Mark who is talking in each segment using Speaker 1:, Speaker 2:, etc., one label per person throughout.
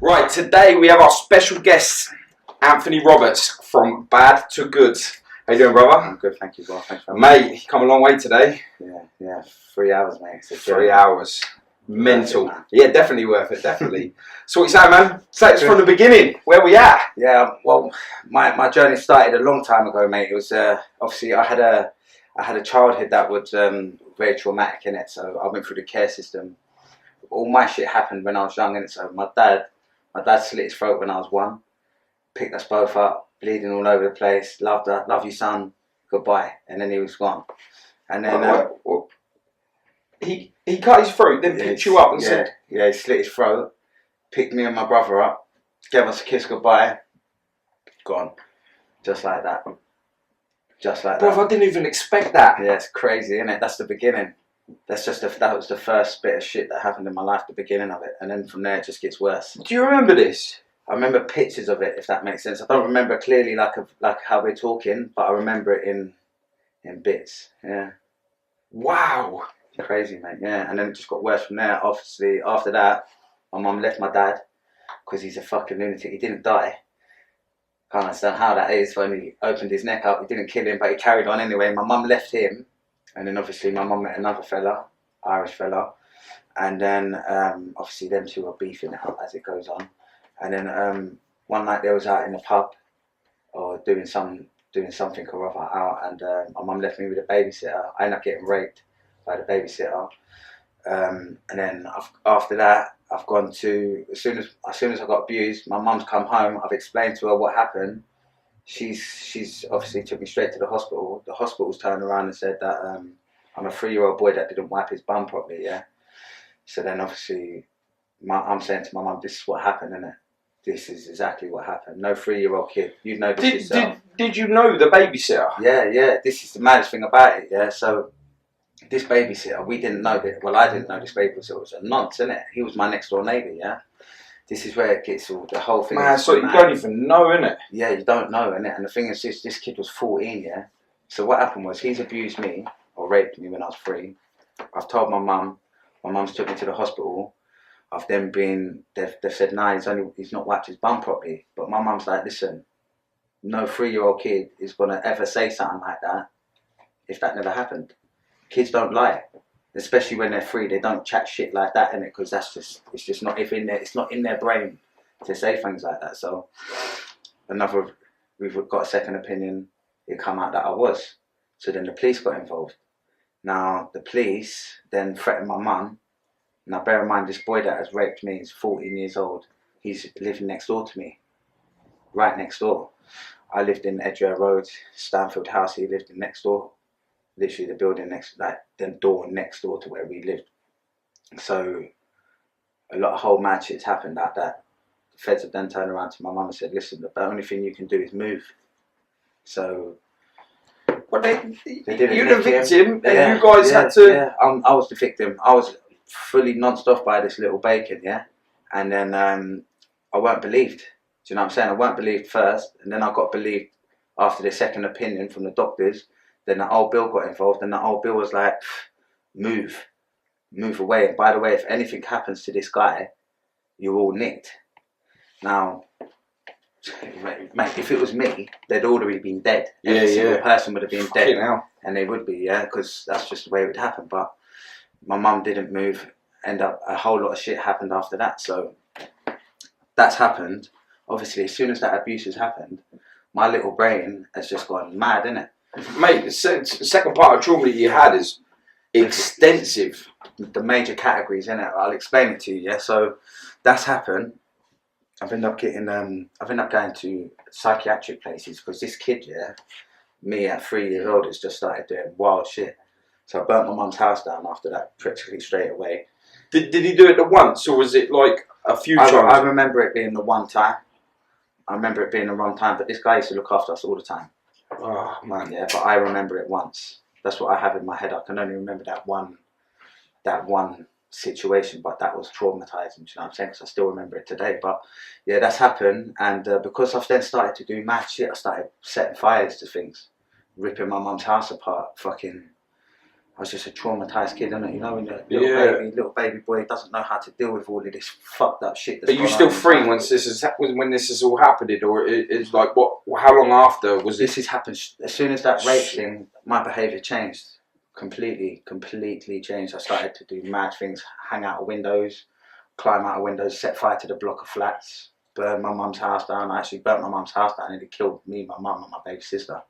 Speaker 1: Right, today we have our special guest, Anthony Roberts from Bad to Good. How you doing, brother?
Speaker 2: I'm good, thank you, bro. Thanks for
Speaker 1: Mate, you come a long way today.
Speaker 2: Yeah, 3 hours, mate. It's
Speaker 1: 3 hours. Mental.
Speaker 2: Worth it,
Speaker 1: yeah, definitely worth it, definitely. So what you saying, man? Say it from the beginning. Where we at?
Speaker 2: Yeah, well, my journey started a long time ago, mate. It was obviously I had a childhood that was very traumatic in it. So I went through the care system. All my shit happened when I was young, and so my dad slit his throat when I was 1. Picked us both up, bleeding all over the place. Loved her, love you, son. Goodbye. And then he was gone. And then
Speaker 1: he cut his throat, then picked you up and said,
Speaker 2: yeah, he slit his throat, picked me and my brother up, gave us a kiss goodbye. Gone, just like that. Just like
Speaker 1: bro,
Speaker 2: that.
Speaker 1: I didn't even expect that.
Speaker 2: Yeah, it's crazy, isn't it? That's the beginning. That was the first bit of shit that happened in my life, the beginning of it, and then from there it just gets worse.
Speaker 1: Do you remember this?
Speaker 2: I remember pictures of it, if that makes sense. I don't remember clearly like how we're talking, but I remember it in bits. Yeah.
Speaker 1: Wow.
Speaker 2: Crazy, mate. Yeah, and then it just got worse from there. Obviously, after that, my mum left my dad because he's a fucking lunatic. He didn't die. Can't understand how that is. When he opened his neck up, he didn't kill him, but he carried on anyway. My mum left him. And then obviously my mum met another fella, Irish fella, and then obviously them two were beefing it up as it goes on. And then one night they was out in the pub or doing something or other out, and my mum left me with a babysitter. I ended up getting raped by the babysitter, and then after that I've gone to as soon as I got abused, my mum's come home. I've explained to her what happened. She's obviously took me straight to the hospital. The hospital's turned around and said that I'm a 3-year-old boy that didn't wipe his bum properly, yeah? So then obviously I'm saying to my mum, this is what happened, innit? This is exactly what happened. No 3-year-old kid. You know this yourself.
Speaker 1: Did you know the babysitter?
Speaker 2: Yeah. This is the maddest thing about it, yeah? So this babysitter, we didn't know that. Well, I didn't know this babysitter was a nonce, innit? He was my next door neighbour, yeah? This is where it gets all, the whole thing.
Speaker 1: Man, so you don't even know, innit?
Speaker 2: Yeah, you don't know, innit? And the thing is, this kid was 14, yeah? So what happened was, he's abused me, or raped me when I was 3. I've told my mum. My mum's took me to the hospital. I've then been, they've said, nah, he's not wiped his bum properly. But my mum's like, listen, no 3-year-old kid is going to ever say something like that if that never happened. Kids don't lie. Especially when they're 3, they don't chat shit like that, innit? Because it's just not it's not in their brain to say things like that. So we've got a second opinion. It come out that I was. So then the police got involved. Now the police then threatened my mum. Now bear in mind, this boy that has raped me is 14 years old. He's living next door to me, right next door. I lived in Edgware Road, Stanfield House. He lived in next door. Literally the building next, like the door next door to where we lived. So a lot of whole mad shit's happened like that. The feds have then turned around to my mum and said, listen, the only thing you can do is move. So
Speaker 1: Well,
Speaker 2: didn't
Speaker 1: you're the
Speaker 2: nick him.
Speaker 1: victim, and you guys had to.
Speaker 2: Yeah, I was the victim. I was fully nonced off by this little bacon, yeah. And then I weren't believed. Do you know what I'm saying? I weren't believed first, and then I got believed after the second opinion from the doctors. Then the old Bill got involved, and the old Bill was like, move away. And by the way, if anything happens to this guy, you're all nicked. Now, mate, if it was me, they'd already been dead. Every single person would have been dead. And they would be, yeah, because that's just the way it would happen. But my mum didn't move. A whole lot of shit happened after that. So that's happened. Obviously, as soon as that abuse has happened, my little brain has just gone mad, innit?
Speaker 1: Mate, the second part of trauma that you had is extensive.
Speaker 2: The major categories, innit? I'll explain it to you, yeah? So that's happened. I've ended up going to psychiatric places because this kid, yeah, me at 3 years old, has just started doing wild shit. So I burnt my mum's house down after that, practically straight away.
Speaker 1: Did he do it at once, or was it like a few times?
Speaker 2: I remember it being the one time. But this guy used to look after us all the time.
Speaker 1: Oh man,
Speaker 2: yeah, but I remember it once. That's what I have in my head. I can only remember that one situation, but that was traumatizing. You know what I'm saying? Because I still remember it today. But yeah, that's happened, and because I've then started to do mad shit, I started setting fires to things, ripping my mum's house apart. Fucking, I was just a traumatised kid, innit? You know, when the little baby boy doesn't know how to deal with all of this fucked up shit.
Speaker 1: Are you still free when this is all happening, or it's like what? How long after was
Speaker 2: this? Has happened as soon as that rape thing. My behaviour changed completely changed. I started to do mad things, hang out of windows, climb out of windows, set fire to the block of flats, burn my mum's house down. I actually burnt my mum's house down and it killed me, my mum, and my baby sister.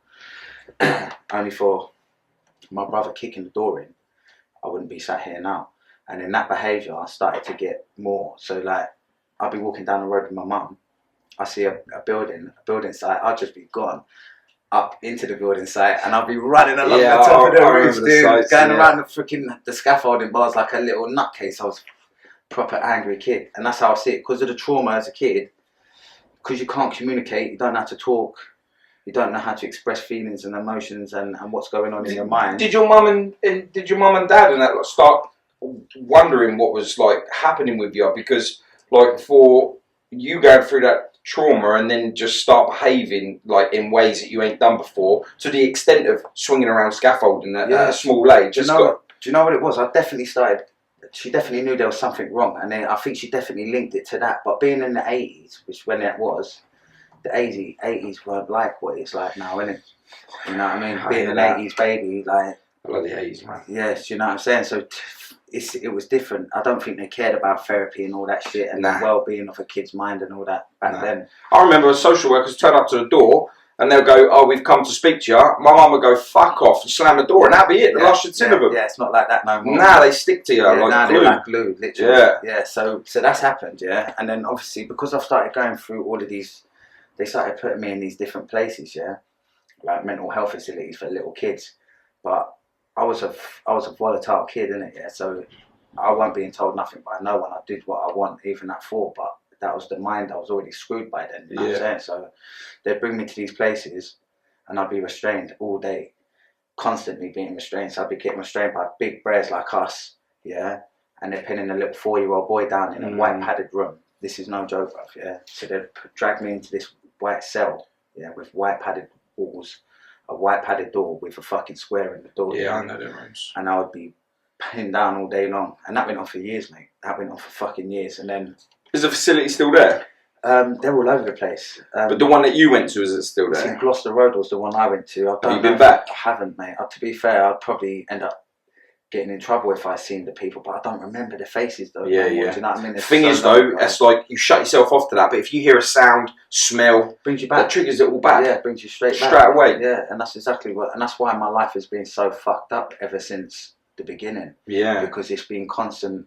Speaker 2: Only for my brother kicking the door in, I wouldn't be sat here now. And in that behaviour, I started to get more. So like, I'd be walking down the road with my mum. I see a building site. I'd just be gone up into the building site, and I'd be running along the top of the roof, dude, going around the scaffolding bars like a little nutcase. I was a proper angry kid, and that's how I see it. Because of the trauma as a kid, because you can't communicate, you don't know how to talk. You don't know how to express feelings and emotions and what's going on in your mind.
Speaker 1: Did your mum and dad and that start wondering what was like happening with you? Because like for you going through that trauma and then just start behaving like in ways that you ain't done before, to the extent of swinging around scaffolding at a small age.
Speaker 2: Do you know what it was? I definitely started. She definitely knew there was something wrong, and then I think she definitely linked it to that. But being in the 80s, which when that was. The 80s weren't like what it's like now, innit? You know what I mean? Being an 80s baby, like...
Speaker 1: I love the 80s, man.
Speaker 2: Yes, you know what I'm saying? So it was different. I don't think they cared about therapy and all that shit and the well-being of a kid's mind and all that back then.
Speaker 1: I remember social workers turn up to the door and they'll go, "Oh, we've come to speak to you." My mum would go, "Fuck off," and slam the door, and that'd be it. The last you'd seen of them.
Speaker 2: Yeah, it's not like that no more.
Speaker 1: Nah, they stick to you like glue.
Speaker 2: They're like glue, literally. Yeah. So that's happened, yeah. And then obviously because I've started going through all of these, they started putting me in these different places, yeah, like mental health facilities for little kids. But I was a volatile kid, innit? Yeah, so I wasn't being told nothing by no one. I did what I want, even at 4. But that was the mind. I was already screwed by then. You know what I'm saying? So they'd bring me to these places, and I'd be restrained all day, constantly being restrained. So I'd be getting restrained by big bears like us, yeah, and they're pinning a little 4-year-old boy down in a white padded room. This is no joke, bruv, yeah. So they'd drag me into this white cell, yeah, with white padded walls, a white padded door with a fucking square in the door.
Speaker 1: Yeah, I know the rooms.
Speaker 2: And I would be pinned down all day long, and that went on for years, mate. That went on for fucking years, and then.
Speaker 1: Is the facility still there?
Speaker 2: They're all over the place.
Speaker 1: But the one that you went to, is it still there?
Speaker 2: In Gloucester Road was the one I went to.
Speaker 1: Have you been back?
Speaker 2: I haven't, mate. To be fair, I'd probably end up getting in trouble if I seen the people, but I don't remember the faces though.
Speaker 1: Yeah.
Speaker 2: Do you know what I mean?
Speaker 1: The thing is though, it's like you shut yourself off to that, but if you hear a sound, smell,
Speaker 2: brings you back.
Speaker 1: That triggers it all back.
Speaker 2: Yeah, brings you straight
Speaker 1: away.
Speaker 2: Yeah, and that's exactly what, and that's why my life has been so fucked up ever since the beginning.
Speaker 1: Yeah.
Speaker 2: Because it's been constant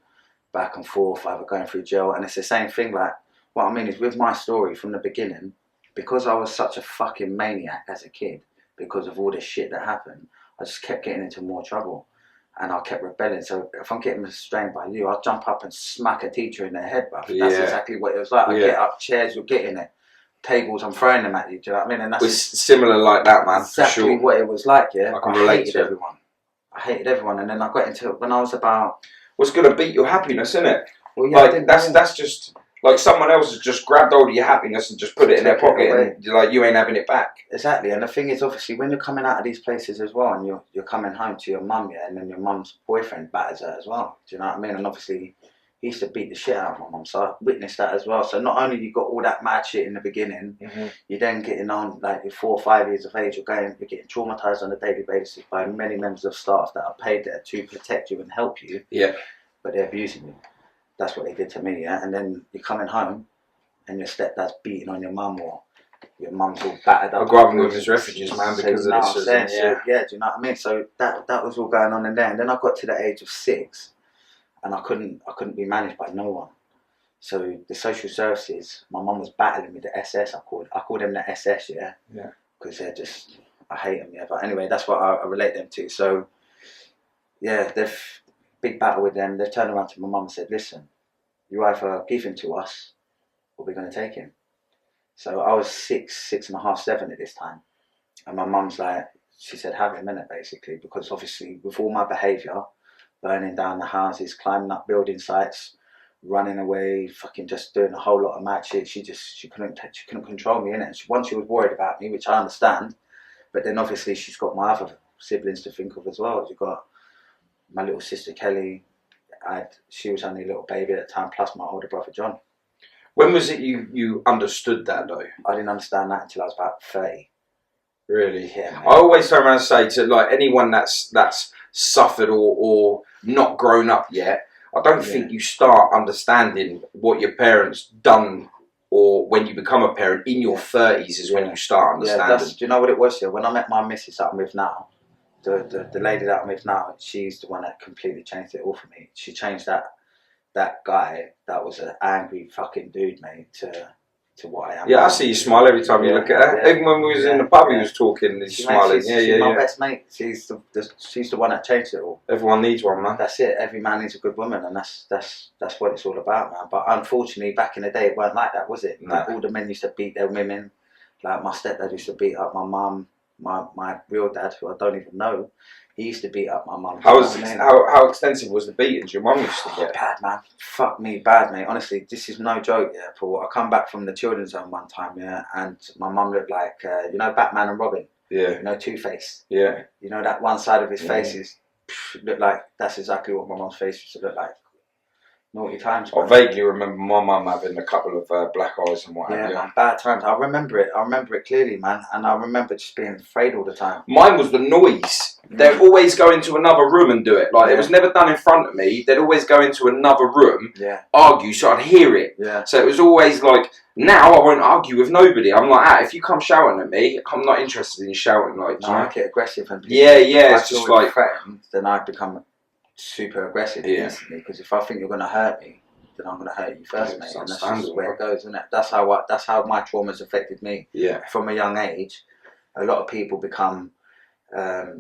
Speaker 2: back and forth, either going through jail, and it's the same thing. Like, what I mean is with my story from the beginning, because I was such a fucking maniac as a kid, because of all this shit that happened, I just kept getting into more trouble. And I kept rebelling. So if I'm getting restrained by you, I'll jump up and smack a teacher in their head, bruv. That's exactly what it was like. I get up, chairs, you're getting it. Tables, I'm throwing them at you. Do you know what I mean? And that's
Speaker 1: similar like that, man.
Speaker 2: Exactly
Speaker 1: for sure.
Speaker 2: what it was like. Yeah,
Speaker 1: I can relate
Speaker 2: hated
Speaker 1: to
Speaker 2: everyone. I hated everyone, and then I got into it when I was about.
Speaker 1: What's gonna beat your happiness, isn't it?
Speaker 2: Well, yeah,
Speaker 1: like that's just. Like someone else has just grabbed hold of your happiness and just put it in their pocket, and you're like, you ain't having it back.
Speaker 2: Exactly, and the thing is, obviously, when you're coming out of these places as well, and you're coming home to your mum, yeah, and then your mum's boyfriend batters her as well. Do you know what I mean? And obviously, he used to beat the shit out of my mum, so I witnessed that as well. So not only you got all that mad shit in the beginning, you're then getting on, like, you're 4 or 5 years of age, you're getting traumatised on a daily basis by many members of staff that are paid there to protect you and help you.
Speaker 1: Yeah. But
Speaker 2: they're abusing you. That's what they did to me, yeah. And then you're coming home, and your stepdad's beating on your mum, or your mum's all battered up.
Speaker 1: I grew up with his refugees, man, because of this.
Speaker 2: Do you know what I mean? So that was all going on in there. And then I got to the age of 6, and I couldn't be managed by no one. So the social services, my mum was battling with the SS. I called them the SS, yeah.
Speaker 1: Yeah.
Speaker 2: Because they're just, I hate them, yeah. But anyway, that's what I relate them to. So yeah, big battle with them. They've turned around to my mum and said, "Listen, you either give him to us, or we're going to take him." So I was 6, 6.5, 7 at this time. And my mum's like, she said, "Have him in it," basically, because obviously with all my behaviour, burning down the houses, climbing up building sites, running away, fucking just doing a whole lot of mad shit, she couldn't control me, innit? Once she was worried about me, which I understand, but then obviously she's got my other siblings to think of as well. You've got my little sister Kelly, she was only a little baby at the time, plus my older brother John.
Speaker 1: When was it you understood that though?
Speaker 2: I didn't understand that until I was about 30.
Speaker 1: Really?
Speaker 2: Yeah, mate.
Speaker 1: I always turn around and say to like anyone that's suffered or not grown up yet, I don't think you start understanding what your parents done or when you become a parent in your 30s is when you start understanding.
Speaker 2: Do you know what it was? Yeah, when I met my missus that I'm with now, the lady that I'm with now, she's the one that completely changed it all for me. She changed that guy that was an angry fucking dude, mate, to what I am.
Speaker 1: Yeah, I see you smile every time you look at her. Even when we was in the pub, he was talking, he's smiling.
Speaker 2: She's my best mate. She's the one that changed it all.
Speaker 1: Everyone needs one, man.
Speaker 2: That's it. Every man needs a good woman, and that's what it's all about, man. But unfortunately, back in the day, it weren't like that, was it?
Speaker 1: No.
Speaker 2: Like, all the men used to beat their women. Like my stepdad used to beat up my mum. My real dad, who I don't even know, he used to beat up my mum.
Speaker 1: How extensive was the beatings your mum used to get?
Speaker 2: Bad, man. Fuck me, bad, mate. Honestly, this is no joke, yeah, Paul. I come back from the children's home one time, yeah, and my mum looked like, you know, Batman and Robin?
Speaker 1: Yeah.
Speaker 2: You know, Two-Face?
Speaker 1: Yeah.
Speaker 2: You know, that one side of his face looked like, that's exactly what my mum's face used to look like. Naughty times.
Speaker 1: I vaguely remember my mum having a couple of black eyes and what have you.
Speaker 2: Yeah, man, bad times. I remember it clearly, man. And I remember just being afraid all the time.
Speaker 1: Mine was the noise. They'd always go into another room and do it. Like, it was never done in front of me. They'd always go into another room, argue, so I'd hear it.
Speaker 2: Yeah.
Speaker 1: So it was always like, now I won't argue with nobody. I'm like, if you come shouting at me, I'm not interested in shouting. Like,
Speaker 2: no, I get aggressive. And
Speaker 1: it's just like,
Speaker 2: threatened, then I become super aggressive instantly. Because if I think you're going to hurt me, then I'm going to hurt you first, mate. And that's just the way it goes, isn't it? That's how my trauma's affected me.
Speaker 1: Yeah.
Speaker 2: From a young age, a lot of people become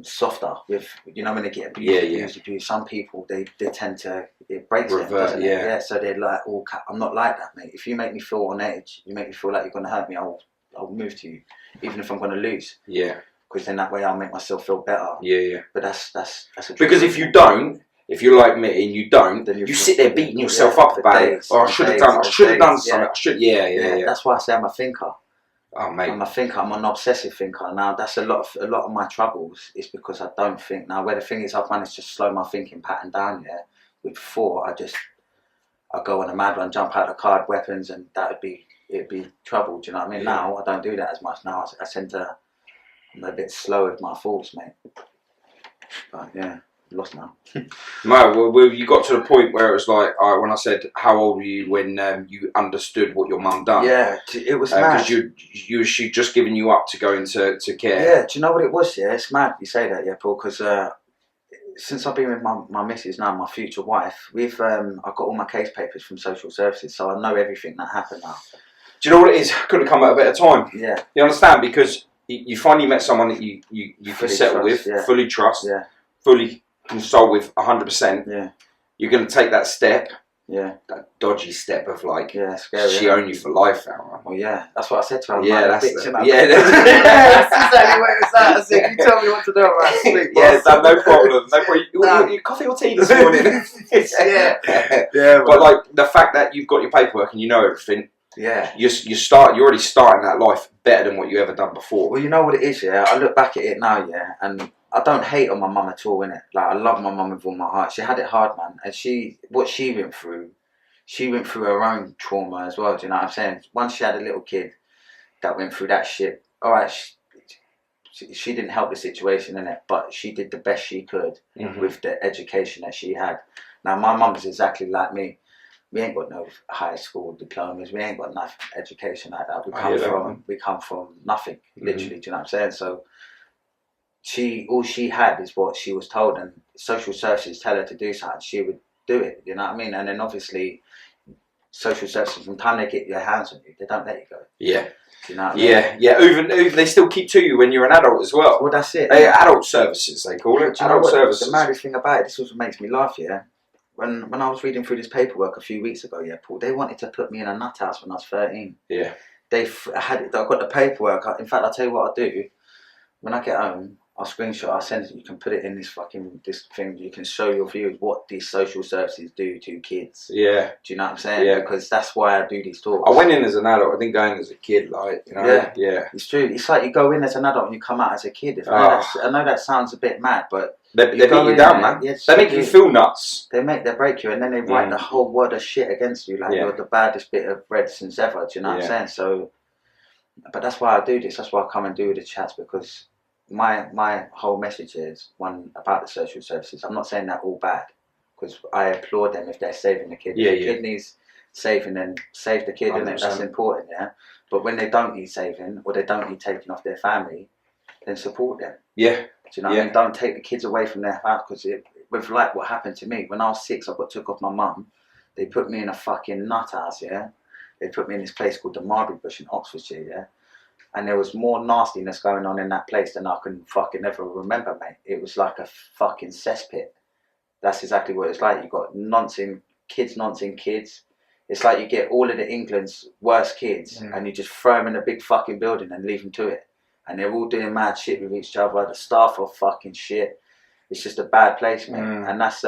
Speaker 2: softer with, you know, when they get abused. Some people they tend to, it breaks them, doesn't it? Yeah. So they're like, oh, I'm not like that, mate. If you make me feel on edge, you make me feel like you're going to hurt me, I'll move to you, even if I'm going to lose.
Speaker 1: Yeah.
Speaker 2: Because then that way I'll make myself feel better.
Speaker 1: Yeah.
Speaker 2: But that's a
Speaker 1: because if you don't. If you're like me and you don't, then you sit there beating yourself up about it. Oh, I should have done something. Yeah.
Speaker 2: That's why I say I'm a thinker.
Speaker 1: Oh, mate.
Speaker 2: I'm a thinker. I'm an obsessive thinker. Now, that's a lot of my troubles is because I don't think. Now, where the thing is, I've managed to slow my thinking pattern down. Yeah. Before, I go on a mad one, jump out of the car, weapons, and it'd be trouble. Do you know what I mean? Now, I don't do that as much. Now, I'm a bit slow with my thoughts, mate. But yeah. Lost now.
Speaker 1: No, well, you got to the point where it was like, when I said, how old were you when you understood what your mum done?
Speaker 2: Yeah, it was mad.
Speaker 1: Because she just given you up to go into care.
Speaker 2: Yeah, do you know what it was? Yeah, it's mad you say that, yeah, Paul, because since I've been with my missus now, my future wife, I've got all my case papers from social services, so I know everything that happened now.
Speaker 1: Do you know what it is? Couldn't come at a better time.
Speaker 2: Yeah.
Speaker 1: You understand? Because you finally met someone that you can settle with, fully trust, fully console with 100%.
Speaker 2: Yeah.
Speaker 1: You're going to take that step.
Speaker 2: Yeah.
Speaker 1: That dodgy step of like,
Speaker 2: scary,
Speaker 1: she owned you for life, Aaron.
Speaker 2: Well, yeah, that's what I said to her.
Speaker 1: Yeah, that's
Speaker 2: that's
Speaker 1: exactly
Speaker 2: where it's at. I said, you tell me what to do about sleep.
Speaker 1: Yeah, no problem. No problem. You coffee or tea this morning? But like the fact that you've got your paperwork and you know everything.
Speaker 2: Yeah.
Speaker 1: You're already starting that life better than what you ever done before.
Speaker 2: Well, you know what it is, yeah. I look back at it now, yeah, and I don't hate on my mum at all, innit? Like, I love my mum with all my heart. She had it hard, man. And what she went through her own trauma as well, do you know what I'm saying? Once she had a little kid that went through that shit, alright, she didn't help the situation, innit? But she did the best she could with the education that she had. Now, my mum is exactly like me. We ain't got no high school diplomas. We ain't got nothing education like that. We come from nothing, literally, do you know what I'm saying? So, all she had is what she was told, and social services tell her to do something, she would do it, you know what I mean? And then obviously social services, from the time they get their hands on you, they don't let you go. Yeah. Do you know what I mean?
Speaker 1: Yeah. Even they still keep to you when you're an adult as well.
Speaker 2: Well, that's it.
Speaker 1: Adult services, they call it. Adult services.
Speaker 2: The maddest thing about it, this also makes me laugh, yeah? When I was reading through this paperwork a few weeks ago, yeah, Paul, they wanted to put me in a nut house when I was 13.
Speaker 1: Yeah.
Speaker 2: I got the paperwork. In fact, I'll tell you what I'll do. When I get home, I'll screenshot, I'll send it, you can put it in this thing, you can show your viewers what these social services do to kids.
Speaker 1: Yeah.
Speaker 2: Do you know what I'm saying?
Speaker 1: Yeah.
Speaker 2: Because that's why I do these talks.
Speaker 1: I went in as an adult, I didn't go in as a kid, like, you know.
Speaker 2: Yeah.
Speaker 1: Yeah.
Speaker 2: It's true. It's like you go in as an adult and you come out as a kid. I know that sounds a bit mad, but
Speaker 1: they beat you down, man.
Speaker 2: Yes,
Speaker 1: they make you feel nuts.
Speaker 2: They break you, and then they write the whole word of shit against you, like you're the baddest bit of bread since ever. Do you know what I'm saying? So, but that's why I do this. That's why I come and do the chats, because my whole message is one about the social services. I'm not saying they're all bad, because I applaud them if they're saving the kid. If the kid needs saving, then save the kid, and that's important. Yeah. But when they don't need saving, or they don't need taking off their family, then support them. Yeah. Do you know what I mean? Don't take the kids away from their house, because with like what happened to me when I was 6, I got took off my mum. They put me in a fucking nut house. Yeah. They put me in this place called the Robbery in Oxfordshire. Yeah. And there was more nastiness going on in that place than I can fucking ever remember, mate. It was like a fucking cesspit. That's exactly what it's like. You got noncing kids. It's like you get all of the England's worst kids and you just throw them in a big fucking building and leave them to it. And they're all doing mad shit with each other. The staff are fucking shit. It's just a bad place, mate. And that's,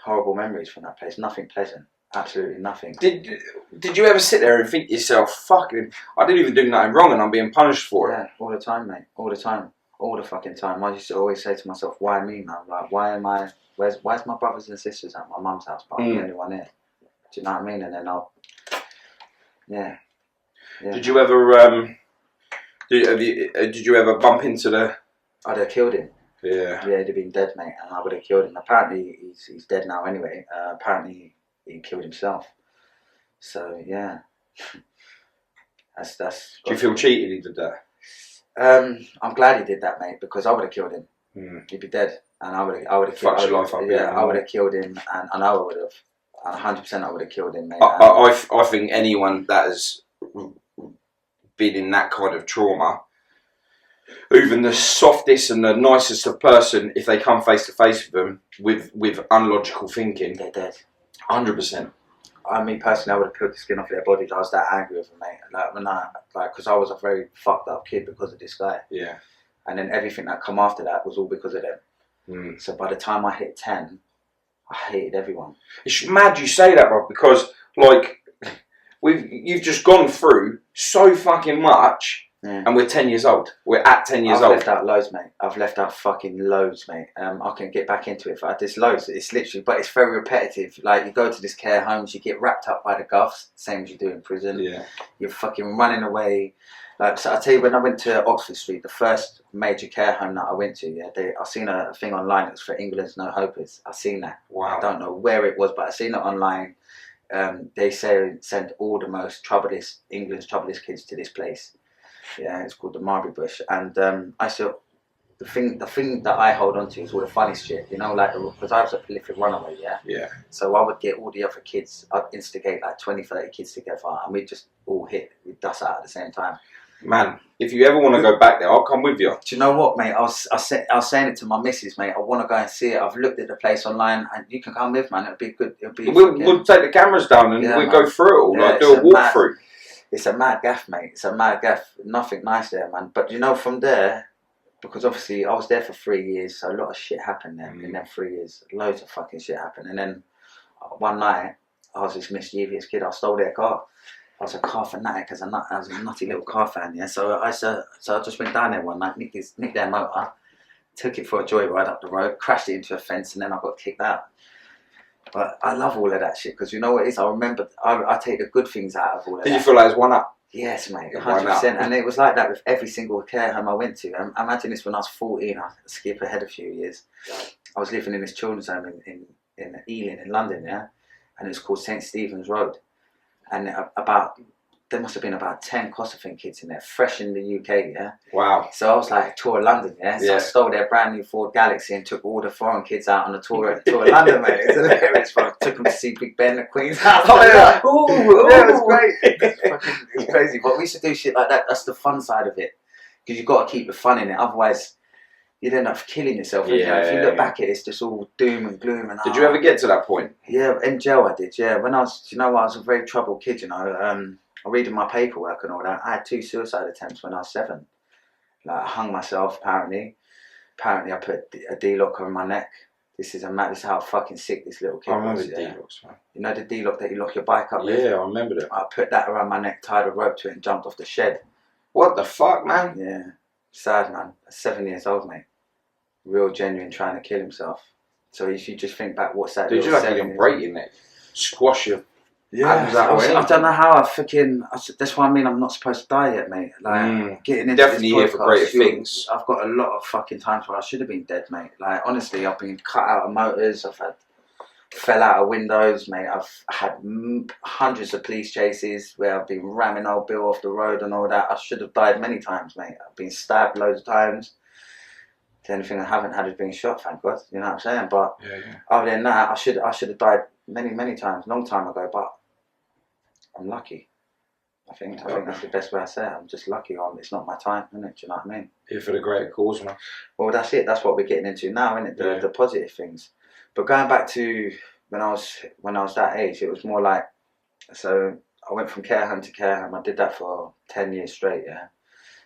Speaker 2: horrible memories from that place. Nothing pleasant. Absolutely nothing.
Speaker 1: Did you ever sit there and think to yourself, fucking, I didn't even do nothing wrong and I'm being punished for it?
Speaker 2: Yeah, all the time, mate. All the time. All the fucking time. I used to always say to myself, why me, man? Like, where's my brothers and sisters at my mum's house? But I'm the only one here. Do you know what I mean? And then Did you ever, did you ever bump into the... I'd have killed him.
Speaker 1: Yeah.
Speaker 2: Yeah, he'd have been dead, mate. And I would have killed him. Apparently, he's dead now anyway. Apparently, he killed himself. So, yeah. That's.
Speaker 1: Do you feel cheated he did that?
Speaker 2: I'm glad he did that, mate, because I would have killed him. He'd be dead. And I would have killed him. I would have killed him, and I know I would have. 100% I would have killed him, mate.
Speaker 1: I think anyone that has been in that kind of trauma, even the softest and the nicest of person, if they come face to face with them with unlogical thinking,
Speaker 2: they're dead.
Speaker 1: 100%.
Speaker 2: Me personally, I would have peeled the skin off their bodies. I was that angry with them, mate. Because I was a very fucked up kid because of this guy.
Speaker 1: Yeah.
Speaker 2: And then everything that come after that was all because of them. So by the time I hit 10, I hated everyone.
Speaker 1: It's mad you say that, bro, because like you've just gone through so fucking much, and we're 10 years old. We're at 10 years old.
Speaker 2: I've left out loads, mate. I've left out fucking loads, mate. I can get back into it. There's loads. It's literally, but it's very repetitive. Like, you go to this care homes, you get wrapped up by the govs, same as you do in prison.
Speaker 1: Yeah.
Speaker 2: You're fucking running away. Like, so I tell you, when I went to Oxford Street, the first major care home that I went to, I seen a thing online. It was for England's No Hopers. I seen that.
Speaker 1: Wow.
Speaker 2: I don't know where it was, but I seen it online. They say send all the most England's troublest kids to this place. Yeah, it's called the Marbury Bush, and I saw the thing that I hold on to is all the funny shit, you know, like, because I was a prolific runaway,
Speaker 1: yeah.
Speaker 2: So I would get all the other kids, I'd instigate like 20, 30 kids together, and we'd just all we'd dust out at the same time.
Speaker 1: Man, if you ever want to go back there, I'll come with you.
Speaker 2: Do you know what, mate? I was saying it to my missus, mate. I want to go and see it. I've looked at the place online, and you can come with, man. It'll be good.
Speaker 1: We'll take the cameras down and we'll go through it all. Like, do a walkthrough.
Speaker 2: It's a mad gaff, mate. It's a mad gaff. Nothing nice there, man. But you know, from there, because obviously I was there for 3 years, so a lot of shit happened there in them 3 years. Loads of fucking shit happened. And then one night, I was this mischievous kid. I stole their car. I was a car fanatic, I was a nutty little car fan, yeah. So I just went down there one night, nicked their motor, took it for a joyride up the road, crashed it into a fence, and then I got kicked out. But I love all of that shit, because you know what it is? I remember, I take the good things out of all of that.
Speaker 1: Did you feel like it was one up?
Speaker 2: Yes, mate, 100%. And it was like that with every single care home I went to. Imagine this when I was 14, I skip ahead a few years. I was living in this children's home in Ealing in London, yeah? And it was called St. Stephen's Road. And there must have been about 10 Kosovan kids in there, fresh in the UK, yeah?
Speaker 1: Wow.
Speaker 2: So I was like, tour of London, yeah? So I stole their brand new Ford Galaxy and took all the foreign kids out on a tour of London, mate. It was hilarious. I took them to see Big Ben, the Queen's house. Yeah, it was great. It's crazy. But we used to do shit like that. That's the fun side of it. Because you've got to keep the fun in it. Otherwise, you'd end up killing yourself. If you look back at it, it's just all doom and gloom. And
Speaker 1: did you ever get to that point?
Speaker 2: Yeah, in jail I did, yeah. When I was, I was a very troubled kid, you know. I reading my paperwork and all that. I had 2 suicide attempts when I was 7. Like I hung myself apparently. Apparently I put a D-lock on my neck. This is how fucking sick this little kid
Speaker 1: I remember
Speaker 2: was.
Speaker 1: the D-locks, man.
Speaker 2: You know the D-lock that you lock your bike up with?
Speaker 1: Yeah, I remember that.
Speaker 2: I put that around my neck, tied a rope to it and jumped off the shed.
Speaker 1: What the fuck, man?
Speaker 2: Yeah. Sad, man. 7 years old, mate. Real genuine trying to kill himself. So if you just think back, what's that?
Speaker 1: Did you like break your neck? Squash your...
Speaker 2: Yeah, I don't know how that's what I mean, I'm not supposed to die yet, mate. Like, getting into
Speaker 1: definitely
Speaker 2: this
Speaker 1: here for greater things.
Speaker 2: I've got a lot of fucking times where I should have been dead, mate. Like, honestly, I've been cut out of motors, fell out of windows, mate. I've had hundreds of police chases where I've been ramming old Bill off the road and all that. I should have died many times, mate. I've been stabbed loads of times. The only thing I haven't had is being shot, thank God. You know what I'm saying? But other than that, I should have died many times, long time ago. But I'm lucky. I think that's the best way I say it. I'm just lucky. It's not my time, isn't it? Do you know what I mean?
Speaker 1: Here for the greater cause, man.
Speaker 2: Well, that's it. That's what we're getting into now, isn't it? The positive things. But going back to when I was that age, it was more like, so I went from care home to care home. I did that for 10 years straight. Yeah.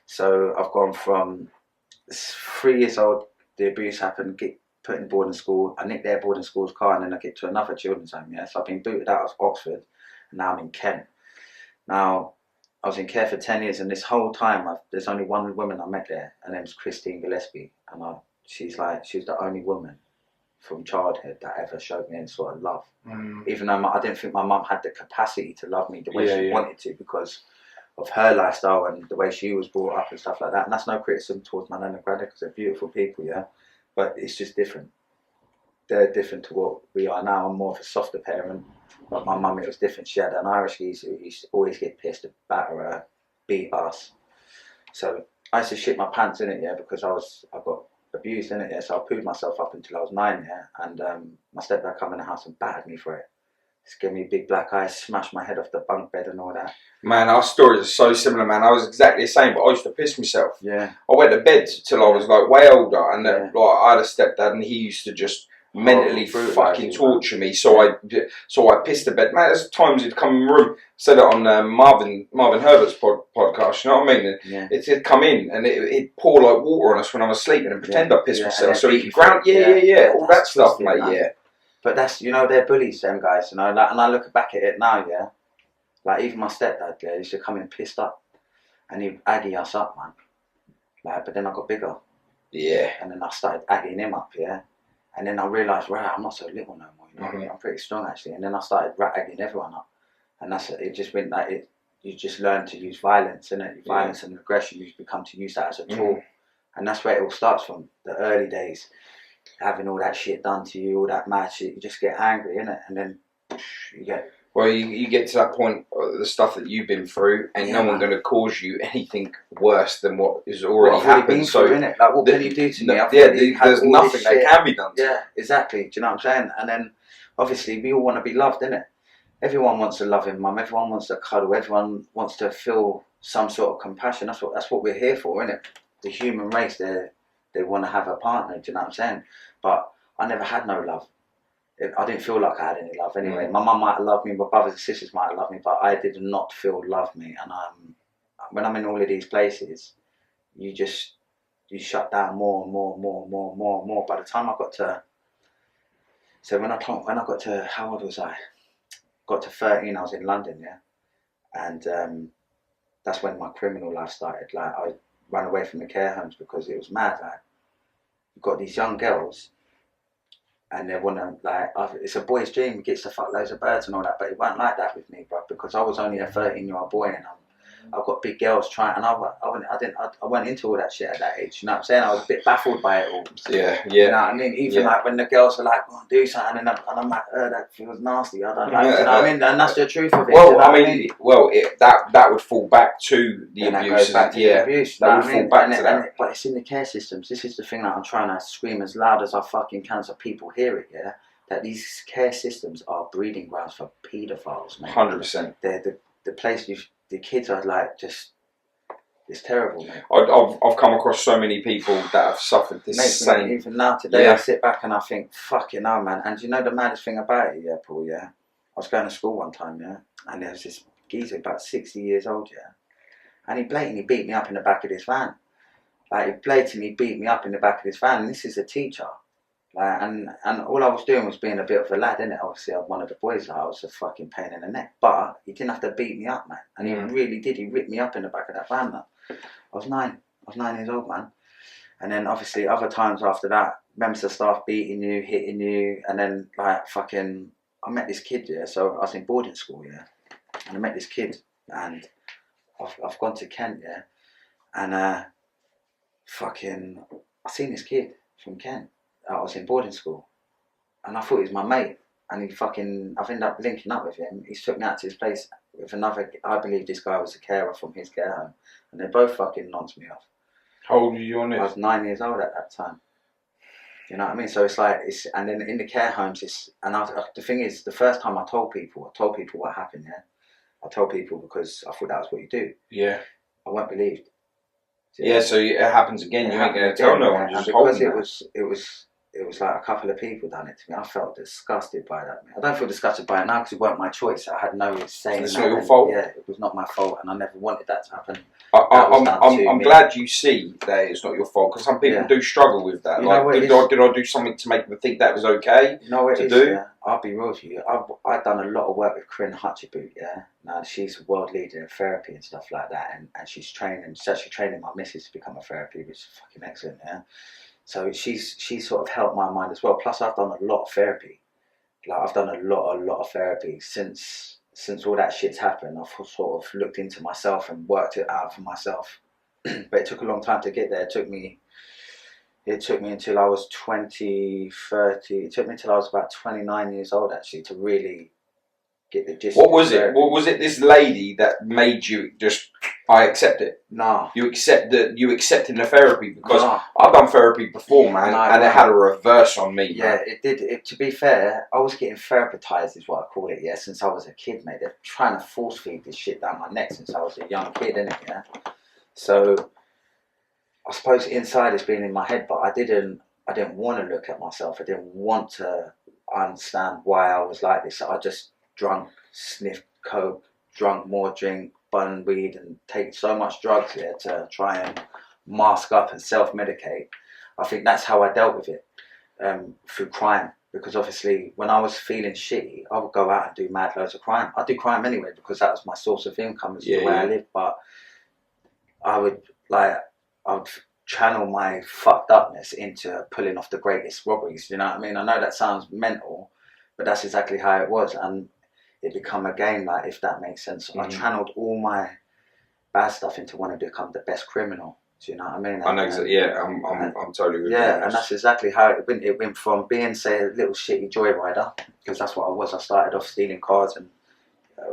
Speaker 2: So I've gone from 3 years old. The abuse happened. Get put in boarding school. I nicked their boarding school's car, and then I get to another children's home. Yeah. So I've been booted out of Oxford. Now I'm in Kent. Now, I was in care for 10 years, and this whole time, there's only one woman I met there. Her name's Christine Gillespie, and she was the only woman from childhood that ever showed me any sort of love. Even though I didn't think my mum had the capacity to love me the way she wanted to, because of her lifestyle and the way she was brought up and stuff like that. And that's no criticism towards my nan and granddad, because they're beautiful people, yeah. But it's just different. They're different to what we are now. I'm more of a softer parent. But my mum, it was different. She had an Irish geezer who used to always get pissed, batter her, beat us. So I used to shit my pants in it, yeah, because I got abused in it, yeah. So I pooed myself up until I was 9, yeah. And my stepdad come in the house and battered me for it. Just gave me big black eyes, smashed my head off the bunk bed and all that.
Speaker 1: Man, our stories are so similar, man. I was exactly the same, but I used to piss myself.
Speaker 2: Yeah.
Speaker 1: I went to bed till I was like way older, and like I had a stepdad, and he used to just mentally fucking torture me. So I pissed the bed. Man, there's times he'd come in the room, said it on Marvin Herbert's podcast. You know what I mean? And it'd come in and it'd pour like water on us when I was sleeping and pretend I pissed myself, so he could ground. All that stuff, mate. Yeah.
Speaker 2: But that's, you know, they're bullies, them guys. You know, like, and I look back at it now, yeah. Like even my stepdad, yeah, used to come in pissed up, and he'd aggy us up, man. Like, but then I got bigger. Yeah. And then I started agging him up, yeah. And then I realised, wow, I'm not so little no more. You know what I mean? I'm pretty strong actually. And then I started rat-agging everyone up, and it just went like it. You just learn to use violence, innit? Violence and aggression. You become to use that as a tool, and that's where it all starts from. The early days, having all that shit done to you, all that mad shit. You just get angry, innit? And then you get.
Speaker 1: Well, you get to that point, the stuff that you've been through, and no one's going to cause you anything worse than what is already happened. So,
Speaker 2: innit? Like, what can you do to me?
Speaker 1: There's nothing that can be done.
Speaker 2: Yeah, exactly. Do you know what I'm saying? And then, obviously, we all want to be loved, innit? Everyone wants a loving mum. Everyone wants to cuddle. Everyone wants to feel some sort of compassion. That's what we're here for, innit? The human race, they want to have a partner. Do you know what I'm saying? But I never had no love. I didn't feel like I had any love anyway. My mum might have loved me, my brothers and sisters might have loved me, but I did not feel love me. And when I'm in all of these places, you shut down more and more. By the time I got to, so when I got to, how old was I? Got to 13, I was in London, yeah, and that's when my criminal life started. Like I ran away from the care homes because it was mad. Like you've got these young girls. And they want to, like, it's a boy's dream, he gets to fuck loads of birds and all that, but it wasn't like that with me, bro, because I was only a 13-year-old boy, and I've got big girls trying, and I went into all that shit at that age, you know what I'm saying? I was a bit baffled by it all.
Speaker 1: Yeah.
Speaker 2: You know what I mean? Even like when the girls are like, go on, do something, and I'm like, that feels nasty, I don't like it, you know what I mean? And that's the truth of it.
Speaker 1: Well, I mean, that would fall back to the abuse.
Speaker 2: That would fall back to that. But it's in the care systems. This is the thing that I'm trying to scream as loud as I fucking can so people hear it, yeah? That these care systems are breeding grounds for paedophiles, man.
Speaker 1: 100%.
Speaker 2: They're the place the kids are like just, it's terrible, man.
Speaker 1: I've come across so many people that have suffered this same.
Speaker 2: Even now today, I sit back and I think, fucking hell, man. And you know the maddest thing about it, yeah, Paul, yeah? I was going to school one time, yeah, and there was this geezer about 60 years old, yeah, and he blatantly beat me up in the back of this van. Like, he blatantly beat me up in the back of his van, and this is a teacher. Like, and all I was doing was being a bit of a lad, innit? Obviously, I'm one of the boys, like, I was a fucking pain in the neck. But he didn't have to beat me up, man. And he really did. He ripped me up in the back of that van, man. I was 9 years old, man. And then, obviously, other times after that, members of staff beating you, hitting you, and then, like, fucking... I met this kid, yeah, so I was in boarding school, yeah. And I met this kid, and I've gone to Kent, yeah. And, fucking... I seen this kid from Kent. I was in boarding school, and I thought he was my mate, and I've ended up linking up with him. He took me out to his place with another, I believe this guy was a carer from his care home, and they both fucking nonce me off.
Speaker 1: How old were you on it?
Speaker 2: I was 9 years old at that time. You know what I mean? So it's like, and then in the care homes, the thing is, the first time I told people what happened, yeah? I told people because I thought that was what you do.
Speaker 1: Yeah.
Speaker 2: I weren't believed.
Speaker 1: Yeah, so it happens again. You ain't going to tell no one. Just
Speaker 2: because it was like a couple of people done it to me. I felt disgusted by that. Man. I don't feel disgusted by it now because it weren't my choice. I had no say.
Speaker 1: It's not your fault.
Speaker 2: Yeah, it was not my fault, and I never wanted that to happen.
Speaker 1: I'm glad you see that it's not your fault, because some people do struggle with that.
Speaker 2: You
Speaker 1: like, did I do something to make them think that was okay?
Speaker 2: You know what
Speaker 1: to
Speaker 2: it is,
Speaker 1: do?
Speaker 2: Yeah? I'll be real with you. I've done a lot of work with Corinne Hutcheboot, yeah. Now she's a world leader in therapy and stuff like that, and she's actually training my missus to become a therapy, which is fucking excellent, yeah. So she's sort of helped my mind as well. Plus, I've done a lot of therapy. Like, I've done a lot of therapy since all that shit's happened. I've sort of looked into myself and worked it out for myself. But it took a long time to get there. It took me until I was 20, 30. It took me until I was about 29 years old, actually, to really get the gist.
Speaker 1: What was it? What was it? This lady that made you just? I accept it.
Speaker 2: No.
Speaker 1: You accepted the therapy, because I've done therapy before, man, and it had a reverse on me.
Speaker 2: Yeah,
Speaker 1: man.
Speaker 2: it did. To be fair, I was getting therapized, is what I call it. Yeah, since I was a kid, mate. They're trying to force feed this shit down my neck since I was a young kid, innit? Yeah. So I suppose inside it's been in my head, but I didn't want to look at myself. I didn't want to understand why I was like this. I just drunk, sniffed coke, drunk more drink, bun weed, and take so much drugs here to try and mask up and self-medicate. I think that's how I dealt with it, through crime. Because obviously, when I was feeling shitty, I would go out and do mad loads of crime. I do crime anyway because that was my source of income, is the way I live. But I would channel my fucked upness into pulling off the greatest robberies. You know what I mean? I know that sounds mental, but that's exactly how it was, and it become a game, like, if that makes sense. I channeled all my bad stuff into wanting to become the best criminal. Do you know what I mean?
Speaker 1: I know exactly. Yeah, I'm totally with you.
Speaker 2: Yeah, and that's exactly how it went. It went from being, say, a little shitty joyrider, because that's what I was. I started off stealing cars, and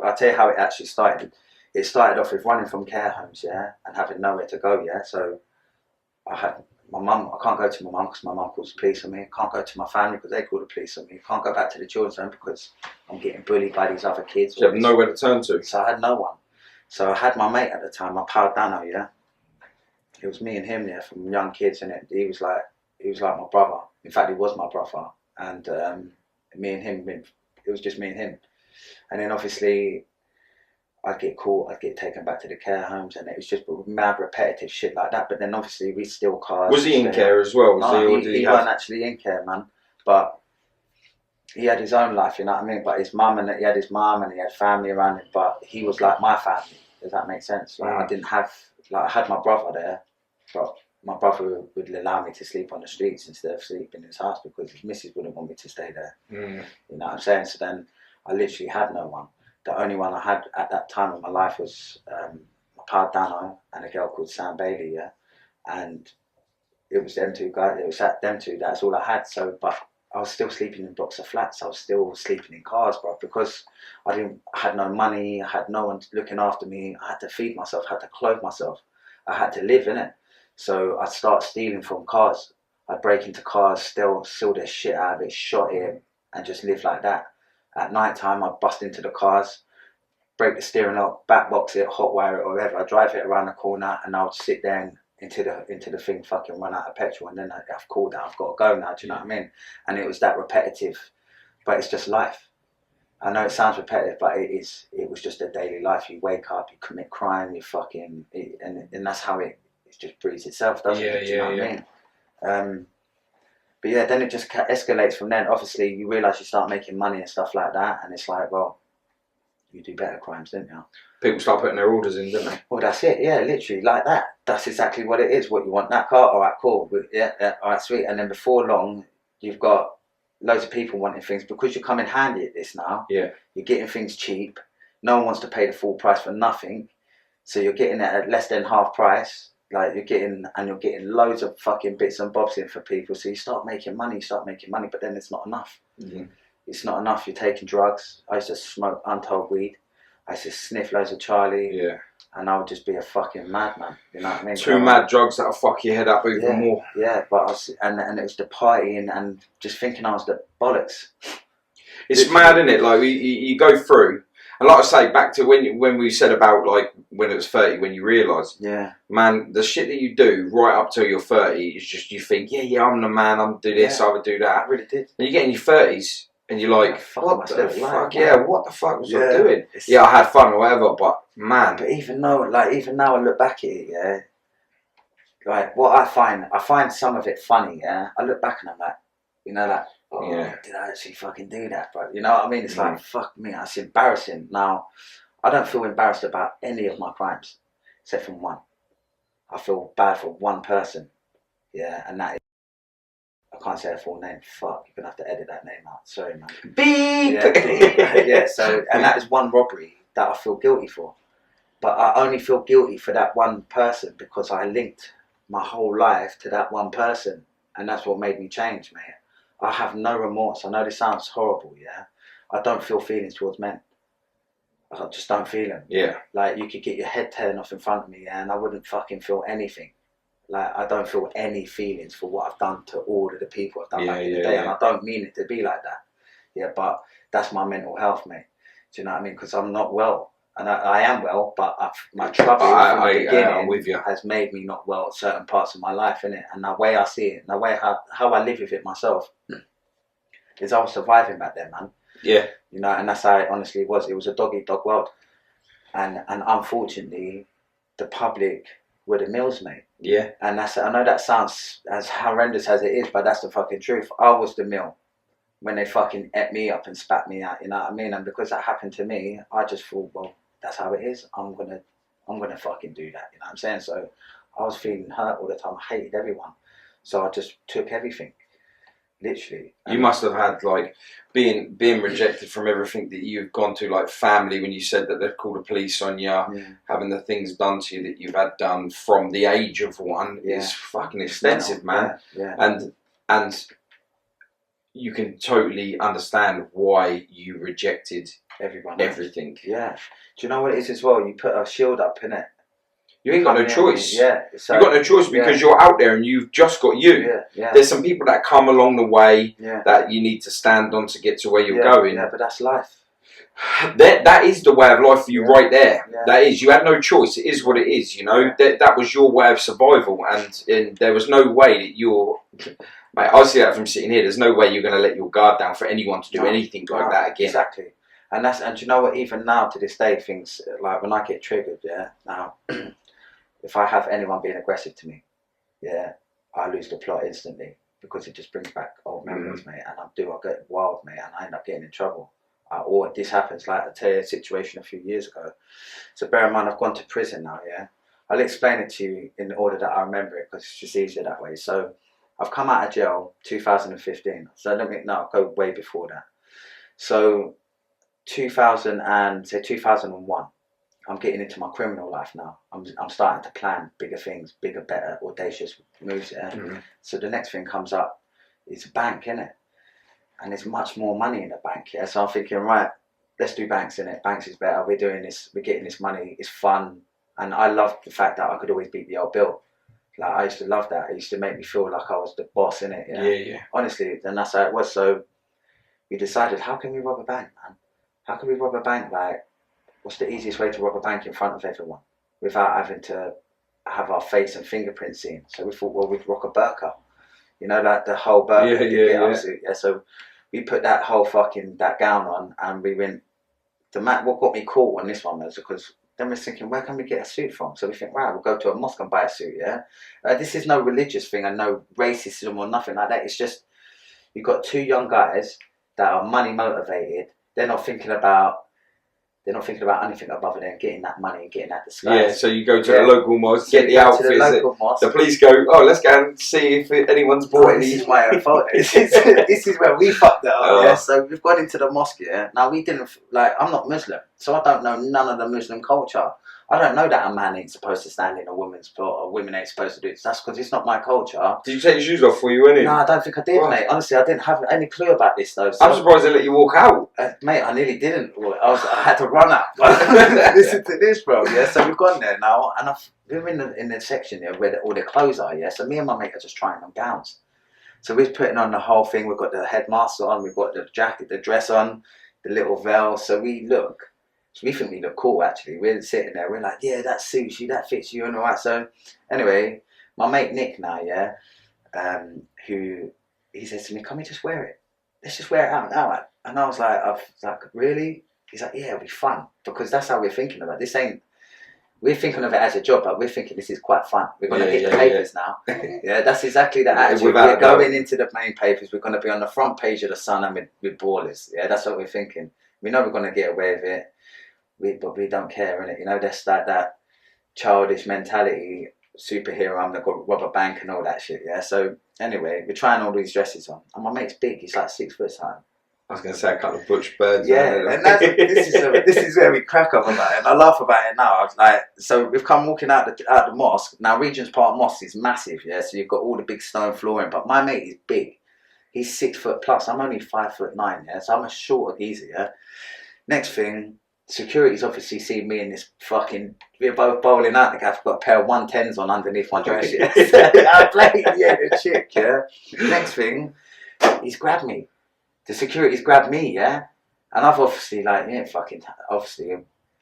Speaker 2: I'll tell you how it actually started. It started off with running from care homes, yeah, and having nowhere to go, yeah. So I had my mum. I can't go to my mum because my mum calls the police on me. I can't go to my family because they call the police on me. I can't go back to the children's home because I'm getting bullied by these other kids.
Speaker 1: You have nowhere to turn to.
Speaker 2: So I had no one. So I had my mate at the time, my pal Dano, yeah. It was me and him there from young kids, and he was like my brother. In fact, he was my brother, and me and him. It was just me and him, and then obviously I'd get caught, I'd get taken back to the care homes, and it was just mad repetitive shit like that. But then obviously we'd steal cars.
Speaker 1: Was he in care as well?
Speaker 2: No, he weren't actually in care, man. But he had his own life, you know what I mean? But he had his mum, and he had family around him, but he was like my family. Does that make sense? Like, I didn't have, like, I had my brother there, but my brother would allow me to sleep on the streets instead of sleeping in his house because his missus wouldn't want me to stay there. You know what I'm saying? So then I literally had no one. The only one I had at that time in my life was my pal Dano and a girl called Sam Bailey, yeah. And it was them two guys. It was them two. That's all I had. So, but I was still sleeping in blocks of flats. I was still sleeping in cars, bro, because I had no money. I had no one looking after me. I had to feed myself. I had to clothe myself. I had to live in it. So I'd start stealing from cars. I'd break into cars, steal their shit out of it, shot it, and just live like that. At night time, I'd bust into the cars, break the steering up, back box it, hotwire it, or whatever. I'd drive it around the corner, and I would sit there and into the thing, fucking run out of petrol, and then I've called out, I've got to go now. Do you know what I mean? And it was that repetitive, but it's just life. I know it sounds repetitive, but it is. It was just a daily life. You wake up, you commit crime, you fucking, and that's how it just breeds itself, doesn't it? Do you know what I mean? But yeah, then it just escalates from then. Obviously, you realise you start making money and stuff like that, and it's like, well, you do better crimes, don't you?
Speaker 1: People start putting their orders in, don't they?
Speaker 2: Well, that's it. Yeah, literally like that. That's exactly what it is. What you want, that car? All right, cool. Yeah, all right, sweet. And then before long, you've got loads of people wanting things because you're coming handy at this now.
Speaker 1: Yeah.
Speaker 2: You're getting things cheap. No one wants to pay the full price for nothing, so you're getting it at less than half price. Like you're getting loads of fucking bits and bobs in for people. So you start making money, but then it's not enough.
Speaker 1: Mm-hmm.
Speaker 2: It's not enough. You're taking drugs. I used to smoke untold weed. I used to sniff loads of Charlie.
Speaker 1: Yeah.
Speaker 2: And I would just be a fucking madman. You know what I mean?
Speaker 1: Two mad drugs that'll fuck your head up even more.
Speaker 2: Yeah, but and it was the partying and just thinking I was the bollocks.
Speaker 1: It's mad, isn't it? Like you go through. And like I say, back to when we said about like when it was 30, when you realise, man, the shit that you do right up till you're 30 is just you think, yeah, I'm the man, I'm do this, I would do that.
Speaker 2: I really did.
Speaker 1: And you get in your 30s and you're like, what the fuck? Yeah, what the fuck was I doing? I had fun or whatever, but man.
Speaker 2: But even now I look back at it, like what I find some of it funny, I look back and I'm like, did I actually fucking do that, bro? You know what I mean? It's like, fuck me, that's embarrassing. Now, I don't feel embarrassed about any of my crimes, except from one. I feel bad for one person, and that is, I can't say her full name, fuck, you're going to have to edit that name out, sorry, man.
Speaker 1: Beep!
Speaker 2: So, and that is one robbery that I feel guilty for. But I only feel guilty for that one person because I linked my whole life to that one person, and that's what made me change, mate. I have no remorse. I know this sounds horrible, I don't feel feelings towards men. I just don't feel them.
Speaker 1: Yeah.
Speaker 2: Like, you could get your head turned off in front of me, and I wouldn't fucking feel anything. Like, I don't feel any feelings for what I've done to all of the people I've done back in the day, and I don't mean it to be like that. But that's my mental health, mate. Do you know what I mean? Because I'm not well. And I am well, but my trouble from the beginning
Speaker 1: with you.
Speaker 2: has made me not well at certain parts of my life, innit? And the way I see it, the way how I live with it myself, is I was surviving back then, man.
Speaker 1: Yeah.
Speaker 2: You know, and that's how it honestly was. It was a dog-eat-dog world. And unfortunately, the public were the mills, mate.
Speaker 1: Yeah.
Speaker 2: And I know that sounds as horrendous as it is, but that's the fucking truth. I was the mill when they fucking ate me up and spat me out, you know what I mean? And because that happened to me, I just thought, well, that's how it is. I'm gonna fucking do that. You know what I'm saying? So I was feeling hurt all the time. I hated everyone. So I just took everything, literally.
Speaker 1: You must have had like being rejected from everything that you've gone to, like family. When you said that they've called the police on you, having the things done to you that you've had done from the age of one is fucking extensive, man.
Speaker 2: Yeah.
Speaker 1: And you can totally understand why you rejected everything.
Speaker 2: Yeah. Do you know what it is as well? You put a shield up, innit?
Speaker 1: You ain't got no choice.
Speaker 2: Yeah.
Speaker 1: So, you've got no choice because you're out there and you've just got you.
Speaker 2: Yeah.
Speaker 1: There's some people that come along the way that you need to stand on to get to where you're going.
Speaker 2: Yeah, but that's life.
Speaker 1: That is the way of life for you right there. Yeah. That is. You had no choice. It is what it is, you know. That was your way of survival, and there was no way that you're... Mate, I see that from sitting here. There's no way you're going to let your guard down for anyone to do anything like that again.
Speaker 2: Exactly. And you know what, even now to this day, things like when I get triggered, now, if I have anyone being aggressive to me, I lose the plot instantly because it just brings back old memories, mate. And I get wild, mate, and I end up getting in trouble. Or this happens, like I'll tell you a situation a few years ago. So bear in mind, I've gone to prison now, I'll explain it to you in the order that I remember it because it's just easier that way. So I've come out of jail 2015. So I'll go way before that. So 2001, I'm getting into my criminal life now. I'm starting to plan bigger things, bigger, better, audacious moves. So the next thing comes up is a bank, innit? And there's much more money in the bank. So I'm thinking, right, let's do banks, innit? Banks is better. We're doing this. We're getting this money. It's fun, and I love the fact that I could always beat the old bill. Like, I used to love that. It used to make me feel like I was the boss, innit?
Speaker 1: Yeah.
Speaker 2: Honestly, and that's how it was. So we decided, how can we rob a bank, man? How can we rob a bank? Like, what's the easiest way to rob a bank in front of everyone without having to have our face and fingerprints seen? So we thought, well, we'd rock a burqa. You know, like the whole burqa. So we put that whole that gown on, and we went. What got me caught on this one was because then we're thinking, where can we get a suit from? So we think, wow, we'll go to a mosque and buy a suit, yeah? This is no religious thing and no racism or nothing like that. It's just, you've got two young guys that are money motivated. They're not thinking about anything other than getting that money and getting that disguise.
Speaker 1: Yeah, so you go to the local mosque, get the outfits. The police go, oh, let's go and see if anyone's bought any.
Speaker 2: This is my own fault. This is where we fucked it up. Yeah, so we've gone into the mosque. Yeah, now we didn't I'm not Muslim, so I don't know none of the Muslim culture. I don't know that a man ain't supposed to stand in a woman's plot or women ain't supposed to do it. That's because it's not my culture.
Speaker 1: Did you take your shoes off before you went in?
Speaker 2: No, I don't think I did, mate. Honestly, I didn't have any clue about this though. So,
Speaker 1: I'm surprised they let you walk out.
Speaker 2: Mate, I nearly didn't. I had to run out. Listen to this, bro. Yeah, so we've gone there now, and we're in the section here where all the clothes are. Yeah, so me and my mate are just trying on gowns. So we're putting on the whole thing. We've got the headmask on. We've got the jacket, the dress on, the little veil. So we think we look cool, actually. We're sitting there, we're like, yeah, that suits you, that fits you, and all that. So, anyway, my mate Nick now, yeah, he says to me, can we just wear it? Let's just wear it out now. And I was like, really? He's like, yeah, it'll be fun. Because that's how we're thinking about it. We're thinking of it as a job, but we're thinking this is quite fun. We're going to hit the papers now. Yeah, that's exactly the attitude. We're going into the main papers. We're going to be on the front page of the Sun and with ballers. Yeah, that's what we're thinking. We know we're going to get away with it. But we don't care, innit? You know, that's like that childish mentality, superhero, I'm gonna go rob a bank and all that shit, yeah? So, anyway, we're trying all these dresses on. And my mate's big, he's like 6 foot high.
Speaker 1: I was going to say a couple of butch birds.
Speaker 2: Yeah, and this is where we crack up about it. And I laugh about it now. I was like, so we've come walking out the mosque. Now, Regent's Park Mosque is massive, yeah? So you've got all the big stone flooring. But my mate is big. He's 6 foot plus. I'm only 5'9", yeah? So I'm a shorter geezer, yeah? Next thing, security's obviously seen me in this fucking. We're both bowling out. Like I've got a pair of 110s on underneath my dress. Yeah. I played the chick. Yeah. Next thing, he's grabbed me. The security's grabbed me. Yeah. And I've obviously obviously.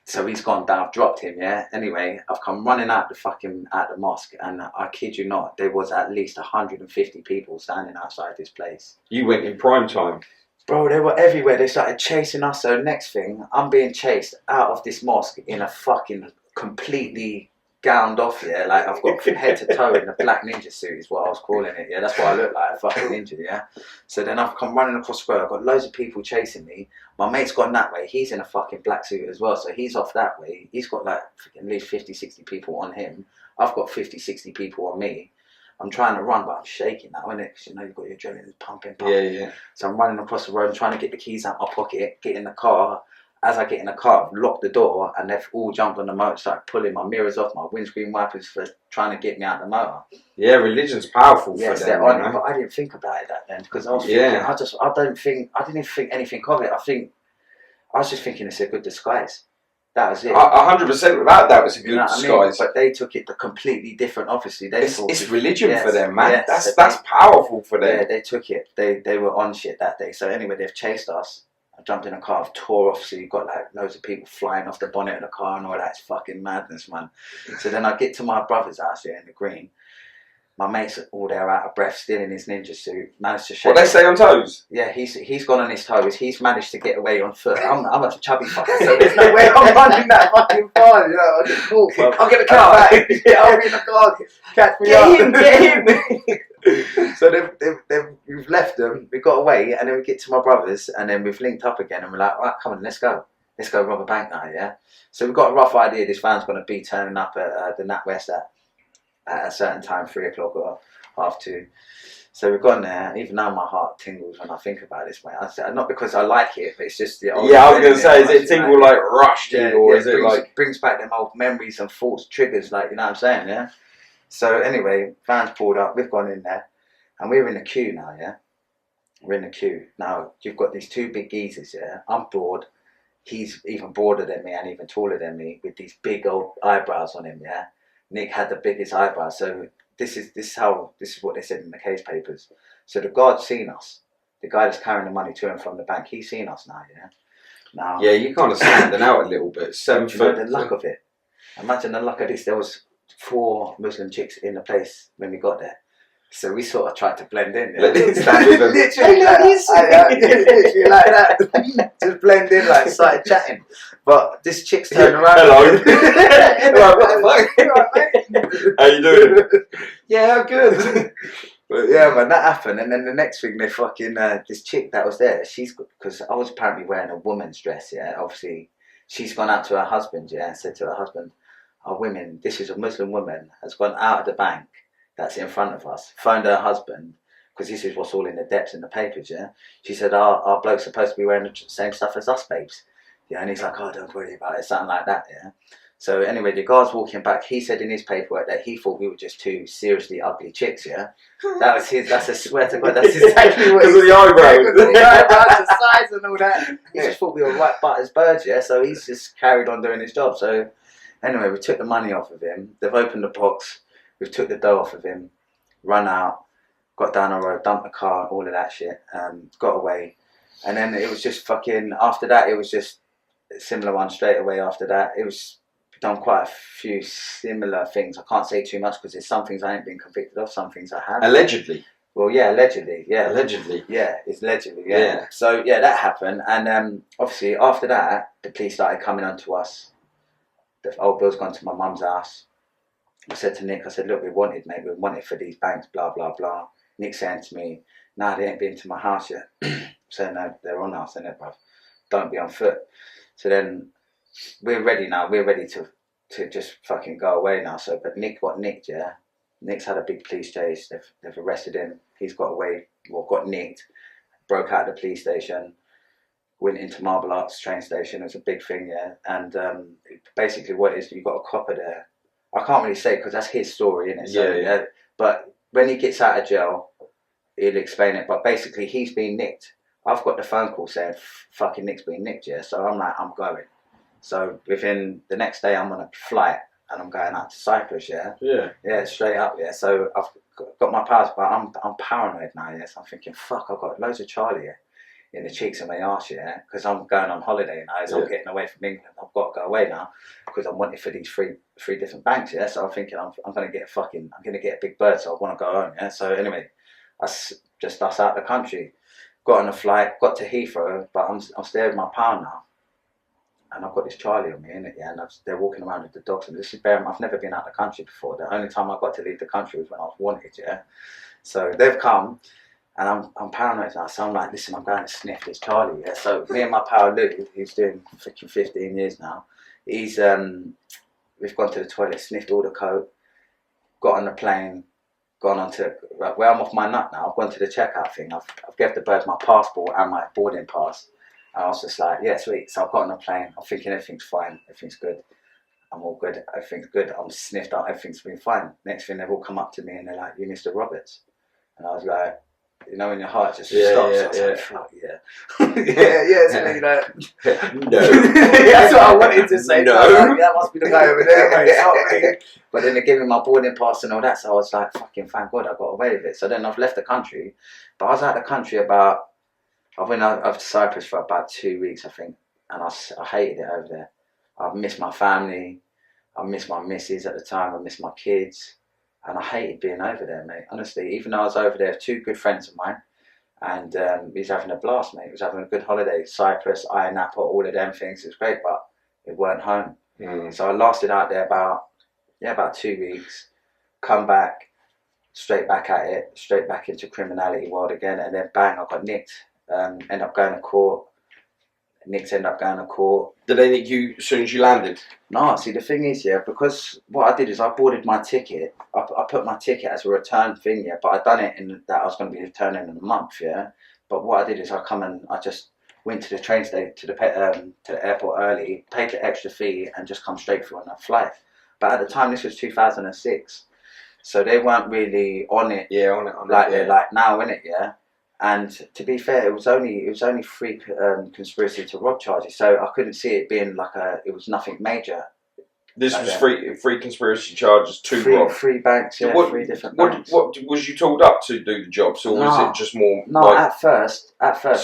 Speaker 2: So he's gone down. I've dropped him. Yeah. Anyway, I've come running out the mosque, and I kid you not, there was at least 150 people standing outside this place.
Speaker 1: You went in prime time.
Speaker 2: Bro, they were everywhere. They started chasing us. So next thing, I'm being chased out of this mosque in a fucking completely gowned off, yeah. Like I've got from head to toe in a black ninja suit is what I was calling it, yeah. That's what I look like, a fucking ninja, yeah. So then I've come running across the square. I've got loads of people chasing me. My mate's gone that way. He's in a fucking black suit as well. So he's off that way. He's got like at least 50, 60 people on him. I've got 50, 60 people on me. I'm trying to run, but I'm shaking now, innit? Because you know you've got your adrenaline pumping.
Speaker 1: Yeah.
Speaker 2: So I'm running across the road and trying to get the keys out of my pocket, get in the car. As I get in the car, I've locked the door, and they've all jumped on the motor, started pulling my mirrors off, my windscreen wipers for trying to get me out the motor.
Speaker 1: Yeah, religion's powerful for them.
Speaker 2: They're on it, but I didn't think about it that then, because I was thinking, I didn't think anything of it. I was just thinking it's a good disguise. That was it.
Speaker 1: 100% without that was a good disguise. I mean?
Speaker 2: But they took it completely different. Obviously,
Speaker 1: it's religion for them, man. Yes, that's powerful for them.
Speaker 2: Yeah, they took it. They were on shit that day. So anyway, they've chased us. I jumped in a car, I've tore off. So you've got like loads of people flying off the bonnet of the car and all that. It's fucking madness, man. So then I get to my brother's house here in the Green. My mates are all there out of breath, still in his ninja suit. Managed to shake.
Speaker 1: What, they stay on toes?
Speaker 2: Yeah, he's gone on his toes. He's managed to get away on foot. I'm a chubby fucker, so there's no way I'm running that fucking far. You know, I just caught.
Speaker 1: I'll get the car.
Speaker 2: Yeah, I'll be in the car. Catch me up. Get him. So we've left them. We got away, and then we get to my brother's, and then we've linked up again, and we're like, right, come on, let's go rob a bank now, yeah. So we've got a rough idea. This van's going to be turning up at the NatWest at a certain time, 3 o'clock or 2:30. So we've gone there, and even now my heart tingles when I think about this, mate. Not because I like it, but it's just the old.
Speaker 1: Yeah, I was going to say, is it tingle like rush tingle, or is it like
Speaker 2: brings back them old memories and thoughts, triggers, like, you know what I'm saying, yeah. So anyway, van's pulled up. We've gone in there, and we're in the queue now, yeah. We're in the queue now. You've got these two big geezers, yeah. I'm broad. He's even broader than me and even taller than me, with these big old eyebrows on him, yeah. Nick had the biggest eyebrows, so this is what they said in the case papers. So the guard's seen us. The guy that's carrying the money to and from the bank, he's seen us now, yeah. Now,
Speaker 1: yeah, you kind of standing out a little bit. 7 foot.
Speaker 2: The luck of it. Imagine the luck of this. There was 4 Muslim chicks in the place when we got there. So we sort of tried to blend in. Yeah? Literally like that. Just blend in, like started chatting. But this chick's turned around.
Speaker 1: Hello.
Speaker 2: Right, what the fuck?
Speaker 1: How you doing?
Speaker 2: Yeah, I'm good. But yeah, man, that happened. And then the next thing, they fucking, this chick that was there, because I was apparently wearing a woman's dress, yeah. Obviously, she's gone out to her husband, yeah, and said to her husband, "Our women, this is a Muslim woman, has gone out of the bank that's in front of us, phoned her husband, because this is what's all in the depths in the papers, yeah." She said, our bloke's supposed to be wearing the same stuff as us, babes. Yeah, and he's like, "Oh, don't worry about it," something like that, yeah. So anyway, the guard's walking back. He said in his paperwork that he thought we were just two seriously ugly chicks, yeah. That was his, that's a swear to God, that's exactly what he said.
Speaker 1: The eyebrows.
Speaker 2: The eyebrows, the size and all that. He just thought we were right butt as birds, yeah. So he's just carried on doing his job. So anyway, we took the money off of him. They've opened the box. We've took the dough off of him, run out, got down the road, dumped the car, all of that shit, got away. And then it was just fucking, after that, it was just a similar one straight away after that. It was done quite a few similar things. I can't say too much because there's some things I ain't been convicted of, some things I have.
Speaker 1: Allegedly.
Speaker 2: Well, yeah, allegedly, yeah.
Speaker 1: Allegedly.
Speaker 2: Yeah, it's allegedly, yeah. So, yeah, that happened. And obviously, after that, the police started coming on to us. The old Bill's gone to my mum's house. I said to Nick, I said, "Look, we wanted, mate. We wanted for these banks, blah, blah, blah." Nick saying to me, "Nah, they ain't been to my house yet." So, "No, they're on us, innit, bruv? Don't be on foot." So then, we're ready now. We're ready to just fucking go away now. So, but Nick got nicked, yeah. Nick's had a big police chase. They've arrested him. He's got away. Well, got nicked. Broke out of the police station. Went into Marble Arts train station. It was a big thing, yeah. And basically, what it is, you got a copper there. I can't really say because that's his story, innit? So, yeah. But when he gets out of jail, he'll explain it. But basically, he's been nicked. I've got the phone call saying, "Fucking Nick's been nicked," yeah. So I'm like, I'm going. So within the next day, I'm on a flight and I'm going out to Cyprus, yeah. Yeah, straight up, yeah. So I've got my powers, but I'm paranoid now, yeah. So I'm thinking, fuck, I've got loads of Charlie here in the cheeks of my arse, yeah, because I'm going on holiday now. As I'm getting away from England, I've got to go away now because I'm wanted for these three different banks, yeah. So I'm thinking I'm going to get a big bird, so I want to go home, yeah. So anyway, just us out the country, got on a flight, got to Heathrow, but I'm staying with my pal now. And I've got this Charlie on me, innit, yeah, and they're walking around with the dogs. And this is I've never been out of the country before. The only time I got to leave the country was when I was wanted, yeah. So they've come, and I'm paranoid now. So I'm like, listen, I'm going to sniff this Charlie, yeah. So me and my pal Lou, who's doing freaking 15 years now, we've gone to the toilet, sniffed all the coke, got on the plane, gone on to where I'm off my nut now. I've gone to the checkout thing. I've given the birds my passport and my boarding pass. And I was just like, yeah, sweet. So I've got on the plane. I'm thinking everything's fine. Everything's good. I'm all good. Everything's good. I'm sniffed out. Everything's been fine. Next thing, they've all come up to me and they're like, "You Mr. Roberts?" And I was like, you know, when your heart just stops. I was like, fuck yeah. So you know.
Speaker 1: No.
Speaker 2: That's what I wanted to say.
Speaker 1: No.
Speaker 2: Like, that must be the guy over there, mate. It's not me. But then they gave me my boarding pass and all that. So I was like, fucking thank God I got away with it. So then I've left the country. But I was out of the country I went over to Cyprus for about 2 weeks, I think, and I hated it over there. I missed my family, I missed my missus at the time, I missed my kids, and I hated being over there, mate. Honestly, even though I was over there with two good friends of mine, and he was having a blast, mate. He was having a good holiday. Cyprus, Ayia Napa, all of them things. It was great, but it weren't home. So I lasted out there about 2 weeks, come back, straight back at it, straight back into criminality world again, and then bang, I got nicked. End up going to court. Nick's end up going to court.
Speaker 1: Did they nick you as soon as you landed?
Speaker 2: No, see the thing is, yeah, because what I did is I boarded my ticket. I put my ticket as a return thing, yeah, but I'd done it in that I was going to be returning in a month, yeah. But what I did is I just went to the train station to the airport early, paid the extra fee, and just come straight through on that flight. But at the time, this was 2006, so they weren't really on it.
Speaker 1: Yeah, on it.
Speaker 2: They're like now, innit, yeah. And to be fair, it was only 3 conspiracy to rob charges, so I couldn't see it being like it was nothing major.
Speaker 1: This was three conspiracy charges, rob.
Speaker 2: 3 banks, yeah, 3 different banks.
Speaker 1: What was you told up to do the jobs, or was it just more?
Speaker 2: No, like at first,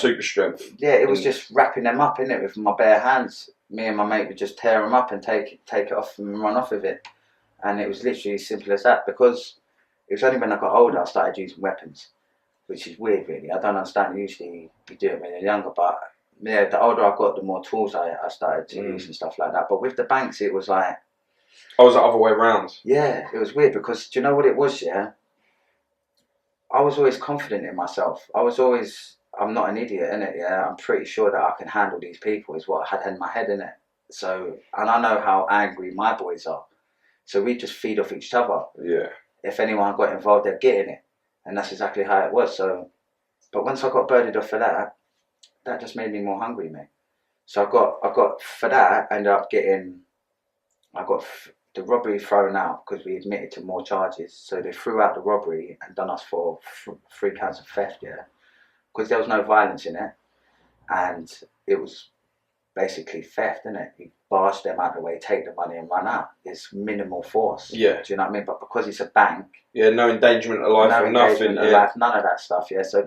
Speaker 1: super strength.
Speaker 2: Yeah, it was just wrapping them up in it with my bare hands. Me and my mate would just tear them up and take it off and run off with it, and it was literally as simple as that. Because it was only when I got older I started using weapons. Which is weird, really. I don't understand. Usually you do it when you're younger, but yeah, the older I got, the more tools I started to use and stuff like that. But with the banks, it was like,
Speaker 1: I was the other way around.
Speaker 2: yeah, it was weird because do you know what it was? Yeah, I was always confident in myself. I'm not an idiot, innit? Yeah, I'm pretty sure that I can handle these people. Is what I had in my head, innit? So, and I know how angry my boys are. So we just feed off each other.
Speaker 1: Yeah.
Speaker 2: If anyone got involved, they're getting it, and that's exactly how it was. So, but once I got birded off for that, that just made me more hungry, mate. So I got for that. I ended up getting, the robbery thrown out because we admitted to more charges. So they threw out the robbery and done us for 3 counts of theft, yeah, because there was no violence in it, and it was basically theft, isn't it? You barge them out of the way, take the money and run out. It's minimal force.
Speaker 1: Yeah.
Speaker 2: Do you know what I mean? But because it's a bank,
Speaker 1: yeah, no endangerment of life or nothing.
Speaker 2: Life, none of that stuff. Yeah. So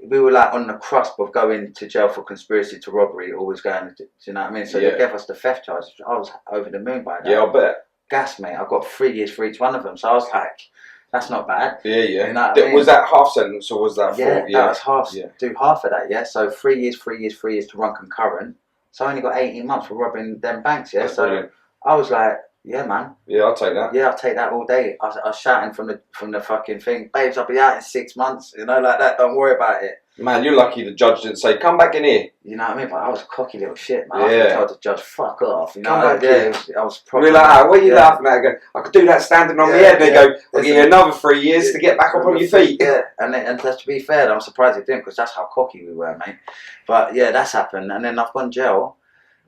Speaker 2: we were like on the cusp of going to jail for conspiracy to robbery, always going. Do you know what I mean? So they gave us the theft charge. I was over the moon by that.
Speaker 1: Yeah, I bet.
Speaker 2: Gas, mate. I got 3 years for each one of them. So I was like, that's not bad.
Speaker 1: Yeah, yeah.
Speaker 2: You know what I mean?
Speaker 1: Was that half sentence or was that full?
Speaker 2: Yeah,
Speaker 1: Yeah,
Speaker 2: that was half.
Speaker 1: Yeah.
Speaker 2: Do half of that. Yeah. So 3 years, 3 years, 3 years to run concurrent. So I only got 18 months for robbing them banks. Yeah.
Speaker 1: That's
Speaker 2: so
Speaker 1: brilliant.
Speaker 2: I was like, yeah, man.
Speaker 1: Yeah, I'll take that.
Speaker 2: Yeah, I'll take that all day. I was shouting from the fucking thing, babes, I'll be out in 6 months. You know, like that. Don't worry about it.
Speaker 1: Man, you're lucky the judge didn't say, come back in here.
Speaker 2: You know what I mean? But I was a cocky little shit, man.
Speaker 1: Yeah.
Speaker 2: I told the judge, fuck off. You know,
Speaker 1: Come
Speaker 2: like,
Speaker 1: back
Speaker 2: yeah,
Speaker 1: here.
Speaker 2: I was probably.
Speaker 1: We're like, what are you laughing at? I go, I could do that standing on my head. And they go, I'll give you another 3 years to get back up on your feet.
Speaker 2: Yeah, and to be fair, I'm surprised it didn't because that's how cocky we were, mate. But yeah, that's happened. And then I've gone jail.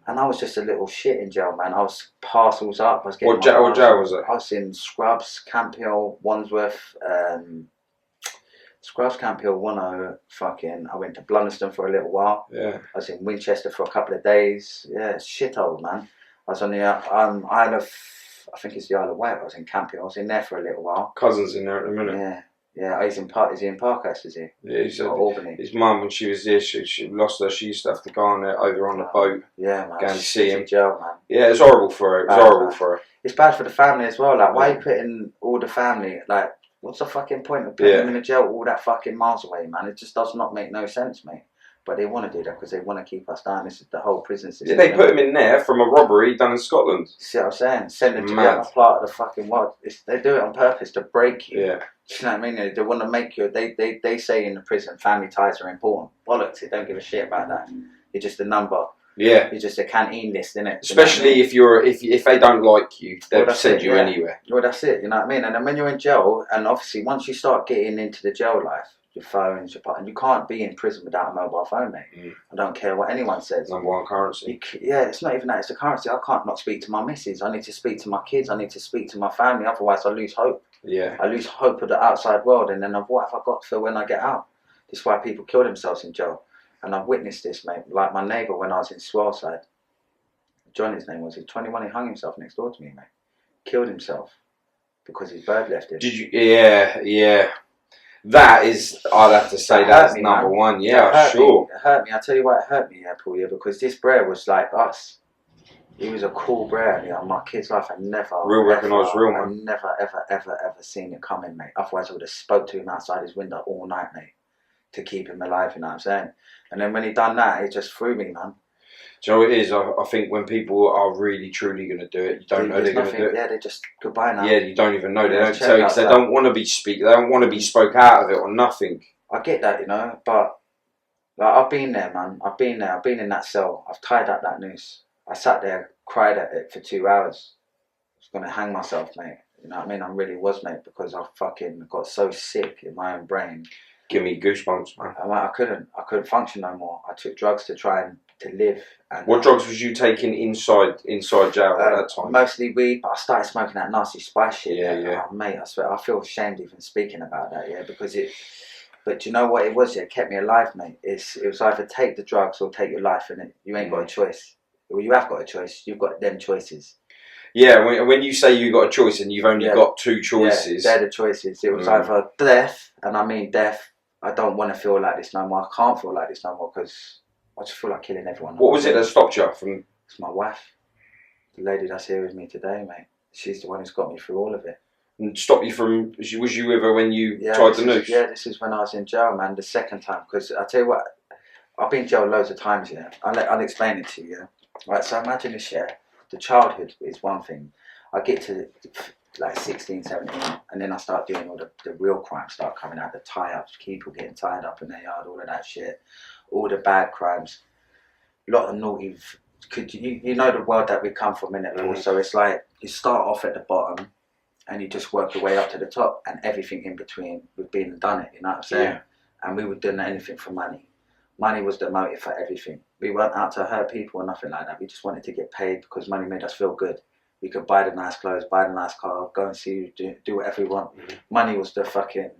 Speaker 2: And I was just a little shit in jail, man. I was parcels up. I was getting
Speaker 1: What jail was it?
Speaker 2: I was in Scrubs, Camp Hill, Wandsworth, Scrubs, Camp Hill, 10, fucking. I went to Blunston for a little while.
Speaker 1: Yeah.
Speaker 2: I was in Winchester for a couple of days. Yeah, shithole, man. I was on the Isle of, I think it's the Isle of Wight. I was in Camp Hill. I was in there for a little while.
Speaker 1: Cousin's in there at the minute.
Speaker 2: Yeah. Yeah, he's in Parkhurst, is he?
Speaker 1: Yeah, he said
Speaker 2: Albany.
Speaker 1: his mum, when she was there, she lost her. She used to have to go on there, over on the boat.
Speaker 2: Yeah, man.
Speaker 1: Go and see him.
Speaker 2: Jail, man.
Speaker 1: Yeah, it's horrible for her. It was horrible for her.
Speaker 2: It's bad for the family as well. Like, why are you putting all the family, like, what's the fucking point of putting them in a jail all that fucking miles away, man? It just does not make no sense, mate. But they want to do that because they want to keep us down. This is the whole prison system.
Speaker 1: Yeah, they put him in there from a robbery done in Scotland.
Speaker 2: See what I'm saying? Send them to get a part of the fucking world. They do it on purpose to break you.
Speaker 1: Yeah.
Speaker 2: You know what I mean? They want to make you. They say in the prison, family ties are important. Bollocks! They don't give a shit about that. You're just a number.
Speaker 1: Yeah.
Speaker 2: You're just a canteen list, innit?
Speaker 1: Especially if if they don't like you, they'll send you anywhere.
Speaker 2: Well, that's it. You know what I mean? And then when you're in jail, and obviously once you start getting into the jail life, your phones, and you can't be in prison without a mobile phone, mate. I don't care what anyone says.
Speaker 1: Number one currency.
Speaker 2: It's not even that. It's the currency. I can't not speak to my missus. I need to speak to my kids. I need to speak to my family. Otherwise, I lose hope.
Speaker 1: Yeah.
Speaker 2: I lose hope of the outside world, and then what have I got for when I get out? This is why people kill themselves in jail. And I've witnessed this, mate. Like my neighbour when I was in Swellside. John, his name was. He's 21. He hung himself next door to me, mate. Killed himself because his bird left him.
Speaker 1: Did you? Yeah, yeah. That is, I'd have to say that's number one. Yeah, sure.
Speaker 2: It hurt me. I tell you why it hurt me, Paul. Yeah, because this brer was like us. He was a cool brer. You know, my kid's life, I never
Speaker 1: recognised real, man.
Speaker 2: I never, ever seen it coming, mate. Otherwise, I would have spoke to him outside his window all night, mate, to keep him alive. You know what I'm saying? And then when he done that, it just threw me, man.
Speaker 1: Do you know what it is? I think when people are really truly going to do it, you don't know they're going to do it.
Speaker 2: Yeah, they just goodbye now.
Speaker 1: Yeah, you don't even know. They don't tell you because they don't want to be They don't want to be spoke out of it or nothing.
Speaker 2: I get that, you know, but like I've been there, man. I've been there. I've been in that cell. I've tied up that noose. I sat there, cried at it for 2 hours. I was gonna hang myself, mate. You know what I mean? I really was, mate, because I fucking got so sick in my own brain.
Speaker 1: Give me goosebumps, man.
Speaker 2: I couldn't function no more. I took drugs to try and to live. And
Speaker 1: what drugs was you taking inside jail at that time?
Speaker 2: Mostly weed, but I started smoking that nasty spice shit.
Speaker 1: Yeah.
Speaker 2: Oh, mate, I swear, I feel ashamed even speaking about that, yeah, because it. But do you know what it was? It kept me alive, mate. It was either take the drugs or take your life, innit? You ain't got a choice. Well, you have got a choice. You've got them choices.
Speaker 1: Yeah, when you say you got a choice and you've only got two choices.
Speaker 2: Yeah, they're the choices. It was either death, and I mean death. I don't want to feel like this no more. I can't feel like this no more because I just feel like killing everyone.
Speaker 1: What was it that stopped you from?
Speaker 2: It's my wife. The lady that's here with me today, mate. She's the one who's got me through all of it.
Speaker 1: And stopped you from? Was you with her when you tied the noose?
Speaker 2: Yeah, this is when I was in jail, man. The second time, because I tell you what, I've been jailed loads of times, yeah. I'll explain it to you, yeah. Right, so imagine this, yeah. The childhood is one thing. I get to like 16, 17, and then I start doing all the real crimes start coming out, the tie-ups, people getting tied up in their yard, all of that shit, all the bad crimes, a lot of naughty. You know the world that we come from, innit, Paul? So it's like you start off at the bottom and you just work your way up to the top, and everything in between, we've been and done it, you know what I'm saying?
Speaker 1: Yeah.
Speaker 2: And we were doing anything for money. Money was the motive for everything. We weren't out to hurt people or nothing like that. We just wanted to get paid because money made us feel good. We could buy the nice clothes, buy the nice car, go and see, do whatever we want. Money was the fucking,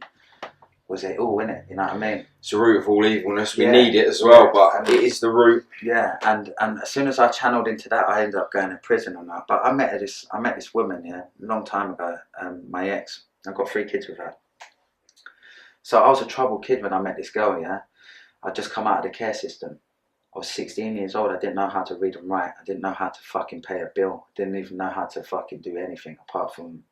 Speaker 2: was it all, innit? You know what I mean?
Speaker 1: It's the root of all evilness. We need it as well, but it is the root.
Speaker 2: Yeah, and as soon as I channeled into that, I ended up going to prison and that. But I met this woman, yeah, a long time ago, my ex. I've got 3 kids with her. So I was a troubled kid when I met this girl, yeah. I'd just come out of the care system. I was 16 years old. I didn't know how to read and write. I didn't know how to fucking pay a bill. I didn't even know how to fucking do anything apart from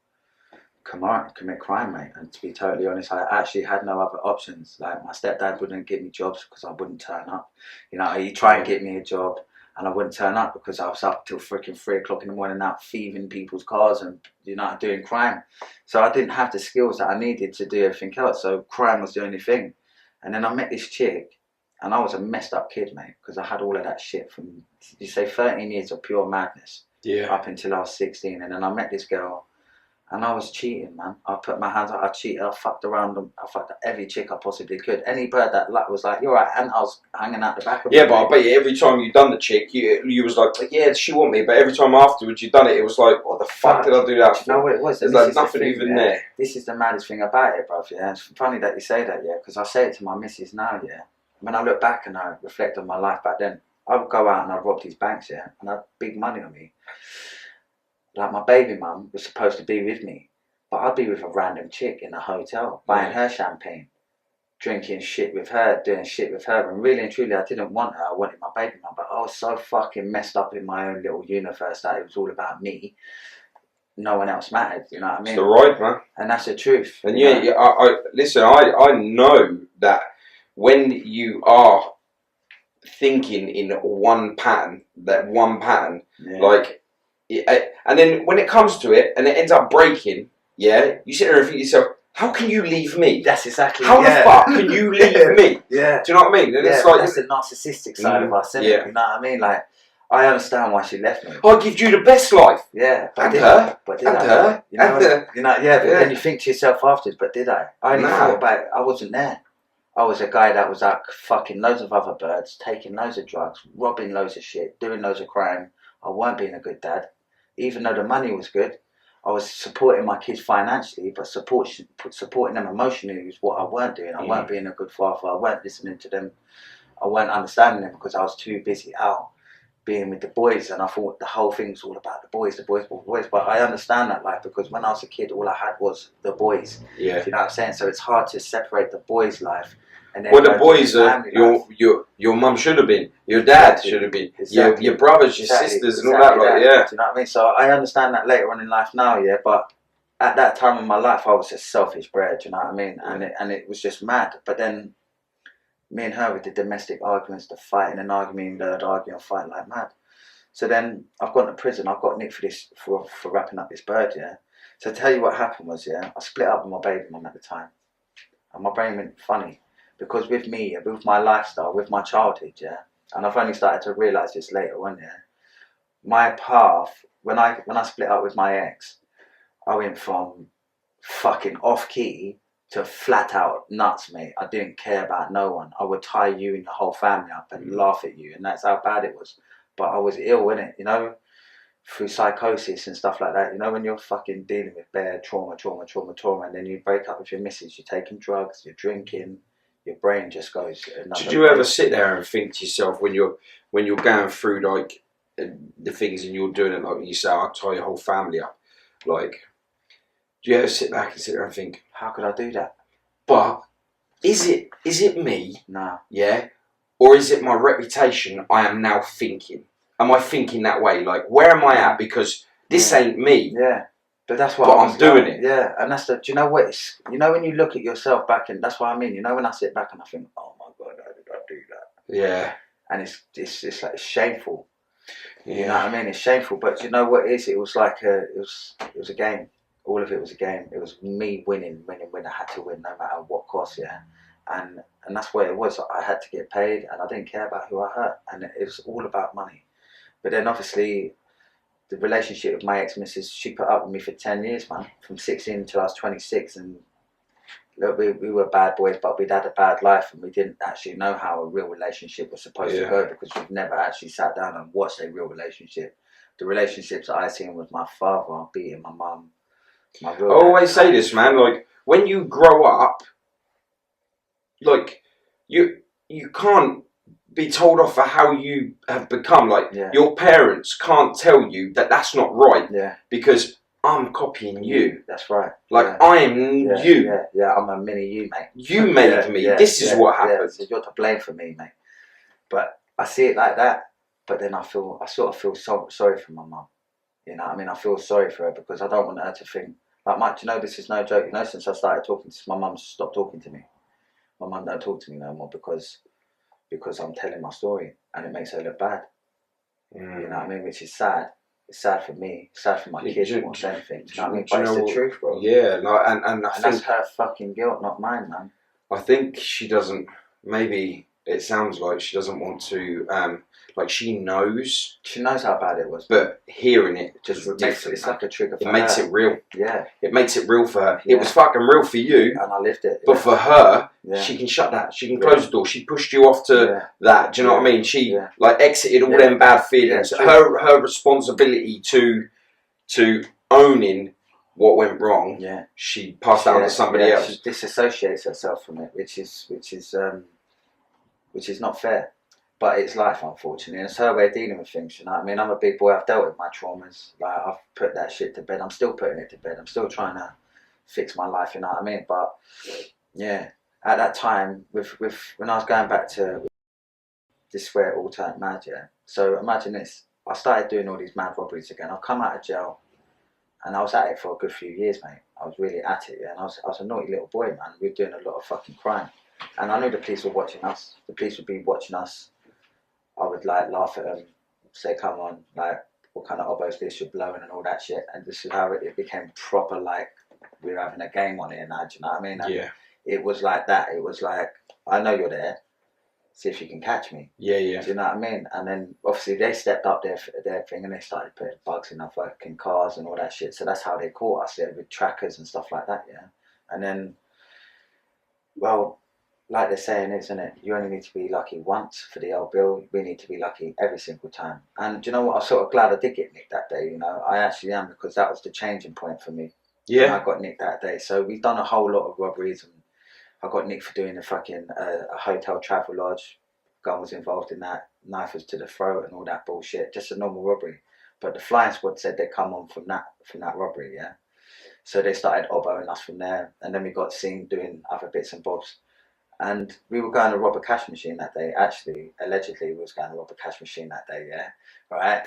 Speaker 2: commit crime, mate. And to be totally honest, I actually had no other options. Like, my stepdad wouldn't give me jobs because I wouldn't turn up. You know, he'd try and get me a job and I wouldn't turn up because I was up till freaking 3 o'clock in the morning out thieving people's cars and, you know, doing crime. So I didn't have the skills that I needed to do everything else. So crime was the only thing. And then I met this chick, and I was a messed up kid, mate, because I had all of that shit from, you say, 13 years of pure madness, up until I was 16. And then I met this girl, and I was cheating, man. I put my hands out, I cheated, I fucked around them, I fucked every chick I possibly could. Any bird that was like, you're right, and I was hanging out the back of
Speaker 1: Yeah, but I bet you every time you done the chick, you was like, yeah, she want me, but every time afterwards you done it, it was like, what the fuck did I do that for?
Speaker 2: You know what it was?
Speaker 1: There's like nothing even there.
Speaker 2: This is the maddest thing about it, bruv, yeah. It's funny that you say that, yeah, because I say it to my missus now, yeah. When I look back and I reflect on my life back then, I would go out and I'd rob these banks, yeah, and I had big money on me. Like, my baby mum was supposed to be with me, but I'd be with a random chick in a hotel, buying her champagne, drinking shit with her, doing shit with her, and really and truly I didn't want her, I wanted my baby mum, but I was so fucking messed up in my own little universe that it was all about me. No one else mattered, you know what I mean?
Speaker 1: It's the right, man.
Speaker 2: And that's the truth.
Speaker 1: And listen, I know that when you are thinking in one pattern, like, and then when it comes to it and it ends up breaking, yeah, you sit there and think to yourself, how can you leave me?
Speaker 2: That's exactly.
Speaker 1: How the fuck can you leave me?
Speaker 2: Yeah.
Speaker 1: Do you know what I mean? And it's like,
Speaker 2: that's the narcissistic side of us, isn't it? You know what I mean? Like, I understand why she left me.
Speaker 1: I give you the best life.
Speaker 2: Yeah,
Speaker 1: but did her.
Speaker 2: You know, but then you think to yourself afterwards, but did I? I only thought about it. I wasn't there. I was a guy that was like fucking loads of other birds, taking loads of drugs, robbing loads of shit, doing loads of crime. I weren't being a good dad. Even though the money was good, I was supporting my kids financially, but supporting them emotionally was what I weren't doing. I weren't being a good father. I weren't listening to them. I weren't understanding them because I was too busy out being with the boys, and I thought the whole thing was all about the boys. But I understand that, like, because when I was a kid, all I had was the boys.
Speaker 1: Yeah.
Speaker 2: You know what I'm saying? So it's hard to separate the boys' life. And then
Speaker 1: well, the boys are your mum should have been, your dad should have been, your brothers, your sisters, and all that. Like, yeah.
Speaker 2: Do you know what I mean? So I understand that later on in life now, yeah. But at that time in my life, I was a selfish bred. Do you know what I mean? And it was just mad. But then me and her with the domestic arguments, the fighting and arguing, arguing and fighting like mad. So then I've gone to prison. I've got nicked for this for wrapping up this bird, yeah. So to tell you what happened was, yeah, I split up with my baby mum at the time, and my brain went funny. Because with me, with my lifestyle, with my childhood, yeah, and I've only started to realise this later on, yeah, my path, when I split up with my ex, I went from fucking off-key to flat out nuts, mate. I didn't care about no one. I would tie you and your whole family up and laugh at you, and that's how bad it was. But I was ill, innit, you know, through psychosis and stuff like that. You know, when you're fucking dealing with bare trauma, and then you break up with your missus, you're taking drugs, you're drinking, your brain just goes another
Speaker 1: Did you ever sit there and think to yourself when you're going through like the things and you're doing it, like you say, I'll tie your whole family up, like, do you ever sit back and sit there and think,
Speaker 2: how could I do that?
Speaker 1: But is it me?
Speaker 2: Nah.
Speaker 1: Yeah? Or is it my reputation I am now thinking? Am I thinking that way? Like, where am I at? Because this ain't me.
Speaker 2: Yeah. But that's what
Speaker 1: I'm doing it.
Speaker 2: Yeah, and that's do you know what? You know when you look at yourself back, and that's what I mean. You know when I sit back and I think, oh my God, how did I do that?
Speaker 1: Yeah.
Speaker 2: And it's like, it's shameful.
Speaker 1: Yeah.
Speaker 2: You know what I mean? It's shameful, but you know what it is? It was like it was a game. All of it was a game. It was me winning. I had to win no matter what cost, yeah. And that's what it was. I had to get paid, and I didn't care about who I hurt, and it was all about money. But then obviously, the relationship with my ex-missus, she put up with me for 10 years, man, from 16 until I was 26, and look, we were bad boys, but we'd had a bad life, and we didn't actually know how a real relationship was supposed to go, because we've never actually sat down and watched a real relationship. The relationships that I seen with my father beating my mum, my real
Speaker 1: I always say this, man, like, when you grow up, like, you can't be told off for how you have become. Like, your parents can't tell you that that's not right, because I'm copying you.
Speaker 2: That's right.
Speaker 1: Like, I am you.
Speaker 2: Yeah, I'm a mini you, mate.
Speaker 1: You made me. This is what happened.
Speaker 2: So you're to blame for me, mate. But I see it like that. But then I sort of feel sorry for my mum. You know what I mean? I feel sorry for her, because I don't want her to think, like, Mike, you know, this is no joke. You know, since I started talking to my mum, stopped talking to me. My mum don't talk to me no more because I'm telling my story, and it makes her look bad. You know what I mean? Which is sad. It's sad for me. It's sad for my kids more than anything. You know what I mean? But it's the truth, bro.
Speaker 1: Yeah, no, and I think
Speaker 2: that's her fucking guilt, not mine, man.
Speaker 1: I think she doesn't. Maybe it sounds like she doesn't want to. Like, she knows.
Speaker 2: She knows how bad it was.
Speaker 1: But hearing it
Speaker 2: just makes it. It's like a trigger for her.
Speaker 1: It makes it real.
Speaker 2: Yeah.
Speaker 1: It makes it real for her. Yeah. It was fucking real for you.
Speaker 2: And I lived it.
Speaker 1: But for her, she can shut that. She can close the door. She pushed you off to that. Do you know what I mean? She like exited all them bad feelings. Her responsibility to owning what went wrong. Yeah. She passed that on to somebody else.
Speaker 2: She disassociates herself from it, which is not fair. But it's life, unfortunately, and it's her way of dealing with things, you know what I mean? I'm a big boy, I've dealt with my traumas, like, I've put that shit to bed, I'm still putting it to bed, I'm still trying to fix my life, you know what I mean? But, yeah, at that time, when I was going back to, this is where it all turned mad, yeah? So, imagine this, I started doing all these mad robberies again, I've come out of jail, and I was at it for a good few years, mate, I was really at it, yeah, and I was a naughty little boy, man, we were doing a lot of fucking crime, and I knew the police were watching us, the police would be watching us. I would like laugh at them, say, come on, like, what kind of obos this, you're blowing and all that shit. And this is how it became proper, like, we were having a game on it now, do you know what I mean? And it was like that. It was like, I know you're there, see if you can catch me. Yeah. Do you know what I mean? And then, obviously, they stepped up their thing and they started putting bugs in our fucking cars and all that shit. So that's how they caught us, with trackers and stuff like that, yeah? And then, well, like they're saying, isn't it? You only need to be lucky once for the old bill. We need to be lucky every single time. And do you know what? I'm sort of glad I did get nicked that day, you know. I actually am, because that was the changing point for me. Yeah. I got nicked that day. So we've done a whole lot of robberies, and I got nicked for doing a fucking a hotel travel lodge. Gun was involved in that. Knife was to the throat and all that bullshit. Just a normal robbery. But the flying squad said they'd come on from that robbery, yeah. So they started oboing us from there, and then we got seen doing other bits and bobs. And we were going to rob a cash machine that day. Actually, allegedly, we was going to rob a cash machine that day, yeah? Right?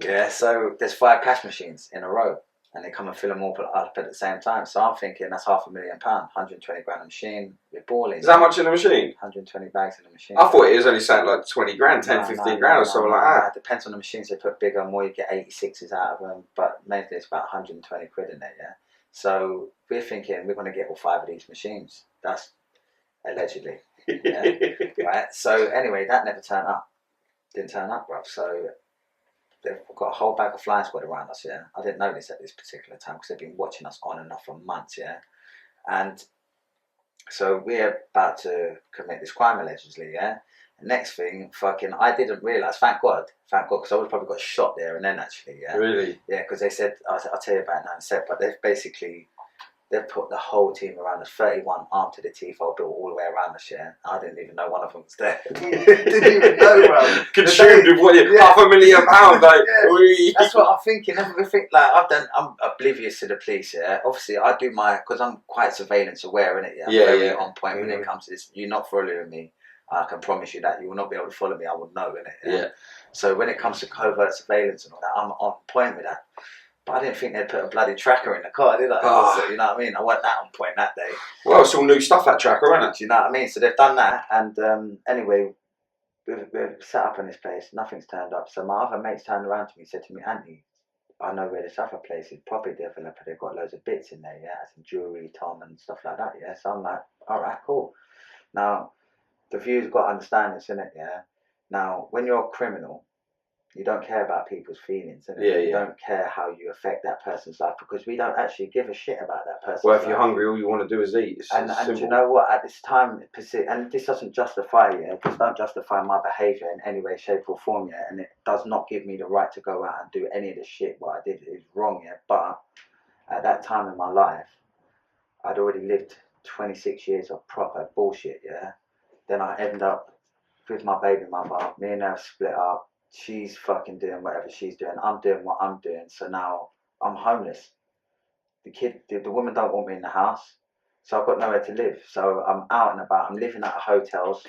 Speaker 2: Yeah, so there's 5 cash machines in a row, and they come and fill them all up at the same time. So I'm thinking, that's £500,000, 120 grand a machine. We're balling.
Speaker 1: Is that much in a machine?
Speaker 2: 120 bags in a machine.
Speaker 1: I thought it was only saying like 20 grand, 10, 15 grand or something like that.
Speaker 2: It depends on the machines they put bigger and more, you get 86s out of them, but mainly it's about 120 quid in there, yeah? So we're thinking, we're going to get all 5 of these machines. That's allegedly, yeah. Right? So anyway, that never turned up. Didn't turn up, bruv. So they've got a whole bag of flying squad around us, yeah. I didn't know this at this particular time, because they've been watching us on and off for months, yeah. And so we're about to commit this crime allegedly, yeah. And next thing, fucking, I didn't realise. Thank God, because I would have probably got shot there and then, actually, yeah. Really? Yeah, because they said, I'll tell you about it now in a sec, but they've put the whole team around us, 31 armed to the teeth, all built all the way around us, yeah. I didn't even know one of them was there. Didn't even know, bro.
Speaker 1: Consumed with what, £500,000, like,
Speaker 2: that's what I'm thinking. I'm oblivious to the police, yeah. Obviously, I do because I'm quite surveillance aware, innit, yeah. Very on point when it comes to this. You're not following me. I can promise you that. You will not be able to follow me. I will know, innit, yeah. So when it comes to covert surveillance and all that, I'm on point with that. But I didn't think they'd put a bloody tracker in the car, did I? So, you know what I mean? I wasn't that on point that day.
Speaker 1: Well, it's all new stuff, that tracker, isn't it?
Speaker 2: Do you know what I mean? So they've done that, and anyway, we've set up in this place, nothing's turned up. So my other mates turned around to me, said to me, Anthony, I know where this other place is, property developer, they've got loads of bits in there, yeah, some jewellery, Tom and stuff like that, yeah. So I'm like, alright, cool. Now, the view's got to understand this, innit, yeah. Now, when you're a criminal, you don't care about people's feelings, innit?
Speaker 1: Yeah,
Speaker 2: You
Speaker 1: yeah.
Speaker 2: don't care how you affect that person's life because we don't actually give a shit about that person's
Speaker 1: Well,
Speaker 2: life.
Speaker 1: if you're hungry, all you want to do is eat. It's
Speaker 2: And
Speaker 1: simple.
Speaker 2: you know what? At this time, and this doesn't justify it. This don't justify my behaviour in any way, shape, or form yet. And it does not give me the right to go out and do any of the shit what I did is wrong yet. But at that time in my life, I'd already lived 26 years of proper bullshit. Yeah. Then I end up with my baby mother. Me and her split up. She's fucking doing whatever she's doing. I'm doing what I'm doing. So now I'm homeless. The woman don't want me in the house. So I've got nowhere to live. So I'm out and about. I'm living at hotels.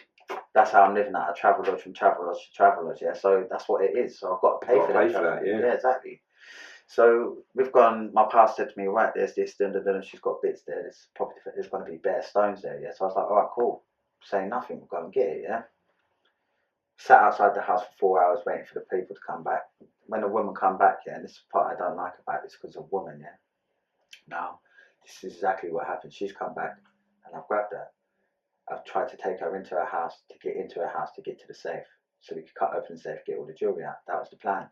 Speaker 2: That's how I'm living at a travel lodge from travel lodge to travel lodge. Yeah. So that's what it is. So I've got to pay for that. Yeah, exactly. So we've gone. My past said to me, right, there's this, she's got bits there. There's property. There's going to be bare stones there. Yeah. So I was like, all right, cool. Saying nothing. We'll go and get it. Yeah. Sat outside the house for 4 hours waiting for the people to come back. When the woman come back, yeah, and this is the part I don't like about this because of a woman, yeah. Now, this is exactly what happened. She's come back and I've grabbed her. I've tried to take her into her house, to get to the safe. So we could cut open the safe, get all the jewellery out. That was the plan.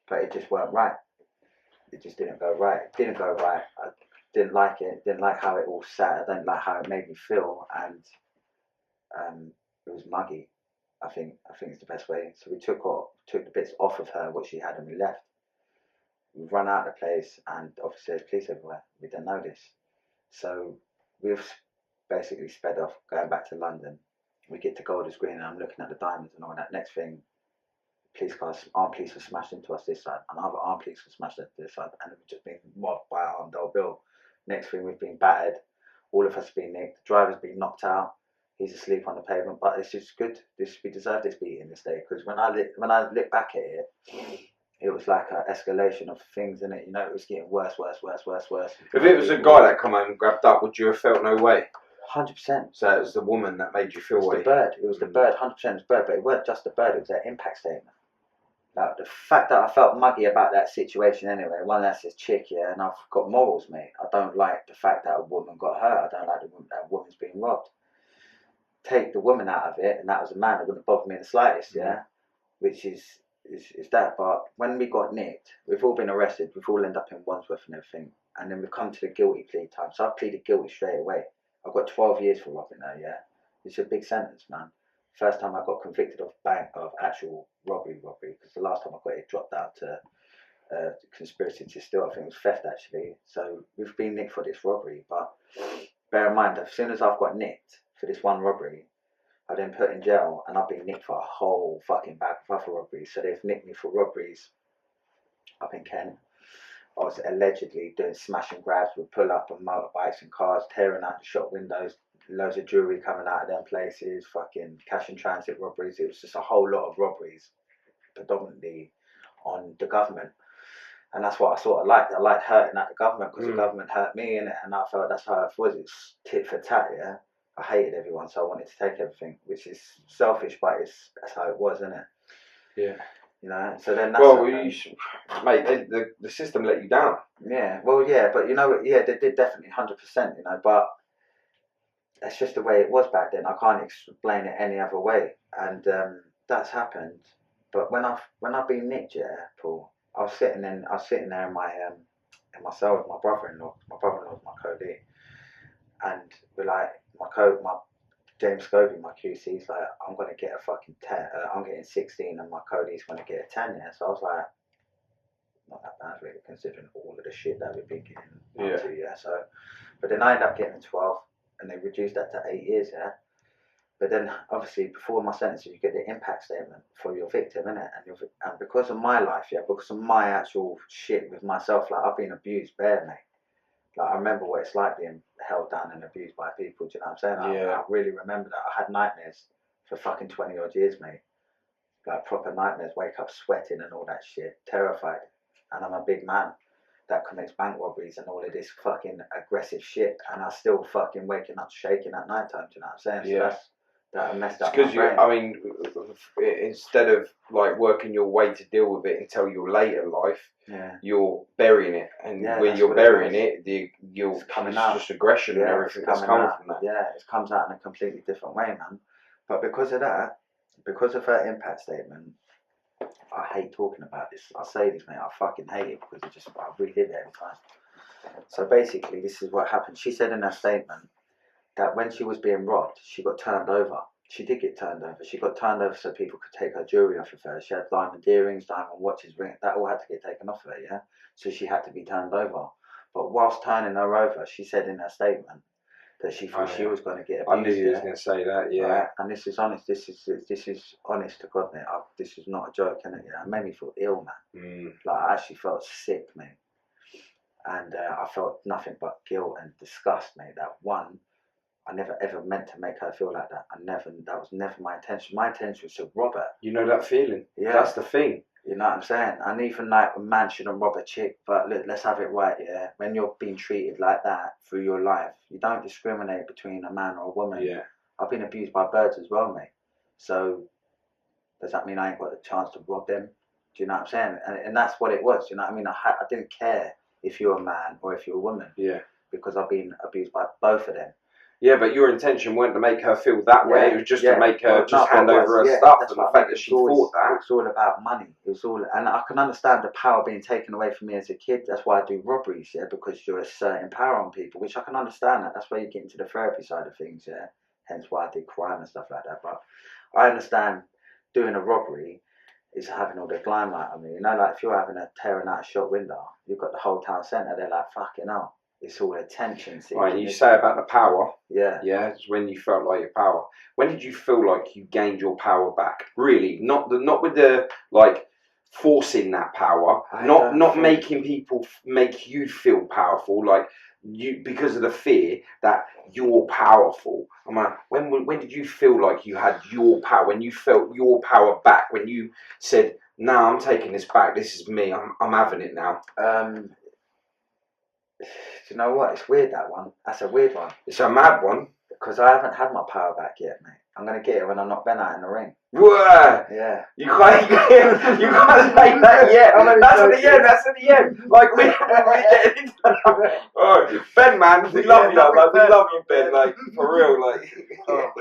Speaker 2: But it just weren't right. It just didn't go right. It didn't go right. I didn't like it. Didn't like how it all sat. I didn't like how it made me feel. And it was muggy. I think it's the best way. So we took the bits off of her, what she had, and we left. We've run out of the place, and obviously there's police everywhere. We didn't know this. So we've basically sped off, going back to London. We get to Golders Green, and I'm looking at the diamonds and all that. Next thing, armed police were smashed into us this side, and other armed police were smashed into this side, and we've just been mobbed by an armed old Bill. Next thing, we've been battered. All of us have been nicked. The driver's been knocked out. He's asleep on the pavement, but it's just good. We deserve this beating this day, because when I look back at it, it was like an escalation of things in it. You know, it was getting worse.
Speaker 1: If it was a guy that come home and grabbed up, would you have felt no way?
Speaker 2: 100%.
Speaker 1: So it was the woman that made you feel way.
Speaker 2: It was the bird. 100% it was the bird, but it weren't just the bird. It was their impact statement. Like the fact that I felt muggy about that situation anyway. One, that's his chick, yeah, and I've got morals, mate. I don't like the fact that a woman got hurt. I don't like that a woman's being robbed. Take the woman out of it, and that was a man, it wouldn't bother me in the slightest, yeah? Which is that. But when we got nicked, we've all been arrested, we've all ended up in Wandsworth and everything, and then we've come to the guilty plea time. So I pleaded guilty straight away. I've got 12 years for robbing now, yeah? It's a big sentence, man. First time I got convicted of actual robbery, because the last time I got it dropped down to conspiracy to steal. I think it was theft, actually. So we've been nicked for this robbery, but bear in mind, as soon as I've got nicked for this one robbery, I've been put in jail, and I've been nicked for a whole fucking bag of other robberies. So they've nicked me for robberies up in Kent. I was allegedly doing smash and grabs with pull up on motorbikes and cars, tearing out the shop windows, loads of jewellery coming out of them places, fucking cash in transit robberies. It was just a whole lot of robberies, predominantly on the government. And that's what I sort of liked. I liked hurting at the government, because the government hurt me, and I felt that's how it was. It's tit for tat, yeah. I hated everyone, so I wanted to take everything, which is selfish, but that's how it was, isn't it?
Speaker 1: Yeah.
Speaker 2: You know. So then that's
Speaker 1: mate, the system let you down.
Speaker 2: Yeah. Well, yeah, but you know, yeah, they did definitely 100%. You know, but that's just the way it was back then. I can't explain it any other way, and that's happened. But when I've been nicked, yeah, Paul, I was sitting there in my cell with my brother-in-law. My brother-in-law's my codie, and we're like, my James Scobie, my QC's like, I'm gonna get a fucking 10. I'm getting 16, and my codie's gonna get a 10. Yeah, so I was like, not that bad really, considering all of the shit that we've been getting up to. Yeah. So, but then I ended up getting 12, and they reduced that to 8 years. Yeah. But then, obviously, before my sentence, you get the impact statement for your victim, innit? And because of my life, yeah, because of my actual shit with myself, like, I've been abused bare, mate. Like, I remember what it's like being held down and abused by people, do you know what I'm saying?
Speaker 1: Yeah.
Speaker 2: I really remember that. I had nightmares for fucking 20 odd years, mate. Like, proper nightmares, wake up sweating and all that shit, terrified. And I'm a big man that commits bank robberies and all of this fucking aggressive shit, and I still fucking waking up shaking at night time, do you know what I'm saying? So that messed up
Speaker 1: because
Speaker 2: my brain.
Speaker 1: I mean, instead of like working your way to deal with it until your later life, you're burying it, and when you're burying you're
Speaker 2: it's coming
Speaker 1: it's
Speaker 2: out.
Speaker 1: just aggression and everything that's coming from that.
Speaker 2: Yeah, it comes out in a completely different way, man. But because of that, because of her impact statement, I hate talking about this. I say this, mate. I fucking hate it because I relive it every time. So basically, this is what happened. She said in her statement that when she was being robbed, she got turned over. She did get turned over. She got turned over so people could take her jewellery off of her. She had diamond earrings, diamond watches, rings. That all had to get taken off of her, yeah? So she had to be turned over. But whilst turning her over, she said in her statement that she thought she was going to get abused.
Speaker 1: I knew you was going to say that, yeah.
Speaker 2: Right? And this is honest. This is honest to God, mate. This is not a joke, innit? Yeah, it made me feel ill, man. Like, I actually felt sick, mate. And I felt nothing but guilt and disgust, mate. That one, I never ever meant to make her feel like that. That was never my intention. My intention was to rob her.
Speaker 1: You know that feeling?
Speaker 2: Yeah.
Speaker 1: That's the thing.
Speaker 2: You know what I'm saying? And even like a man shouldn't rob a chick, but look, let's have it right, yeah? When you're being treated like that through your life, you don't discriminate between a man or a woman.
Speaker 1: Yeah.
Speaker 2: I've been abused by birds as well, mate. So does that mean I ain't got the chance to rob them? Do you know what I'm saying? And that's what it was, you know what I mean? I didn't care if you're a man or if you're a woman.
Speaker 1: Yeah.
Speaker 2: Because I've been abused by both of them.
Speaker 1: Yeah, but your intention wasn't to make her feel that way. It was just to make her hand over her stuff. And the fact that she thought that.
Speaker 2: It's all about money. And I can understand the power being taken away from me as a kid. That's why I do robberies, yeah, because you're asserting power on people, which I can understand that. That's why you get into the therapy side of things, yeah. Hence why I did crime and stuff like that. But I understand doing a robbery is having all the limelight on me. You know, like if you're having tearing out a shop window, you've got the whole town centre, they're like, fucking hell. It's all attention seeking.
Speaker 1: Right, you say about the power.
Speaker 2: Yeah.
Speaker 1: Yeah, it's when you felt like your power. When did you feel like you gained your power back? Really, not with the like forcing that power, not making people make you feel powerful, like you because of the fear that you're powerful. I'm like, when did you feel like you had your power? When you felt your power back? When you said, "No, I'm taking this back. This is me. I'm having it now."
Speaker 2: Do you know what? It's weird, that one. That's a weird one.
Speaker 1: It's a mad one.
Speaker 2: Because I haven't had my power back yet, mate. I'm going to get it when I knock Ben out in the ring.
Speaker 1: Whoa!
Speaker 2: Yeah.
Speaker 1: You can't say that yet. That's at the end. That's at the end. Like, we're getting into that. Oh, Ben, man, we love you. Like, we love you, Ben. Like, for real. Like.
Speaker 2: Oh,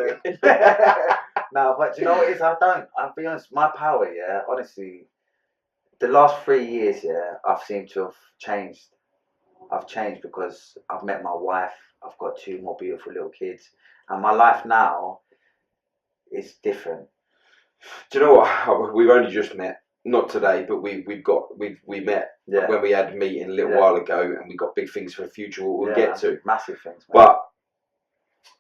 Speaker 2: no, but do you know what it is? I'll be honest, my power, yeah, honestly, the last 3 years, yeah, I've seemed to have changed. I've changed because I've met my wife. I've got 2 more beautiful little kids, and my life now is different.
Speaker 1: Do you know what? We've only just met, not today, but we met when we had a meeting a little while ago, and we got big things for the future. We'll get to
Speaker 2: massive things. Mate.
Speaker 1: But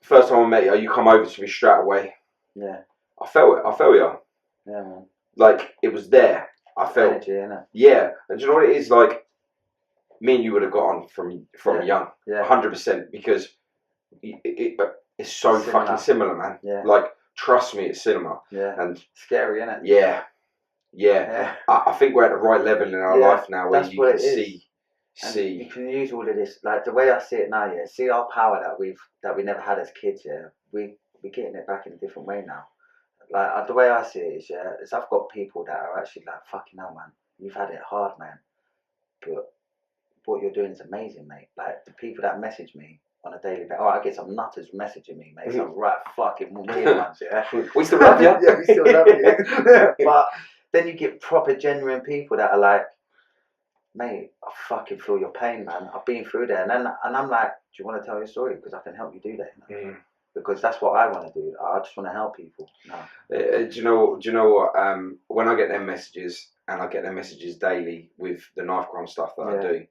Speaker 1: first time I met you come over to me straight away.
Speaker 2: Yeah,
Speaker 1: I felt it. I felt you.
Speaker 2: Yeah, man.
Speaker 1: Like it was there. I felt
Speaker 2: energy, innit?
Speaker 1: Yeah, and do you know what it is like? Me and you would have got on from young, 100%, because it's so fucking similar, man.
Speaker 2: Yeah.
Speaker 1: Like, trust me, it's cinema.
Speaker 2: Yeah.
Speaker 1: And
Speaker 2: scary, innit?
Speaker 1: Yeah. I think we're at the right level in our life now where you can see.
Speaker 2: You can use all of this, like the way I see it now. Yeah, see our power that we never had as kids. Yeah, we're getting it back in a different way now. Like the way I see it is I've got people that are actually like, fucking hell, man, you've had it hard, man, but what you're doing is amazing, mate. Like the people that message me on a daily basis. Oh, I get some nutters messaging me, mate. Some right fucking weird ones, yeah.
Speaker 1: We still love you.
Speaker 2: Yeah, we still love you. But then you get proper genuine people that are like, mate, I fucking feel your pain, man. I've been through there, and I'm like, do you want to tell your story? Because I can help you do that. You know? Because that's what I want to do. I just want to help people. No.
Speaker 1: Do you know what? When I get them messages, and I get them messages daily with the knife crime stuff that I do.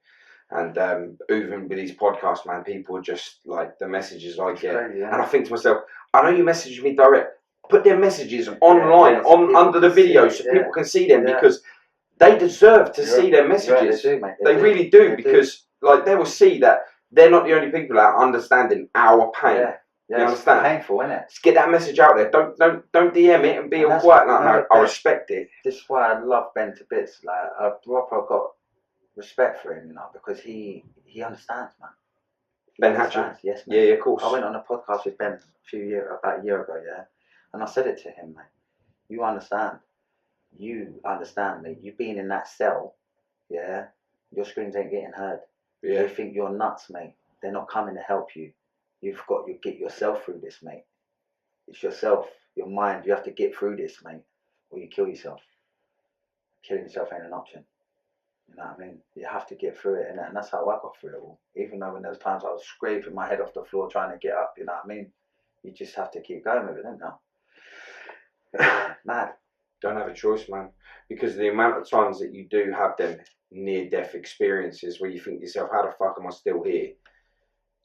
Speaker 1: And even with these podcasts, man, people are just like the messages I get, and I think to myself, I know you messaged me direct. Put their messages online under the video so people can see them because they deserve to see their messages.
Speaker 2: They do, mate.
Speaker 1: They really do because like they will see that they're not the only people that are understanding our pain.
Speaker 2: Yeah,
Speaker 1: you understand?
Speaker 2: It's painful, isn't it?
Speaker 1: Just get that message out there. Don't DM it and be all quiet. Like, no, I respect it.
Speaker 2: This is why I love Ben to bits. Like I've got respect for him, you know, because he understands, man.
Speaker 1: Ben Hatcher?
Speaker 2: Yes, man.
Speaker 1: Yeah, of course.
Speaker 2: I went on a podcast with Ben about a year ago, yeah, And I said it to him, mate. You understand, mate. You being in that cell, yeah, your screams ain't getting heard.
Speaker 1: Yeah.
Speaker 2: They think you're nuts, mate. They're not coming to help you. You've got to get yourself through this, mate. It's yourself, your mind. You have to get through this, mate, or you kill yourself. Killing yourself ain't an option. You know what I mean? You have to get through it, and that's how I got through it all. Even though when there was times I was scraping my head off the floor trying to get up, you know what I mean? You just have to keep going with it, don't you? Mad.
Speaker 1: Don't have a choice, man. Because the amount of times that you do have them near-death experiences where you think to yourself, how the fuck am I still here?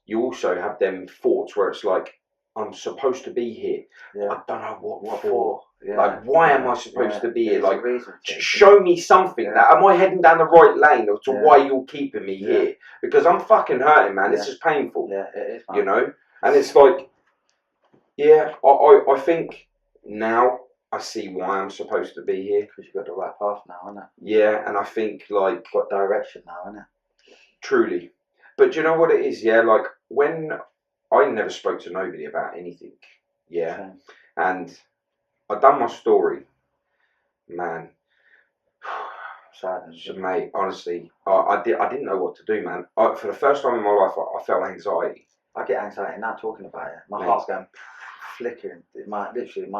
Speaker 1: You also have them thoughts where it's like, I'm supposed to be here.
Speaker 2: Yeah.
Speaker 1: I don't know what for.
Speaker 2: Yeah.
Speaker 1: Like, why am I supposed to be here?
Speaker 2: There's a
Speaker 1: Like,
Speaker 2: reason,
Speaker 1: show me something.
Speaker 2: Yeah.
Speaker 1: That am I heading down the right lane or to
Speaker 2: Yeah.
Speaker 1: why you're keeping me here? Because I'm fucking hurting, man. It's just painful.
Speaker 2: Yeah, it is, man.
Speaker 1: You know? And it's like, yeah, I think now I see why I'm supposed to be here.
Speaker 2: Because you've got the right path now, innit?
Speaker 1: Yeah, and I think, like...
Speaker 2: Got direction now, innit?
Speaker 1: Truly. But do you know what it is? Yeah, like, when... I never spoke to nobody about anything. Yeah.
Speaker 2: Okay.
Speaker 1: And I done my story. Man.
Speaker 2: Sadness.
Speaker 1: So, mate, honestly, I didn't know what to do, man. For the first time in my life, I felt anxiety.
Speaker 2: I get anxiety now talking about it. My
Speaker 1: Mate.
Speaker 2: heart's going flickering. My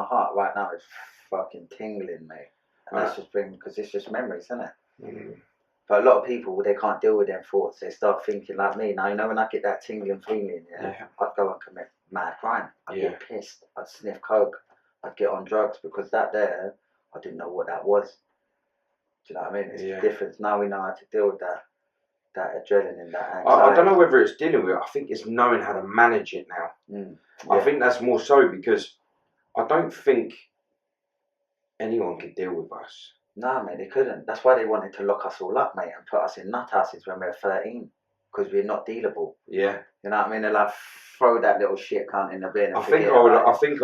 Speaker 2: heart right now is fucking tingling, mate. And that's just because it's just memories, isn't it?
Speaker 1: Mm.
Speaker 2: But a lot of people, they can't deal with their thoughts. They start thinking like me. Now, you know, when I get that tingling feeling,
Speaker 1: Yeah.
Speaker 2: I'd go and commit mad crime. I'd
Speaker 1: Yeah.
Speaker 2: get pissed. I'd sniff coke. I'd get on drugs because that there, I didn't know what that was. Do you know what I mean? It's the difference. Now we know how to deal with that adrenaline, that anxiety.
Speaker 1: I don't know whether it's dealing with it. I think it's knowing how to manage it now.
Speaker 2: Yeah.
Speaker 1: I think that's more so because I don't think anyone could deal with us.
Speaker 2: No, mate, they couldn't. That's why they wanted to lock us all up, mate, and put us in nut houses when we were 13, because we're not dealable.
Speaker 1: Yeah.
Speaker 2: You know what I mean? They're like, throw that little shit cunt in the bin. And
Speaker 1: I think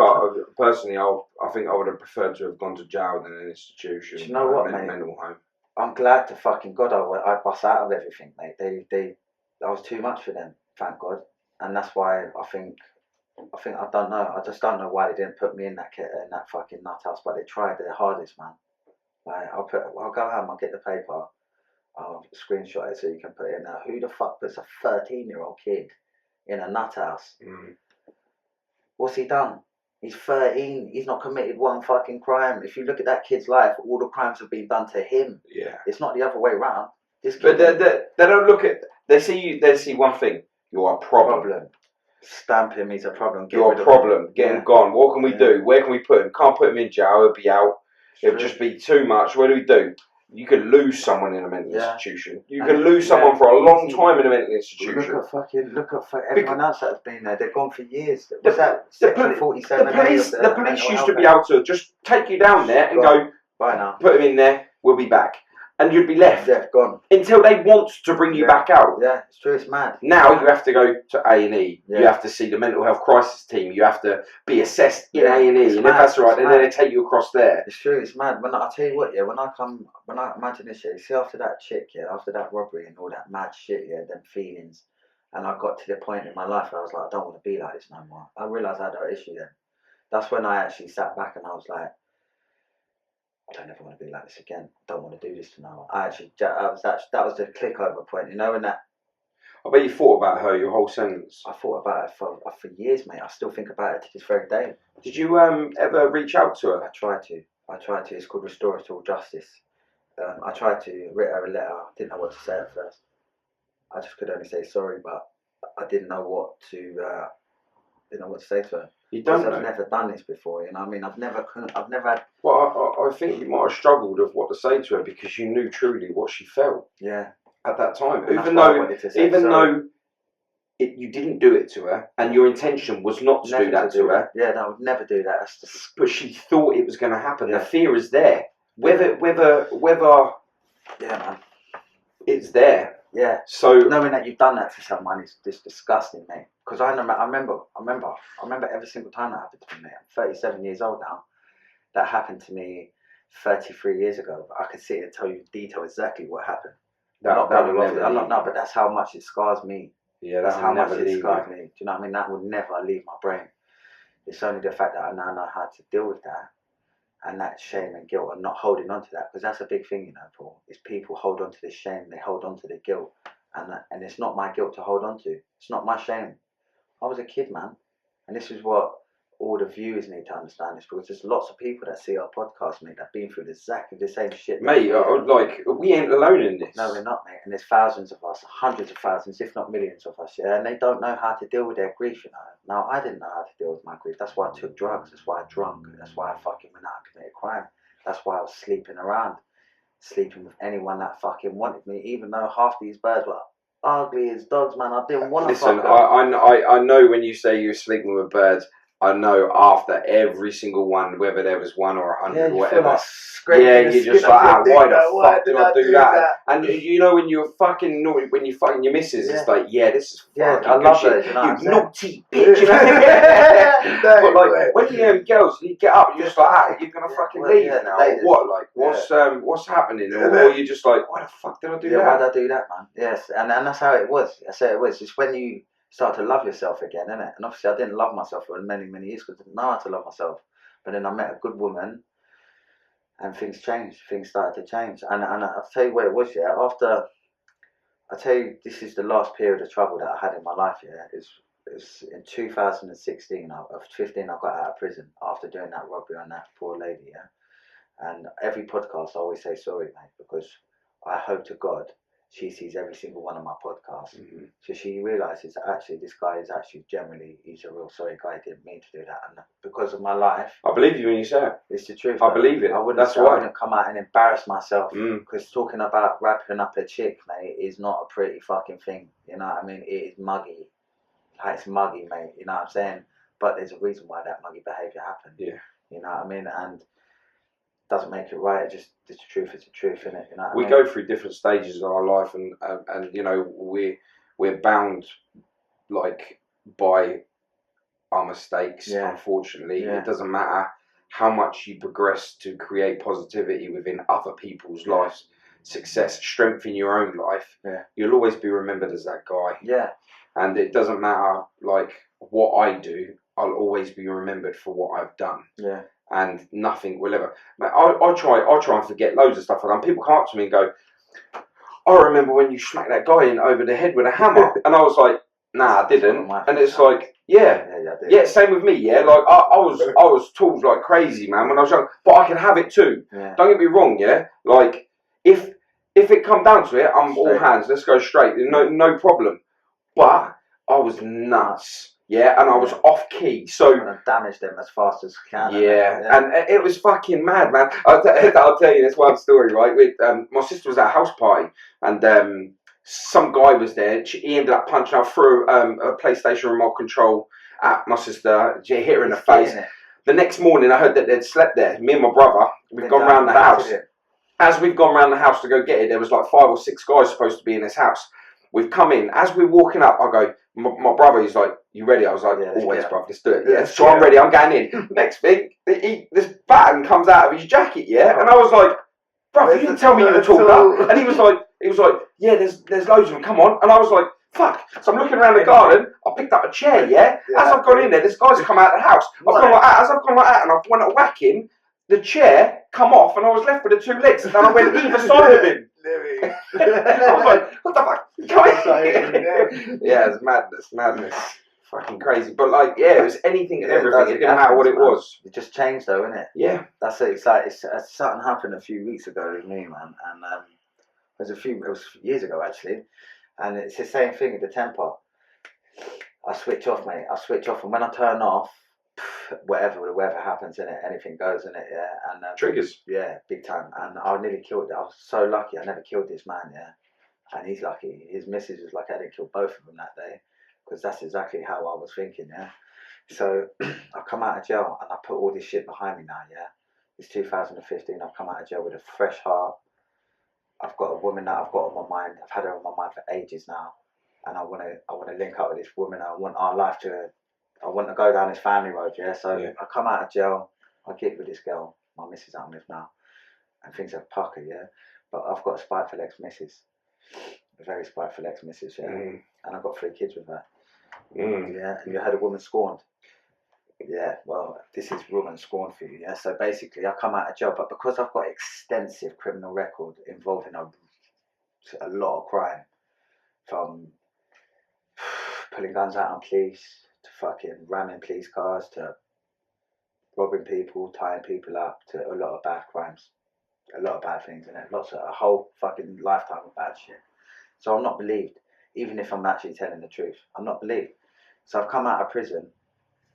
Speaker 1: personally, I think I would have preferred to have gone to jail than an institution.
Speaker 2: Do you know what, mate?
Speaker 1: Mental home.
Speaker 2: I'm glad to fucking God I bust out of everything, mate. I was too much for them, thank God, and that's why I think I don't know. I just don't know why they didn't put me in that fucking nut house, but they tried their hardest, man. Like, I'll go home, I'll get the paper, I'll screenshot it so you can put it in there. Who the fuck puts a 13-year-old kid in a nut house? What's he done? He's 13. He's not committed one fucking crime. If you look at that kid's life, all the crimes have been done to him. Yeah. It's not the other way around.
Speaker 1: But they don't look at. They see one thing. You're a problem.
Speaker 2: Stamp him. He's a problem.
Speaker 1: You're a problem. Get him gone. What can we do? Where can we put him? Can't put him in jail. He'll be out. It'll just be too much. What do? You could lose someone in a mental institution. You can lose someone for a long time in a mental institution.
Speaker 2: Look at everyone else that's been there. They've gone for years.
Speaker 1: The police used to be able to just take you down there and go,
Speaker 2: bye now.
Speaker 1: Put him in there. We'll be back. And you'd be left.
Speaker 2: Yeah, gone.
Speaker 1: Until they want to bring you back out.
Speaker 2: Yeah, it's true, it's mad.
Speaker 1: Now you have to go to A&E. Yeah. You have to see the mental health crisis team. You have to be assessed in A&E. And if that's right, then they take you across there.
Speaker 2: It's true, it's mad. I'll tell you what, when I imagine this shit, you see after that chick, after that robbery and all that mad shit, them feelings, and I got to the point in my life where I was like, I don't want to be like this no more. I realised I had an issue then. That's when I actually sat back and I was like, I don't ever want to be like this again. I don't want to do this to no one. That was the click over point, you know, and that.
Speaker 1: I bet you thought about her your whole sentence.
Speaker 2: I thought about her for years, mate. I still think about it to this very day.
Speaker 1: Did you ever reach out to her?
Speaker 2: I tried to. It's called Restorative Justice. I tried to write her a letter. I didn't know what to say at first. I just could only say sorry, but I didn't know what to say to her.
Speaker 1: You don't know.
Speaker 2: I've never done this before, you know what I mean? I've never had...
Speaker 1: Well, I think you might have struggled of what to say to her because you knew truly what she felt.
Speaker 2: Yeah.
Speaker 1: At that time. Even though you didn't do it to her and your intention was not to do that to her.
Speaker 2: Yeah, I would never do that.
Speaker 1: But she thought it was going to happen. Yeah. The fear is there. Whether
Speaker 2: yeah, man.
Speaker 1: It's there.
Speaker 2: Yeah.
Speaker 1: So
Speaker 2: knowing that you've done that to someone is just disgusting, mate. Because I remember every single time that happened to me, mate. I'm 37 years old now. That happened to me 33 years ago. I could sit here and tell you in detail exactly what happened. But that's how much it scars me.
Speaker 1: Yeah,
Speaker 2: that's how much it scars me. Do you know what I mean? That would never leave my brain. It's only the fact that I now know how to deal with that, and that shame and guilt, and not holding on to that, because that's a big thing, you know, Paul. Is people hold on to the shame, they hold on to the guilt, and it's not my guilt to hold on to. It's not my shame. I was a kid, man, and this is what all the viewers need to understand, is because there's lots of people that see our podcast, mate, that've been through exactly the same shit.
Speaker 1: Mate, like, we ain't alone in this.
Speaker 2: No, we're not, mate. And there's thousands of us, hundreds of thousands, if not millions of us, yeah, and they don't know how to deal with their grief, you know. Now, I didn't know how to deal with my grief. That's why I took drugs. That's why I drunk. That's why I fucking went out and committed crime. That's why I was sleeping around, sleeping with anyone that fucking wanted me, even though half these birds were ugly as dogs, man. I didn't want to fuck them.
Speaker 1: I know when you say you're sleeping with birds, I know after every single one, whether there was 1 or 100 or whatever. Yeah, you're just like, why the fuck did I do that? And you know when you're fucking naughty, when you fucking your missus, it's like, yeah, this is fucking
Speaker 2: I
Speaker 1: good
Speaker 2: love
Speaker 1: shit.
Speaker 2: it, you know,
Speaker 1: you naughty bitch. You know? But like when you girls, you get up, you're just like, ah, you're gonna fucking leave now. Or what? Like, what's happening? Or you're just like, why the fuck did I do that?
Speaker 2: Why did I do that, man? Yes, and that's how it was. I say it was. It's when you start to love yourself again, innit? And obviously I didn't love myself for many, many years because I didn't know how to love myself. But then I met a good woman and things changed. Things started to change. And I'll tell you what it was, yeah. After, I'll tell you, this is the last period of trouble that I had in my life, yeah. It was in 2016, of 15, I got out of prison after doing that robbery on that poor lady, yeah. And every podcast I always say sorry, mate, because I hope to God she sees every single one of my podcasts. Mm-hmm. So she realises that actually this guy is actually generally, he's a real sorry guy, he didn't mean to do that. And because of my life,
Speaker 1: I believe you when you say it.
Speaker 2: It's the truth.
Speaker 1: I believe it.
Speaker 2: I wouldn't come out and embarrass myself, because talking about wrapping up a chick, mate, is not a pretty fucking thing. You know what I mean? It is muggy. Like, it's muggy, mate. You know what I'm saying? But there's a reason why that muggy behaviour happened.
Speaker 1: Yeah.
Speaker 2: You know what I mean? And doesn't make it right. It's just the truth. It's the truth, isn't it? You know
Speaker 1: we go through different stages of our life, and you know we're bound like by our mistakes. Yeah. Unfortunately, it doesn't matter how much you progress to create positivity within other people's lives, success, strength in your own life. Yeah. You'll always be remembered as that guy. Yeah. And it doesn't matter like what I do. I'll always be remembered for what I've done. Yeah. And nothing will ever. I try and forget loads of stuff. And people come up to me and go, "I remember when you smacked that guy in over the head with a hammer," and I was like, "Nah, I didn't." And it's like, yeah, same with me. Yeah, like I was tools like crazy, man, when I was young. But I can have it too. Yeah. Don't get me wrong. Yeah, like if it come down to it, I'm all hands. Let's go straight. No problem. But I was nuts. Yeah, and I was off key, so
Speaker 2: I'm gonna damage them as fast as I can.
Speaker 1: Yeah, and it was fucking mad, man. I'll tell you this one story, right? With my sister was at a house party, and some guy was there. He ended up punching out through a PlayStation remote control at my sister. Hit her in the face. The next morning, I heard that they'd slept there. Me and my brother, we've gone round the house. As we've gone round the house to go get it, there was like 5 or 6 guys supposed to be in this house. We've come in. As we're walking up, I go, my brother, he's like, "You ready?" I was like, "Always, bruv, let's do it." Yeah. So I'm ready, I'm going in. Next thing, this baton comes out of his jacket, yeah? And I was like, "Bruv, you didn't tell me you were taller." And he was like, "Yeah, there's loads of them, come on." And I was like, "Fuck." So I'm looking around the garden, I picked up a chair, yeah? As I've gone in there, this guy's come out of the house. I've gone like that, as I've gone like that, and I went to whack him, the chair come off, and I was left with the 2 legs, and I went either side of him. I was like, "What the fuck?" Yeah, it's madness. Fucking crazy. But like, it was anything and everything. It didn't matter what it was.
Speaker 2: It just changed though, innit? Yeah. That's it. It's like, something happened a few weeks ago with me, man. And it was years ago actually. And it's the same thing with the temper. I switch off, mate. I switch off, and when I turn off, whatever happens in it, anything goes in it, yeah. And
Speaker 1: triggers.
Speaker 2: Yeah, big time. And I nearly killed it. I was so lucky I never killed this man, yeah. And he's lucky. His missus was lucky I didn't kill both of them that day, because that's exactly how I was thinking, yeah. So I've come out of jail and I put all this shit behind me now, yeah. It's 2015. I've come out of jail with a fresh heart. I've got a woman that I've got on my mind. I've had her on my mind for ages now, and I want to link up with this woman. I want our life to. I want to go down this family road, yeah. So I come out of jail. I get with this girl, my missus I'm with now, and things have puckered, yeah. But I've got a spiteful ex-missus, a very spiteful ex-missus, yeah. And I've got 3 kids with her. Yeah, and you had a woman scorned. Yeah, well, this is room and scorn for you, yeah? So basically, I come out of jail, but because I've got extensive criminal record involving a lot of crime, from pulling guns out on police, to fucking ramming police cars, to robbing people, tying people up, to a lot of bad crimes. A lot of bad things in it. A whole fucking lifetime of bad shit. So I'm not believed, even if I'm actually telling the truth. I'm not believed. So I've come out of prison,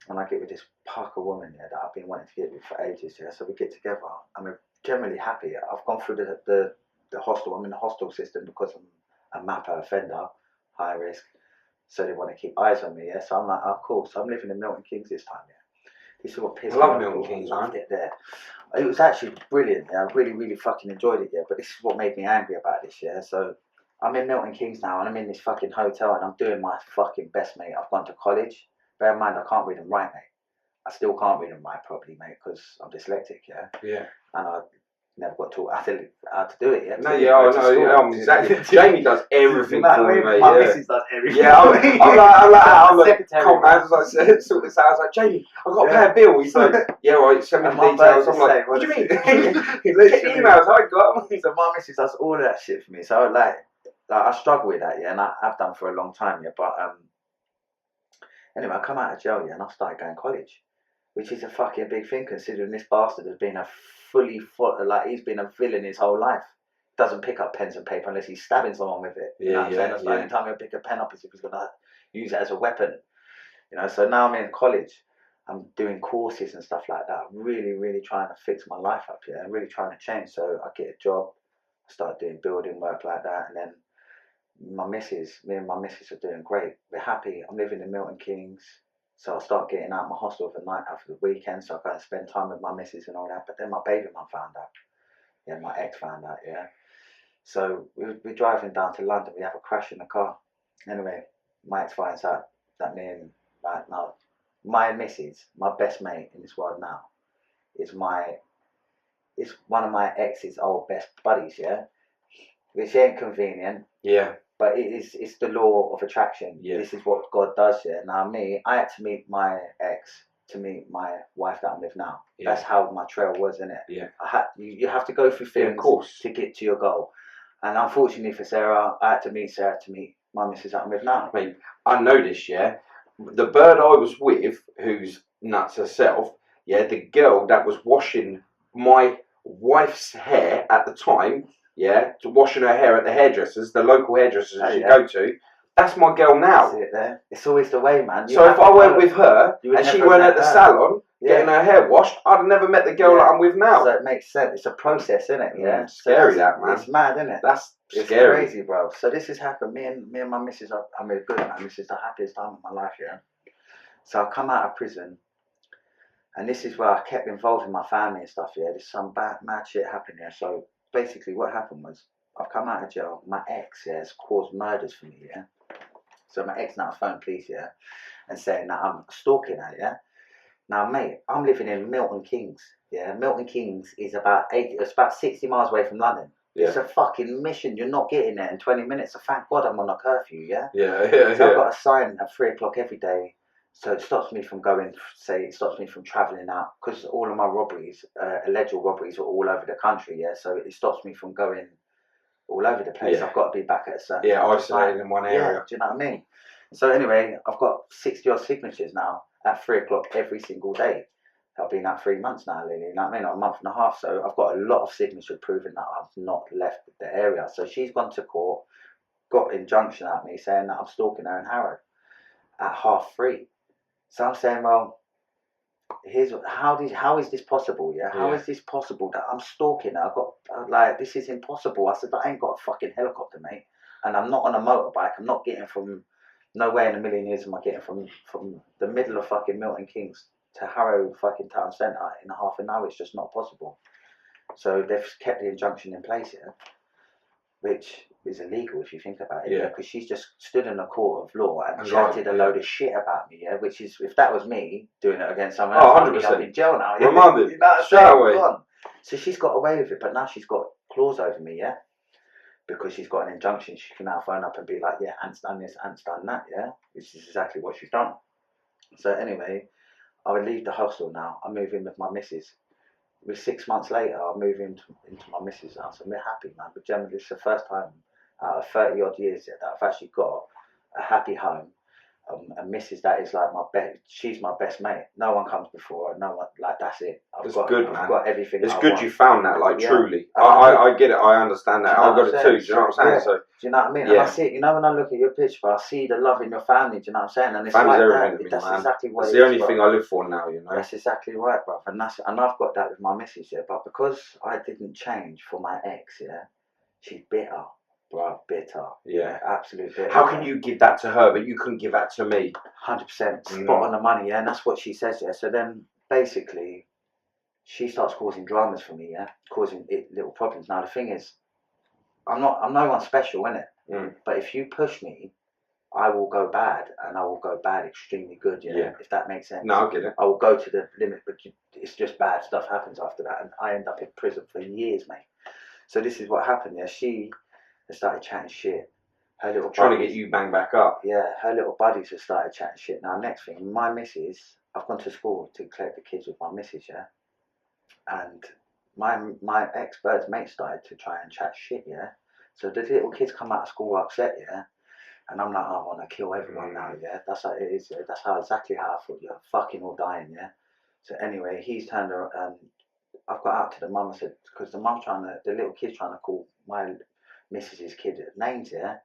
Speaker 2: and I get with this Parker woman, yeah, that I've been wanting to get with for ages, yeah. So we get together, and we're generally happy. I've gone through the hostel. I'm in the hostel system because I'm a MAPA offender, high risk. So they want to keep eyes on me, yeah. So I'm like, oh, cool. So I'm living in Milton Keynes this time, yeah. This is what pissed me off.
Speaker 1: I love Milton Keynes,
Speaker 2: I loved it there. It was actually brilliant, yeah. I really, really fucking enjoyed it, yeah. But this is what made me angry about this, yeah. So I'm in Milton Keynes now, and I'm in this fucking hotel, and I'm doing my fucking best, mate. I've gone to college. Bear in mind, I can't read and write, mate. I still can't read and write properly, mate, because I'm dyslexic, yeah.
Speaker 1: Yeah.
Speaker 2: And I never got taught how to do it, yeah.
Speaker 1: No, yeah, I know. Exactly. Jamie does everything for me, mate.
Speaker 2: My missus does everything.
Speaker 1: Yeah, I'm like,
Speaker 2: secretary.
Speaker 1: come man, I was like, sort this out. I was like, Jamie, I've got to pay a bill. He's like, yeah, right, send me the details. I'm like, what do you mean? Get the emails, I got them.
Speaker 2: So my missus does all of that shit for me. So like I struggle with that, yeah, and I've done for a long time, yeah. But anyway, I come out of jail, yeah, and I started going to college, which is a fucking big thing considering this bastard has been he's been a villain his whole life. Doesn't pick up pens and paper unless he's stabbing someone with it. You know what I'm saying? That's the only time he'll pick a pen up is if he's gonna use it as a weapon. You know, so now I'm in college. I'm doing courses and stuff like that. I'm really, really trying to fix my life up here. I'm really trying to change. So I get a job, I start doing building work like that, and then me and my missus are doing great. We're happy. I'm living in Milton Keynes. So I start getting out of my hostel for the night after the weekend, so I go and spend time with my missus and all that. But then my baby mum found out. Yeah, my ex found out, yeah. So we're driving down to London. We have a crash in the car. Anyway, my ex finds out that my missus, my best mate in this world now, is one of my ex's old best buddies, yeah. Which ain't convenient.
Speaker 1: Yeah.
Speaker 2: But it's the law of attraction. Yeah. This is what God does, yeah. Now I had to meet my ex to meet my wife that I'm with now. Yeah. That's how my trail was, innit? Yeah. You have to go through things to get to your goal. And unfortunately for Sarah, I had to meet Sarah to meet my missus that I'm with now.
Speaker 1: Mate, I noticed, yeah, the bird I was with, who's nuts herself, yeah, the girl that was washing my wife's hair at the time, yeah, to washing her hair at the hairdressers, the local hairdressers that you go to. That's my girl now.
Speaker 2: That's it there. It's always the way, man.
Speaker 1: So if I went with her and she went at the salon getting her hair washed, I'd have never met the girl that I'm with now.
Speaker 2: So it makes sense. It's a process, isn't it? Yeah.
Speaker 1: Scary, that, man.
Speaker 2: It's mad, isn't it?
Speaker 1: It's scary.
Speaker 2: Crazy, bro. So this has happened. Me and my missus I'm really good, man. This is the happiest time of my life, yeah. So I come out of prison, and this is where I kept involved in my family and stuff, yeah. There's some mad shit happening here. So basically what happened was, I've come out of jail. My ex, yeah, has caused murders for me, yeah. So my ex now phoned police, yeah, and saying that I'm stalking her, yeah. Now, mate, I'm living in Milton Keynes, yeah. Milton Keynes is about 60 miles away from London. Yeah. It's a fucking mission. You're not getting there in 20 minutes. So thank God I'm on a curfew, yeah.
Speaker 1: Yeah.
Speaker 2: So I've got a sign at 3 o'clock every day. So it stops me from travelling out, because all of my robberies, alleged robberies, are all over the country, yeah. So it stops me from going all over the place. Yeah. I've got to be back at a certain
Speaker 1: isolated in one area.
Speaker 2: Yeah, do you know what I mean? So anyway, I've got 60 odd signatures now at 3 o'clock every single day. I've been out 3 months now, Lily, you know what I mean? Not a month and a half. So I've got a lot of signatures proving that I've not left the area. So she's gone to court, got injunction at me saying that I'm stalking her in Harrow at 3:30. So I'm saying, well, how is this possible? Yeah, how is this possible that I'm stalking her? This is impossible. I said, I ain't got a fucking helicopter, mate, and I'm not on a motorbike. I'm not getting from nowhere in a million years. Am I getting from the middle of fucking Milton Keynes to Harrow fucking town centre in half an hour? It's just not possible. So they've kept the injunction in place here, which is illegal if you think about it. Because she's just stood in a court of law and chatted a load of shit about me. Yeah, which is, if that was me doing it against someone else, I'd be in jail now. Yeah?
Speaker 1: Remanded.
Speaker 2: You know what I'm saying? So she's got away with it, but now she's got claws over me. Yeah, because she's got an injunction. She can now phone up and be like, yeah, Ant's done this, Ant's done that. Yeah, which is exactly what she's done. So anyway, I would leave the hostel now. I move in with my missus. With 6 months later, I move into my missus' house, and we're happy, man. But generally, it's the first time out of 30 odd years that I've actually got a happy home. And Mrs. that is like my best. She's my best mate. No one comes before her. No one, like, that's it. I've got everything.
Speaker 1: It's
Speaker 2: I
Speaker 1: good
Speaker 2: want.
Speaker 1: you found that, like,
Speaker 2: Yeah.
Speaker 1: truly. I get it. I understand that.
Speaker 2: Do you know
Speaker 1: I've got
Speaker 2: what
Speaker 1: it
Speaker 2: I'm
Speaker 1: too. Do
Speaker 2: saying?
Speaker 1: you know what I'm saying?
Speaker 2: Yeah.
Speaker 1: So
Speaker 2: Do you know what I mean?
Speaker 1: Yeah.
Speaker 2: And I see it. You know, when I look at your picture, I see the love in your family. Do you know what I'm saying? And it's
Speaker 1: family's
Speaker 2: like
Speaker 1: everything
Speaker 2: that.
Speaker 1: to me,
Speaker 2: That's
Speaker 1: man.
Speaker 2: exactly what
Speaker 1: It's
Speaker 2: it
Speaker 1: the
Speaker 2: is,
Speaker 1: only
Speaker 2: bro.
Speaker 1: thing I live for now, you know.
Speaker 2: That's exactly right, bro. And I've got that with my missus, yeah. But because I didn't change for my ex, yeah, she's bitter, bro. Bitter.
Speaker 1: Yeah.
Speaker 2: Absolute bitter.
Speaker 1: How can you give that to her, but you couldn't give that to me?
Speaker 2: 100% spot on the money, yeah. And that's what she says, yeah. So then, basically, she starts causing dramas for me, yeah, causing little problems. Now the thing is, I'm no one special, innit? But if you push me, I will go bad, and I will go bad extremely good, yeah. If that makes sense.
Speaker 1: No, I get it.
Speaker 2: I will go to the limit, but it's just bad stuff happens after that, and I end up in prison for years, mate. So this is what happened, yeah. She has started chatting shit. Her little
Speaker 1: Trying to
Speaker 2: buddies,
Speaker 1: get you banged back up.
Speaker 2: yeah, her little buddies have started chatting shit. Now next thing, my missus, I've gone to school to collect the kids with my missus, yeah. And my ex-bird's mate started to try and chat shit, yeah. So the little kids come out of school upset, yeah. And I'm like, I want to kill everyone now, yeah. That's how it is, yeah. That's exactly how I thought. You're fucking all dying, yeah. So anyway, he's turned around. I've got out to the mum and said, because the little kid's trying to call my missus's kid names, yeah,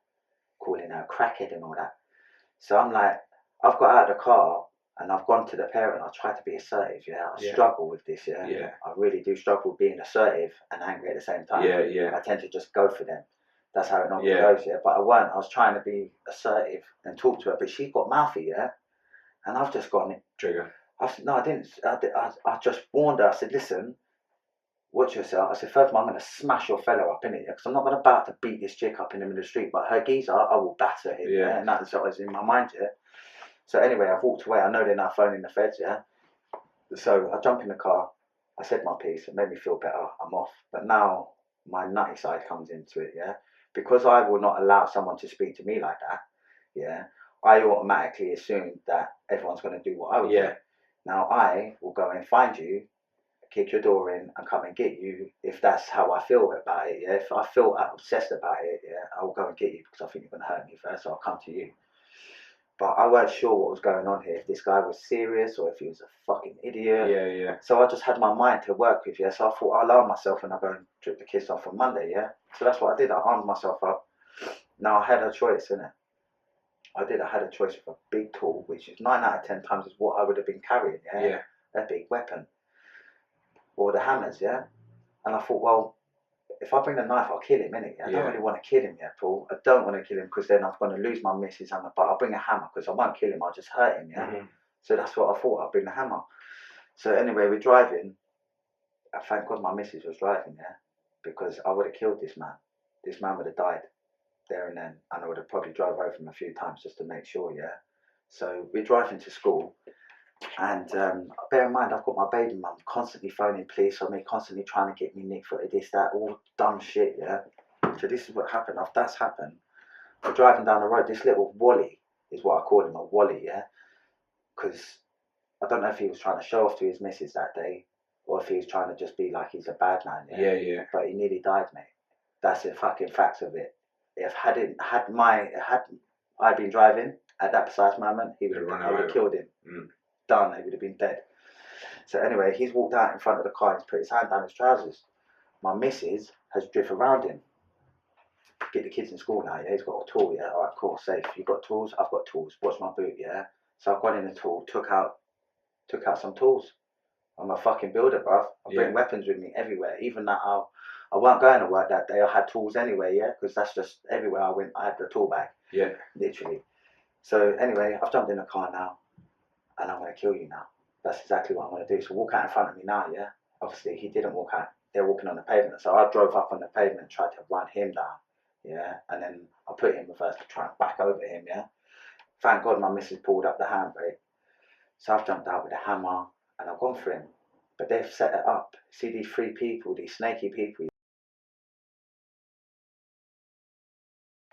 Speaker 2: calling her crackhead and all that. So I'm like, I've got out of the car and I've gone to the parent. I try to be assertive, yeah. I struggle with this, yeah. I really do struggle being assertive and angry at the same time. I tend to just go for them. That's how it normally goes, yeah. But I weren't. I was trying to be assertive and talk to her, but she's got mouthy, yeah. And I've just gone
Speaker 1: trigger.
Speaker 2: I said, no, I didn't. I just warned her. I said, listen, watch yourself. I said, first of all, I'm going to smash your fellow up in it, because I'm not about to beat this chick up in the middle of the street. But her geezer, I will batter him, yeah. And that's what was in my mind, yeah. So anyway, I've walked away. I know they're now phoning the feds, yeah. So I jump in the car. I said my piece. It made me feel better. I'm off. But now my nutty side comes into it, yeah. Because I will not allow someone to speak to me like that, yeah. I automatically assume that everyone's going to do what I would do. Now I will go and find you, kick your door in, and come and get you if that's how I feel about it, yeah. If I feel obsessed about it, yeah, I will go and get you because I think you're going to hurt me first, so I'll come to you. But I weren't sure what was going on here, if this guy was serious or if he was a fucking idiot. So I just had my mind to work with, yeah. So I thought I'll arm myself when I go and drip the kids off on Monday, yeah. So that's what I did. I armed myself up. Now I had a choice, innit? I had a choice of a big tool, which is 9 out of 10 times is what I would have been carrying, yeah. A big weapon. Or the hammers, yeah. And I thought, well, if I bring the knife, I'll kill him, innit? I don't really want to kill him yet, Paul. I don't want to kill him because then I'm going to lose my missus. But I'll bring a hammer because I won't kill him. I'll just hurt him, yeah. So that's what I thought. I'll bring the hammer. So anyway, we're driving. Thank God my missus was driving, yeah, because I would have killed this man. This man would have died there and then, and I would have probably drove over him a few times just to make sure, yeah. So we're driving to school. And bear in mind, I've got my baby mum constantly phoning police on me, constantly trying to get me nick-footed, this, that, all dumb shit, yeah. So this is what happened. After that's happened, we're driving down the road. This little Wally is what I call him, a Wally, yeah. Because I don't know if he was trying to show off to his missus that day, or if he was trying to just be like he's a bad man, yeah. But he nearly died, mate. That's the fucking facts of it. If had I been driving at that precise moment, I would have killed him. Done. He would have been dead. So anyway, he's walked out in front of the car and he's put his hand down his trousers. My missus has driven around him. Get the kids in school now, yeah. He's got a tool, yeah. All right, cool, safe. You got tools? I've got tools. Watch my boot, yeah. So I've gone in the tool, took out some tools. I'm a fucking builder, bruv. I bring weapons with me everywhere. Even that I weren't going to work that day. I had tools anyway, yeah, because that's just everywhere I went. I had the tool bag, yeah, literally. So anyway, I've jumped in the car now, and I'm gonna kill you now. That's exactly what I'm gonna do. So walk out in front of me now, yeah. Obviously, he didn't walk out. They're walking on the pavement, so I drove up on the pavement and tried to run him down, yeah. And then I put him reverse to try and back over him, yeah. Thank God my missus pulled up the handbrake. So I've jumped out with a hammer and I've gone for him. But they've set it up. See these three people, these snaky people.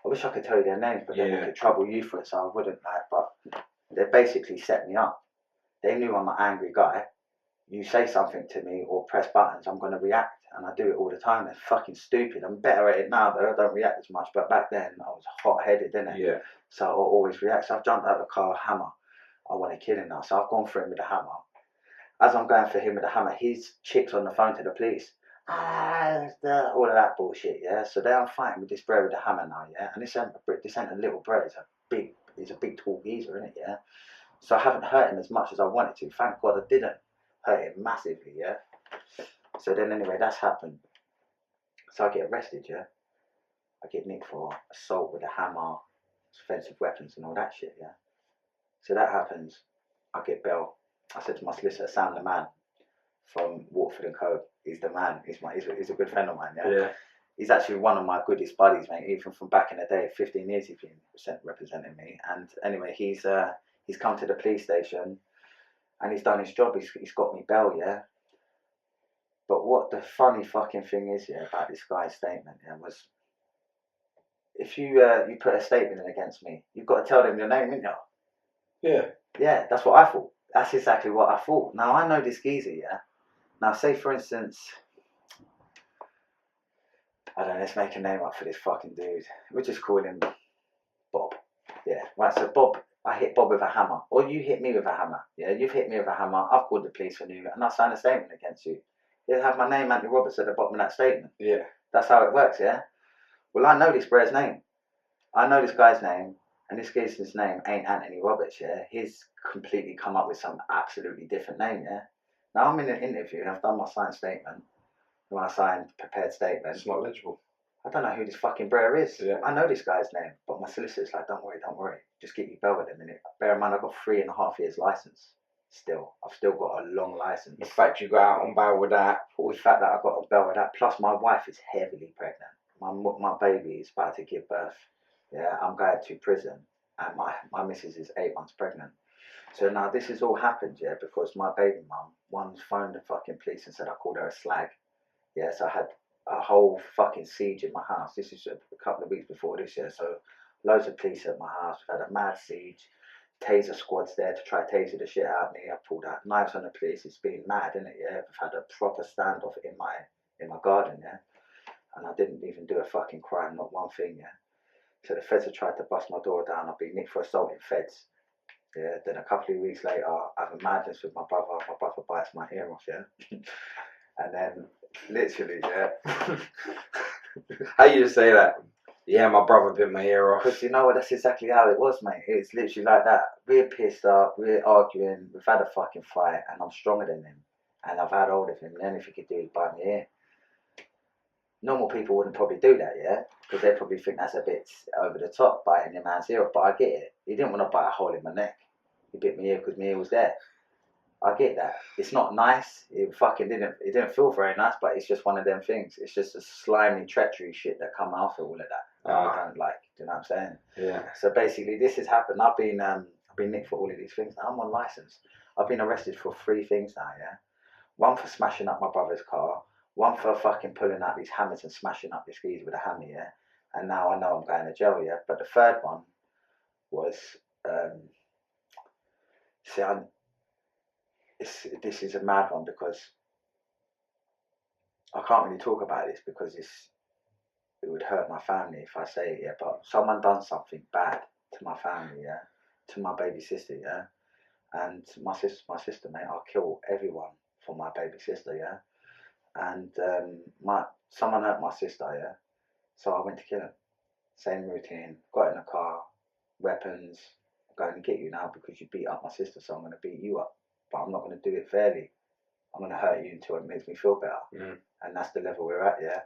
Speaker 2: I wish I could tell you their names, but then they could trouble you for it, so I wouldn't. But they basically set me up. they knew I'm an angry guy. You say something to me or press buttons, I'm going to react. And I do it all the time. It's fucking stupid. I'm better at it now, but I don't react as much. But back then, I was hot-headed, didn't it?
Speaker 1: Yeah.
Speaker 2: So I always react. So I've jumped out of the car, hammer. I want to kill him now. So I've gone for him with a hammer. As I'm going for him with the hammer, his chick's on the phone to the police. All of that bullshit, yeah. So there I'm fighting with this bro with the hammer now, yeah. And this ain't a little bro. He's a big tall geezer, isn't it, yeah. So I haven't hurt him as much as I wanted to. Thank God I didn't hurt him massively, yeah. So then anyway, that's happened. So I get arrested, yeah. I get nicked for assault with a hammer, offensive weapons and all that shit, yeah. So that happens. I get bail. I said to my solicitor, Sam the man from Waterford and Co. He's the man. He's a good friend of mine, yeah.
Speaker 1: Yeah.
Speaker 2: He's actually one of my goodest buddies, mate. Even from back in the day, 15 years he's been representing me. And anyway, he's come to the police station and he's done his job. He's got me bail, yeah. But what the funny fucking thing is, yeah, about this guy's statement, yeah, was if you put a statement in against me, you've got to tell them your name, ain't you?
Speaker 1: Yeah.
Speaker 2: Yeah, that's what I thought. That's exactly what I thought. Now I know this geezer, yeah. Now say for instance, I don't know, let's make a name up for this fucking dude. We'll just call him Bob. Yeah, right, so Bob, I hit Bob with a hammer. Or you hit me with a hammer. Yeah, you've hit me with a hammer, I've called the police on you, and I signed a statement against you. You'll have my name, Anthony Roberts, at the bottom of that statement.
Speaker 1: Yeah.
Speaker 2: That's how it works, yeah? Well, I know this bro's name. I know this guy's name, and this guy's name ain't Anthony Roberts, yeah? He's completely come up with some absolutely different name, yeah? Now I'm in an interview and I've done my signed statement. My signed prepared statement.
Speaker 1: It's not legible.
Speaker 2: I don't know who this fucking brer is.
Speaker 1: Yeah.
Speaker 2: I know this guy's name, but my solicitor's like, don't worry. Just get you bail with a minute. Bear in mind, I've got 3.5 years license. I've still got a long license.
Speaker 1: The fact you got out on bail with that.
Speaker 2: The fact that I got on bail with that, plus my wife is heavily pregnant. My baby is about to give birth. Yeah, I'm going to prison, and my missus is 8 months pregnant. So now this has all happened, yeah, because my baby mum once phoned the fucking police and said I called her a slag. Yeah, so I had a whole fucking siege in my house. This is a couple of weeks before this, yeah. So loads of police at my house. We've had a mad siege. Taser squad's there to try to taser the shit out of me. I pulled out knives on the police. It's been mad, isn't it? Yeah, we've had a proper standoff in my garden, yeah. And I didn't even do a fucking crime, not one thing, yeah. So the feds have tried to bust my door down. I've been nicked for assaulting feds. Yeah. Then a couple of weeks later, I have a madness with my brother. My brother bites my ear off, yeah. And then literally, yeah.
Speaker 1: How you just say that? Yeah, my brother bit my ear off.
Speaker 2: Because you know what, that's exactly how it was, mate. It's literally like that. We're pissed off, we're arguing, we've had a fucking fight, and I'm stronger than him. And I've had hold of him, and the only thing he could do is bite my ear. Normal people wouldn't probably do that, yeah? Because they probably think that's a bit over the top, biting your man's ear off. But I get it. He didn't want to bite a hole in my neck. He bit my ear because my ear was there. I get that. It's not nice. It didn't feel very nice, but it's just one of them things. It's just a slimy, treachery shit that come after all of that. I don't like. Do you know what I'm saying?
Speaker 1: Yeah.
Speaker 2: So basically, this has happened. I've been nicked for all of these things. Now I'm on license. I've been arrested for 3 things now. Yeah. One for smashing up my brother's car. One for fucking pulling out these hammers and smashing up this geezer with a hammer. Yeah. And now I know I'm going to jail. Yeah. But the third one was this is a mad one because I can't really talk about this because it would hurt my family if I say it, yeah. But someone done something bad to my family, yeah, to my baby sister, yeah, and my sister, mate. I'll kill everyone for my baby sister, yeah. And someone hurt my sister, yeah. So I went to kill him. Same routine. Got in the car, weapons. I'm going to get you now because you beat up my sister, so I'm going to beat you up. But I'm not going to do it fairly. I'm going to hurt you until it makes me feel better. Mm. And that's the level we're at, yeah.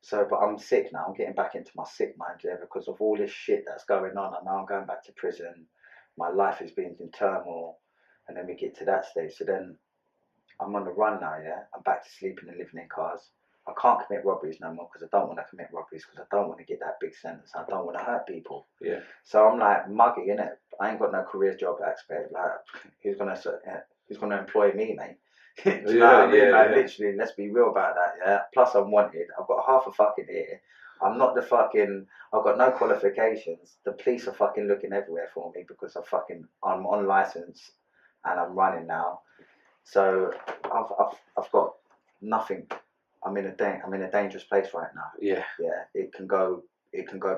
Speaker 2: So, but I'm sick now. I'm getting back into my sick mind, yeah, because of all this shit that's going on. And now I'm going back to prison. My life has been in turmoil. And then we get to that stage. So then I'm on the run now, yeah. I'm back to sleeping and living in cars. I can't commit robberies no more because I don't want to commit robberies because I don't want to get that big sentence. I don't want to hurt people. Yeah. So I'm like muggy, innit? I ain't got no career job aspect. Like, who's gonna employ me, mate? Do you know what I mean? Like, literally, let's be real about that, yeah? Plus, I'm wanted. I've got half a fucking ear. I'm not I've got no qualifications. The police are fucking looking everywhere for me because I'm on license and I'm running now. So I've got nothing. I'm in a dangerous place right now.
Speaker 1: Yeah.
Speaker 2: Yeah, it can go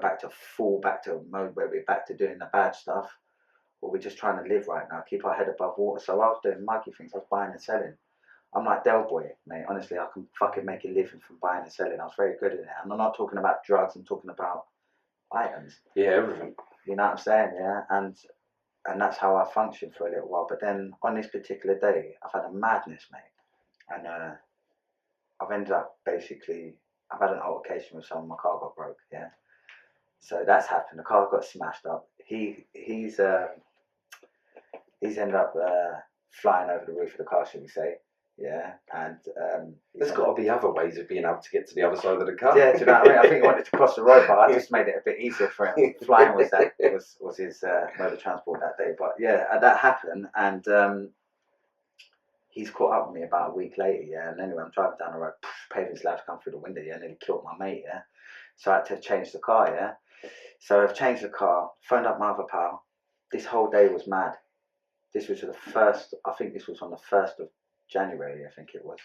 Speaker 2: back to mode where we're back to doing the bad stuff, or we're just trying to live right now, keep our head above water. So I was doing muggy things. I was buying and selling. I'm like Del Boy, mate. Honestly, I can fucking make a living from buying and selling. I was very good at it. And I'm not talking about drugs. I'm talking about items.
Speaker 1: Yeah, everything.
Speaker 2: You know what I'm saying? Yeah, and that's how I functioned for a little while. But then on this particular day, I've had a madness, mate, and I've ended up basically. I've had an altercation with someone. My car got broke. Yeah, so that's happened. The car got smashed up. He's ended up flying over the roof of the car, shall we say? Yeah, and
Speaker 1: there's got to be other ways of being able to get to the other side of the car.
Speaker 2: Yeah, do you know what I mean? I think he wanted to cross the road, but I just made it a bit easier for him. Flying was his mode of transport that day. But yeah, that happened, and he's caught up with me about a week later. Yeah, and anyway, I'm driving down the road, paving slabs come through the window. Yeah, nearly killed my mate. Yeah, so I had to change the car. Yeah, so I've changed the car, phoned up my other pal. This whole day was mad. This was the first. I think this was on the 1st of January. I think it was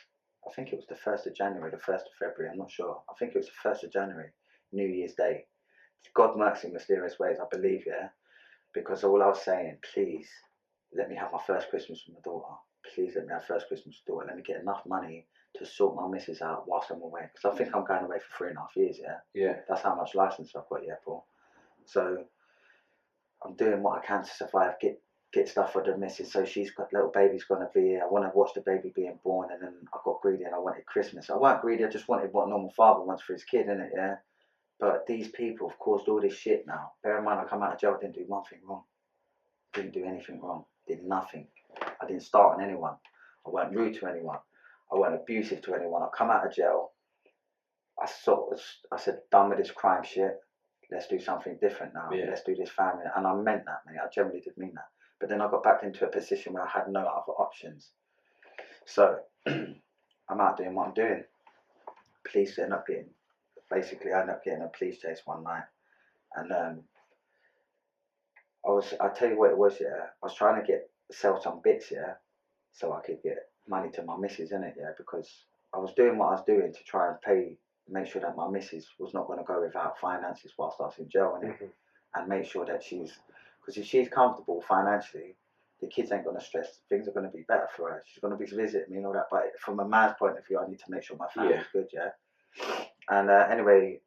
Speaker 2: the 1st of January, the 1st of February. I'm not sure. I think it was the 1st of January, New Year's Day. God works in mysterious ways, I believe. Yeah, because all I was saying, please let me have my first Christmas with my daughter. Please let me have first Christmas with my daughter. Let me get enough money to sort my missus out whilst I'm away. Because I think I'm going away for 3.5 years. Yeah.
Speaker 1: Yeah.
Speaker 2: That's how much license I've got. Yeah, Paul. So I'm doing what I can to survive. Get stuff for the missus, so she's got little baby's gonna be here. I want to watch the baby being born, and then I got greedy and I wanted Christmas. I weren't greedy, I just wanted what a normal father wants for his kid, innit, yeah? But these people have caused all this shit now. Bear in mind, I come out of jail, didn't do one thing wrong. Didn't do anything wrong. Did nothing. I didn't start on anyone. I weren't rude to anyone. I weren't abusive to anyone. I come out of jail, I said, done with this crime shit. Let's do something different now. Yeah. Let's do this family. And I meant that, mate. I generally did mean that. But then I got back into a position where I had no other options. So I'm out doing what I'm doing. I end up getting a police chase one night. And I'll tell you what it was, yeah. I was trying to sell some bits, yeah, so I could get money to my missus, innit, yeah, because I was doing what I was doing to try and make sure that my missus was not going to go without finances whilst I was in jail, innit, and make sure that because if she's comfortable financially, the kids ain't going to stress. Things are going to be better for her. She's going to be visiting me and all that. But from a man's point of view, I need to make sure my family's good, yeah. And anyway,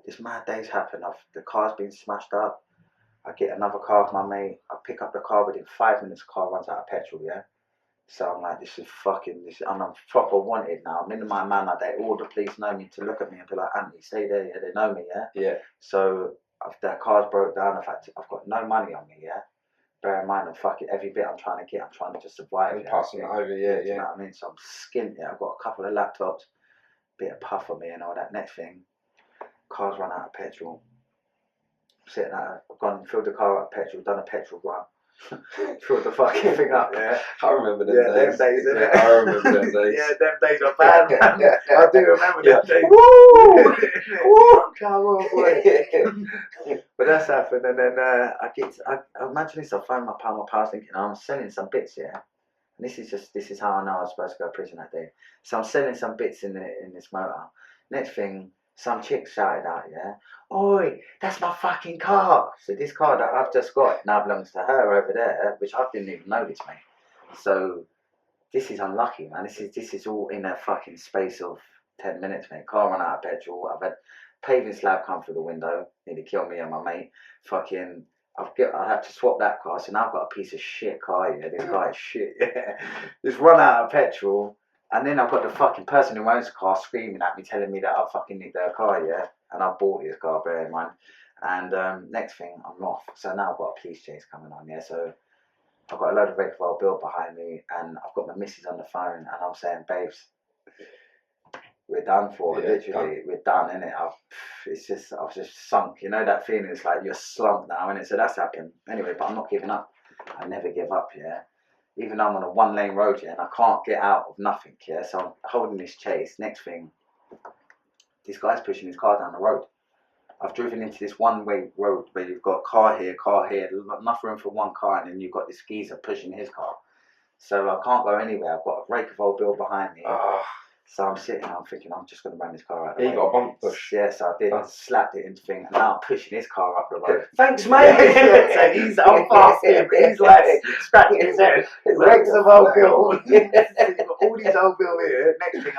Speaker 2: this mad day's happened. The car's been smashed up. I get another car with my mate. I pick up the car within 5 minutes. The car runs out of petrol, yeah. So I'm like, and I'm proper wanted now. I'm in my manor day. All the police know me to look at me and be like, Anthony, stay there, yeah. They know me, yeah.
Speaker 1: Yeah. So
Speaker 2: that car's broke down. I've got no money on me, yeah. Bear in mind, every bit I'm trying to just survive.
Speaker 1: And passing it over, yeah.
Speaker 2: You know what I mean? So I'm skint, yeah. I've got a couple of laptops, bit of puff on me and all that. Next thing, car's run out of petrol. Sitting there, I've gone and filled the car up with petrol, done a petrol run. Filled the fucking thing up, yeah.
Speaker 1: I remember them days.
Speaker 2: Them days, innit?
Speaker 1: Yeah, I remember them days.
Speaker 2: Yeah, them days were bad, man. I do remember them days.
Speaker 1: Woo! Woo!
Speaker 2: Come on, boy. But that's happened, and then I imagine this. I find my pal's thinking, I'm selling some bits, yeah. And this is how I know I was supposed to go to prison that day. So I'm selling some bits in this motor. Next thing, some chick shouted out, yeah, "Oi, that's my fucking car!" So this car that I've just got now belongs to her over there, which I didn't even notice, mate. So this is unlucky, man. This is all in a fucking space of 10 minutes, mate. Car run out of petrol. I've had paving slab come through the window, nearly killed me and my mate. Fucking, I had to swap that car, so now I've got a piece of shit car, yeah. This car is shit, yeah. Just run out of petrol. And then I've got the fucking person who owns the car screaming at me, telling me that I fucking need their car, yeah. And I bought this car, bear in mind. And next thing, I'm off. So now I've got a police chase coming on, yeah. So I've got a load of red file bill behind me, and I've got my missus on the phone, and I'm saying, babes, we're done for. Yeah, literally, we're done, innit? I was just sunk. You know that feeling? It's like you're slumped now, innit? So that's happened. Anyway, but I'm not giving up. I never give up, yeah. Even though I'm on a one-lane road, yeah, and I can't get out of nothing, yeah. So I'm holding this chase. Next thing, this guy's pushing his car down the road. I've driven into this one-way road where you've got car here, enough room for one car, and then you've got this geezer pushing his car. So I can't go anywhere. I've got a rake of old bill behind me.
Speaker 1: Ah,
Speaker 2: So I'm sitting there, I'm thinking, I'm just going to ram this car out the
Speaker 1: yeah,
Speaker 2: way.
Speaker 1: you got a bump push.
Speaker 2: Yeah, so I did.
Speaker 1: Oh.
Speaker 2: Slapped it into thing, and now I'm pushing his car up the road.
Speaker 1: Thanks, mate.
Speaker 2: So I'm fasting, but he's like scratching his head. Rakes of old bill. So you've got all these old bill here. Next thing,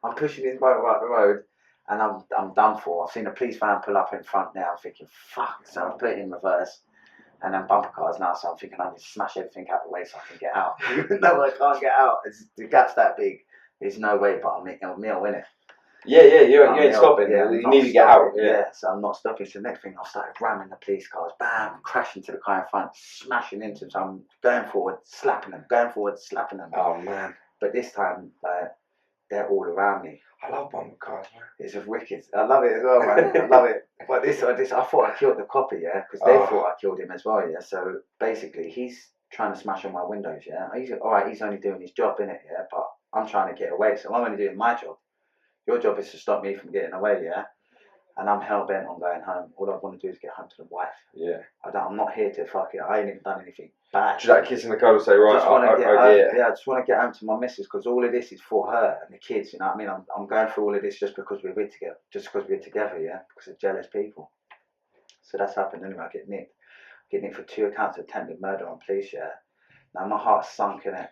Speaker 2: I'm pushing his motor up the road, and I'm done for. I've seen a police van pull up in front now. I'm thinking, fuck. So I put it in reverse. And then bumper cars now, so I'm thinking I need to smash everything out the way so I can get out. Even though I can't get out, the gap's that big. There's no way, but I'm meal in it.
Speaker 1: Yeah, you ain't stopping.
Speaker 2: Yeah,
Speaker 1: you need to get out. Yeah.
Speaker 2: So I'm not stopping. So the next thing, I started ramming the police cars, bam, crashing to the car in front, smashing into them. So I'm going forward, slapping them, going forward, slapping them.
Speaker 1: Oh man.
Speaker 2: But this time, they're all around me.
Speaker 1: I love bumper cars, man.
Speaker 2: It's just wicked. I love it as well, man. I love it. But this, I thought I killed the copper, yeah, because they thought I killed him as well, yeah. So basically, he's trying to smash on my windows, yeah. He's all right. He's only doing his job, innit, yeah. But I'm trying to get away, so I'm only doing my job. Your job is to stop me from getting away, yeah. And I'm hell bent on going home. All I want to do is get home to the wife.
Speaker 1: Yeah.
Speaker 2: I'm not here to fuck it. I ain't even done anything bad.
Speaker 1: Just that kiss in the cuddle, say right.
Speaker 2: I just want to get home to my missus because all of this is for her and the kids. You know what I mean? I'm going through all of this just because we're together. Just because we're together, yeah. Because of jealous people. So that's happened anyway. I get nicked for 2 accounts of attempted murder on police, yeah. Now my heart's sunk in it.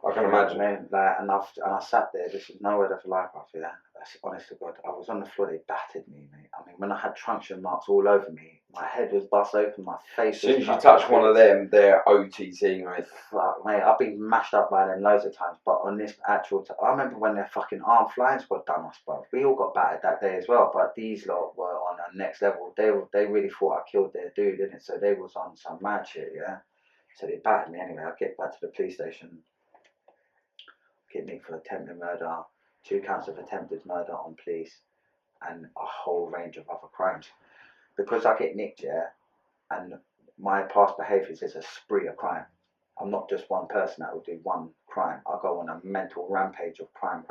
Speaker 1: I can imagine.
Speaker 2: And I sat there. This is no word of a lie, bruv, yeah. That's honest to God. I was on the floor. They battered me, mate. I mean, when I had truncheon marks all over me, my head was bust open, my face.
Speaker 1: As soon as you touch one of them, they're OTT, mate.
Speaker 2: Fuck, mate. I've been mashed up by them loads of times, but on this actual, I remember when their fucking armed flying squad done us, bruv. We all got battered that day as well, but these lot were on a next level. They really thought I killed their dude, didn't it? So they was on some mad shit, yeah. So they battered me anyway. I get back to the police station. Get nicked for attempted murder, 2 counts of attempted murder on police, and a whole range of other crimes. Because I get nicked, yeah, and my past behaviours is a spree of crime. I'm not just one person that will do one crime. I go on a mental rampage of crime,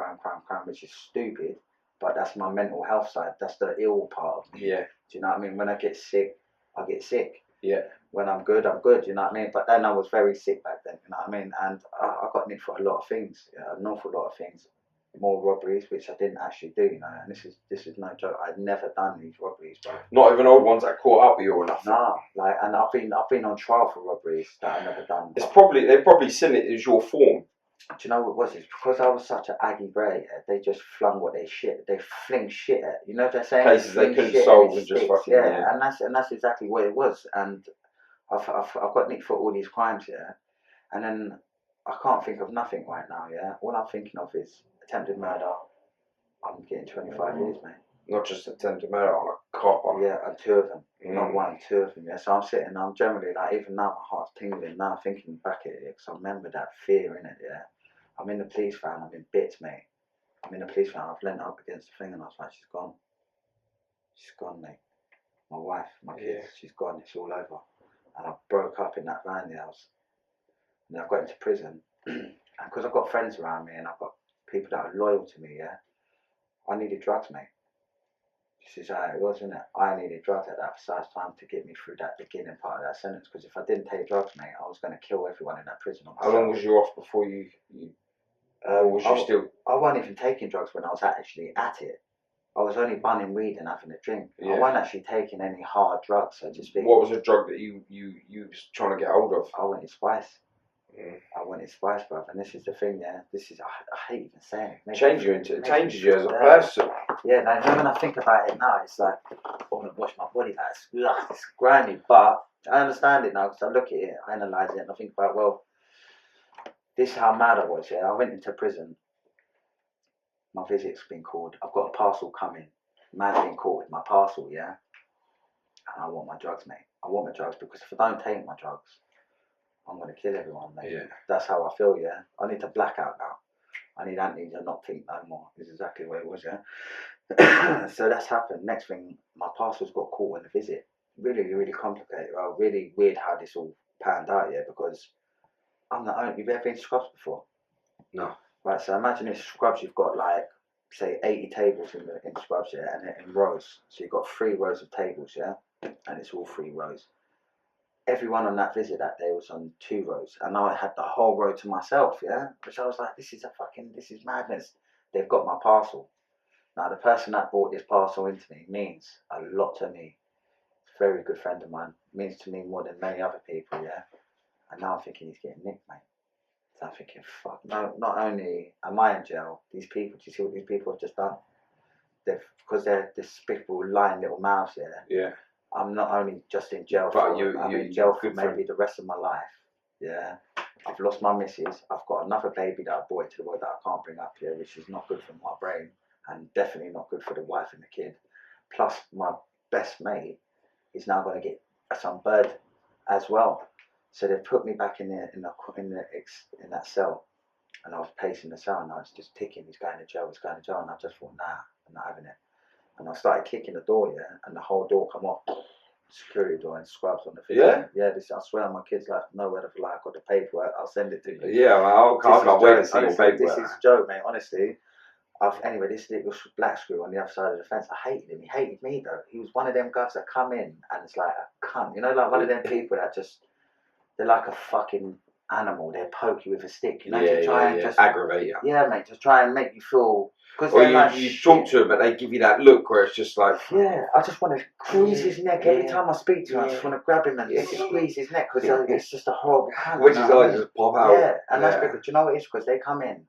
Speaker 2: which is stupid, but that's my mental health side. That's the ill part of me.
Speaker 1: Yeah.
Speaker 2: Do you know what I mean? When I get sick, I get sick.
Speaker 1: Yeah.
Speaker 2: When I'm good, you know what I mean? But then I was very sick back then, you know what I mean? And I got nicked for a lot of things, an awful lot of things. More robberies, which I didn't actually do, you know, and this is no joke. I'd never done these robberies, bro.
Speaker 1: Not even old ones that caught up with you or nothing.
Speaker 2: Nah, and I've been on trial for robberies that I never done.
Speaker 1: They've probably seen it as your form.
Speaker 2: Do you know what it was? It's because I was such an aggy bray, they just flung what they fling shit at. You know what they're saying?
Speaker 1: Cases they couldn't solve and just fucking
Speaker 2: and that's exactly what it was. And I've got nicked for all these crimes, yeah. And then I can't think of nothing right now, yeah. All I'm thinking of is attempted murder. I'm getting 25 years, mate.
Speaker 1: Not just attempted murder on a copper.
Speaker 2: Yeah, and 2 of them. Not 1, 2 of them, yeah. So I'm generally like, even now my heart's tingling now thinking back at it, because I remember that fear in it, yeah. I'm in the police van, I'm in bits, mate. I'm in the police van, I've leant up against the thing and I was like, she's gone. She's gone, mate. My wife, my kids, she's gone, it's all over. And I broke up in that van, yeah. And then I got into prison. And because I've got friends around me and I've got people that are loyal to me, yeah, I needed drugs, mate. This is how it was, isn't it? I needed drugs at that precise time to get me through that beginning part of that sentence. Because if I didn't take drugs, mate, I was going to kill everyone in that prison.
Speaker 1: How long was you off before you or was you still?
Speaker 2: I wasn't even taking drugs when I was actually at it. I was only bunning weed and having a drink.
Speaker 1: Yeah.
Speaker 2: I wasn't actually taking any hard drugs, so to speak.
Speaker 1: What was a drug that you was trying to get hold of?
Speaker 2: I wanted spice. I wanted spice, bruv, and this is the thing, yeah. I hate even saying it.
Speaker 1: It changes you as a person.
Speaker 2: Yeah, now when I think about it now, it's like I want to wash my body. It's grimy, but I understand it now because I look at it, I analyse it, and I think about, well, this is how mad I was. Yeah, I went into prison. My visit's been called. I've got a parcel coming. Man's been caught with my parcel, yeah. And I want my drugs, mate. I want my drugs because if I don't take my drugs, I'm going to kill everyone, mate. Yeah. That's how I feel, yeah. I need to black out now. I need Anthony to not think no more. This is exactly what it was, yeah. So that's happened. Next thing, my parcel's got caught in a visit. Really, really complicated. Well, really weird how this all panned out, yeah, because I'm the only... You've ever been to Scrubs before?
Speaker 1: No.
Speaker 2: Right, so imagine in Scrubs you've got like, say, 80 tables in Scrubs, yeah, and they're in rows. So you've got 3 rows of tables, yeah, and it's all 3 rows. everyone on that visit that day was on 2 roads, and I had the whole road to myself, yeah? Which I was like, this is madness. They've got my parcel. Now, the person that brought this parcel into me means a lot to me. It's a very good friend of mine. It means to me more than many other people, yeah? And now I'm thinking he's getting nicked, mate. So I'm thinking, fuck, no, not only am I in jail, these people, do you see what these people have just done? Because they're despicable, lying little mouths, yeah?
Speaker 1: Yeah.
Speaker 2: I'm not only just in jail
Speaker 1: But
Speaker 2: I'm in jail for maybe the rest of my life, yeah? I've lost my missus, I've got another baby that I brought into the world that I can't bring up here, which is not good for my brain, and definitely not good for the wife and the kid. Plus, my best mate is now going to get some bird as well. So they've put me back in that cell, and I was pacing the cell, and I was just ticking. He's going to jail. And I just thought, nah, I'm not having it. And I started kicking the door, yeah, and the whole door come off. Security door and scrubs on the face. Yeah. This, I swear on my kids' life, no word of a lie. I got the paperwork. I'll send it to you.
Speaker 1: Yeah, well, I can't wait to see your paperwork.
Speaker 2: This is a joke, mate. Honestly. Anyway, this little black screw on the other side of the fence, I hated him. He hated me though. He was one of them guys that come in and it's like a cunt. You know, like one of them people that just, they're like a fucking animal. They poke you with a stick, you know, to try and just
Speaker 1: aggravate you.
Speaker 2: Yeah, mate, to try and make you feel.
Speaker 1: Or you talk to them, but they give you that look where it's just like.
Speaker 2: Yeah, I just want to squeeze his neck every time I speak to him. I just want to grab him and squeeze his neck because it's just a horrible cunt.
Speaker 1: Which his eyes just pop out.
Speaker 2: Yeah, and that's because, do you know what it is? Because they come in.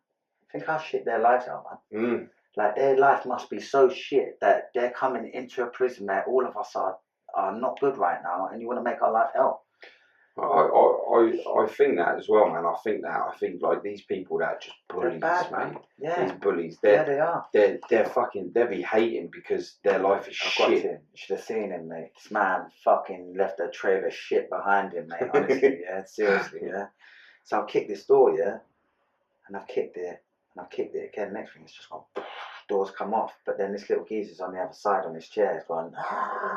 Speaker 2: Think how shit their lives are, man. Like their life must be so shit that they're coming into a prison where all of us are not good right now, and you want to make our life hell.
Speaker 1: I think that as well, man. I think like these people that just bullies,
Speaker 2: bad,
Speaker 1: mate.
Speaker 2: Yeah.
Speaker 1: These bullies.
Speaker 2: They are.
Speaker 1: They're fucking. They'll be hating because their life is shit.
Speaker 2: You should have seen him, mate. This man fucking left a trail of shit behind him, mate. Honestly, yeah. Seriously, yeah. So I've kicked this door, yeah, and I've kicked it. And I've kicked it again. Next thing, it's just gone. Doors come off, but then this little geezer's on the other side on his chair. It's gone.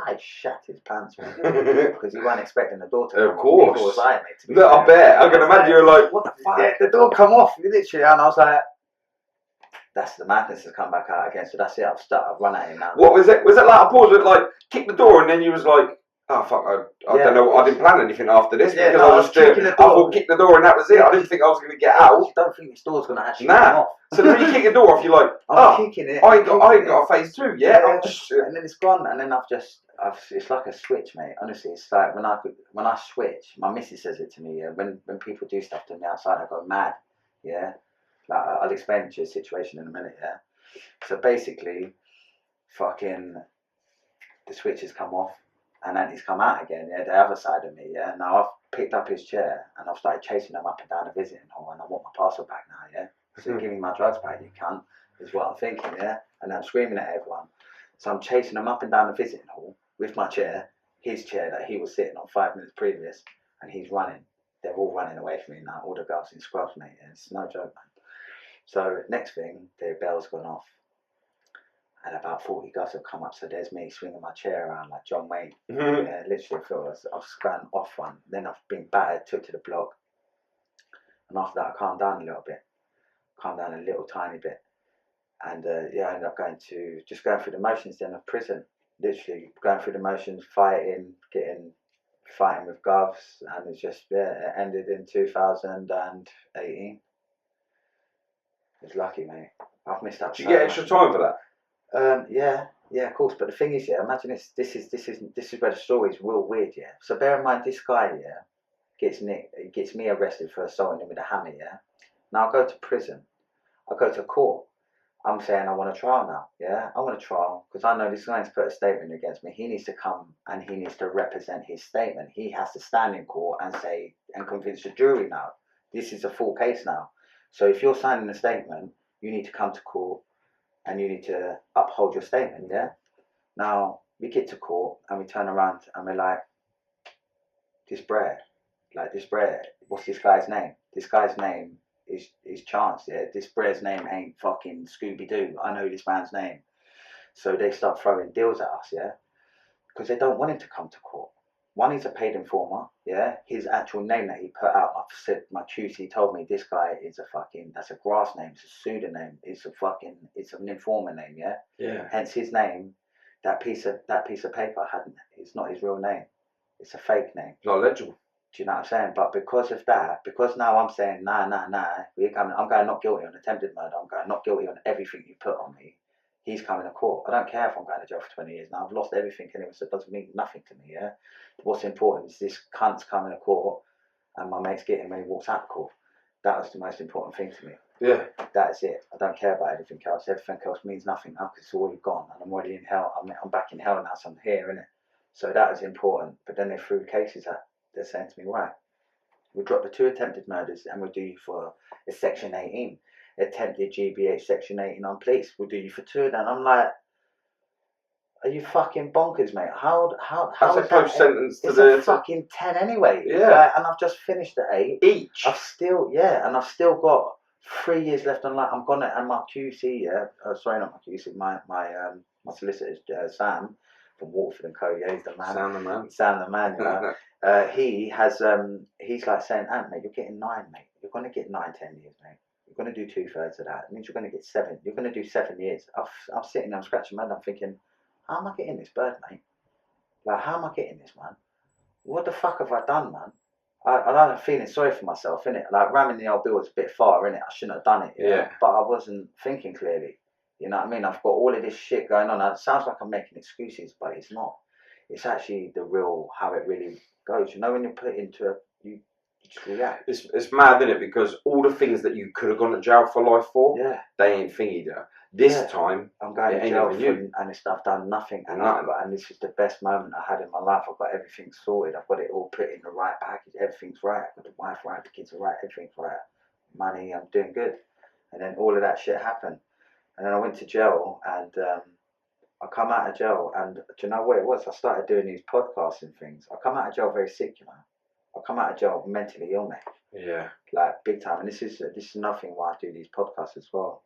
Speaker 2: He shat his pants, man, because he wasn't expecting the door to come off. Of course. Was I, mate,
Speaker 1: no, I bet. I can imagine you're like,
Speaker 2: what the fuck? Yeah, the door come off, literally, and I was like, that's the madness has come back out again. So that's it. I've run at him now.
Speaker 1: What was it? Was it like a pause? With like kick the door, and then you was like, oh fuck, I don't know. I didn't plan anything after this because I was kicking the door. I thought kick the door and that was it. I didn't think I was going to get out.
Speaker 2: I don't think this door's going to actually come off.
Speaker 1: So then you kick the door off, you're like,
Speaker 2: I'm kicking it.
Speaker 1: I ain't got a phase 2 yet.
Speaker 2: And then it's gone, and then it's like a switch, mate. Honestly, it's like when I switch, my missus says it to me. Yeah, when people do stuff to me outside, I go mad. Yeah, like I'll explain to you a situation in a minute. Yeah, so basically, fucking the switch has come off. And then he's come out again, yeah, the other side of me, yeah. Now I've picked up his chair and I've started chasing him up and down the visiting hall, and I want my parcel back now, yeah. So give me my drugs back, you cunt, is what I'm thinking, yeah. And I'm screaming at everyone. So I'm chasing him up and down the visiting hall with my chair, his chair that he was sitting on 5 minutes previous, and he's running. They're all running away from me now, all the girls in scrubs, mate. Yeah, it's no joke, man. So next thing, the bell's gone off. And about 40 guys have come up, so there's me swinging my chair around like John Wayne. Yeah, literally, I feel I was going off one. Then I've been battered, took to the block. And after that, I calmed down a little bit. Calmed down a little tiny bit. And I ended up going through the motions then of prison. Literally, going through the motions, fighting with govs. And it's just, it ended in 2018. I was lucky, mate. I've missed out.
Speaker 1: Did you get extra time for that?
Speaker 2: Yeah, of course. But the thing is, yeah, imagine this is where the story is real weird, yeah. So bear in mind, this guy, yeah, gets me arrested for assaulting him with a hammer, yeah. Now I go to prison, I go to court. I'm saying I want a trial now, yeah. I want a trial because I know this guy's put a statement against me. He needs to come and he needs to represent his statement. He has to stand in court and say and convince the jury now. This is a full case now. So if you're signing a statement, you need to come to court. And you need to uphold your statement, yeah? Now, we get to court and we turn around and we're like, this Brer, what's this guy's name? This guy's name is Chance, yeah? This Brer's name ain't fucking Scooby-Doo. I know this man's name. So they start throwing deals at us, yeah? Because they don't want him to come to court. One, he's a paid informer, yeah? His actual name that he put out, I've said, my QC told me this guy is that's a grass name, it's a pseudonym, it's an informer name, yeah?
Speaker 1: Yeah.
Speaker 2: Hence his name, that piece of paper it's not his real name. It's a fake name.
Speaker 1: Not legible.
Speaker 2: Do you know what I'm saying? But because of that, because now I'm saying, nah, I'm going not guilty on attempted murder. I'm going not guilty on everything you put on me. He's coming to court. I don't care if I'm going to jail for 20 years now. I've lost everything anyway, so it doesn't mean nothing to me, yeah? What's important is this cunt's coming to court and my mate's getting when he walks out of court. That was the most important thing to me.
Speaker 1: Yeah.
Speaker 2: That's it. I don't care about anything else. Everything else means nothing now because it's already gone and I'm already in hell. I'm back in hell now, so I'm here, innit? So that was important. But then they threw cases at. They're saying to me, right, we'll drop the 2 attempted murders and we'll do you for a Section 18. Attempted GBH Section 18 on police. We'll do you for 2 of them. I'm like, are you fucking bonkers, mate? How
Speaker 1: That's
Speaker 2: is
Speaker 1: a close
Speaker 2: that?
Speaker 1: sentence to
Speaker 2: it's
Speaker 1: the...
Speaker 2: a fucking 10 anyway.
Speaker 1: Yeah.
Speaker 2: Like, and I've just finished at 8.
Speaker 1: Each.
Speaker 2: I've still got 3 years left on. Like, I'm gonna, and my QC, sorry, not my QC, my solicitor, Sam from Waterford and Co. Yeah, he's the man. Sam the man. You know. He has, he's like saying, Ant, mate, you're getting 9, mate. You're gonna get 9, 10 years, mate. You're going to do 2/3 of that. It means you're going to get 7. You're going to do 7 years. I'm sitting there, I'm scratching my head. I'm thinking, how am I getting this bird, mate? Like, how am I getting this, man? What the fuck have I done, man? I'm feeling sorry for myself, innit? Like, ramming the old bill was a bit far, innit? I shouldn't have done it, yeah. But I wasn't thinking clearly. You know what I mean? I've got all of this shit going on. It sounds like I'm making excuses, but it's not. It's actually the real, how it really goes. You know, when you put it into a... You just react.
Speaker 1: It's mad, isn't it? Because all the things that you could have gone to jail for life for, they ain't thingy there. This time,
Speaker 2: I'm going to jail and I've done nothing. And this is the best moment I had in my life. I've got everything sorted. I've got it all put in the right package. Everything's right. I've got the wife right, the kids are right, everything's right. Money, I'm doing good. And then all of that shit happened. And then I went to jail and I come out of jail and do you know what it was? I started doing these podcasts and things. I come out of jail very sick, you know. I come out of jail mentally ill, mate. Yeah. Like, big time. And this is nothing why I do these podcasts as well,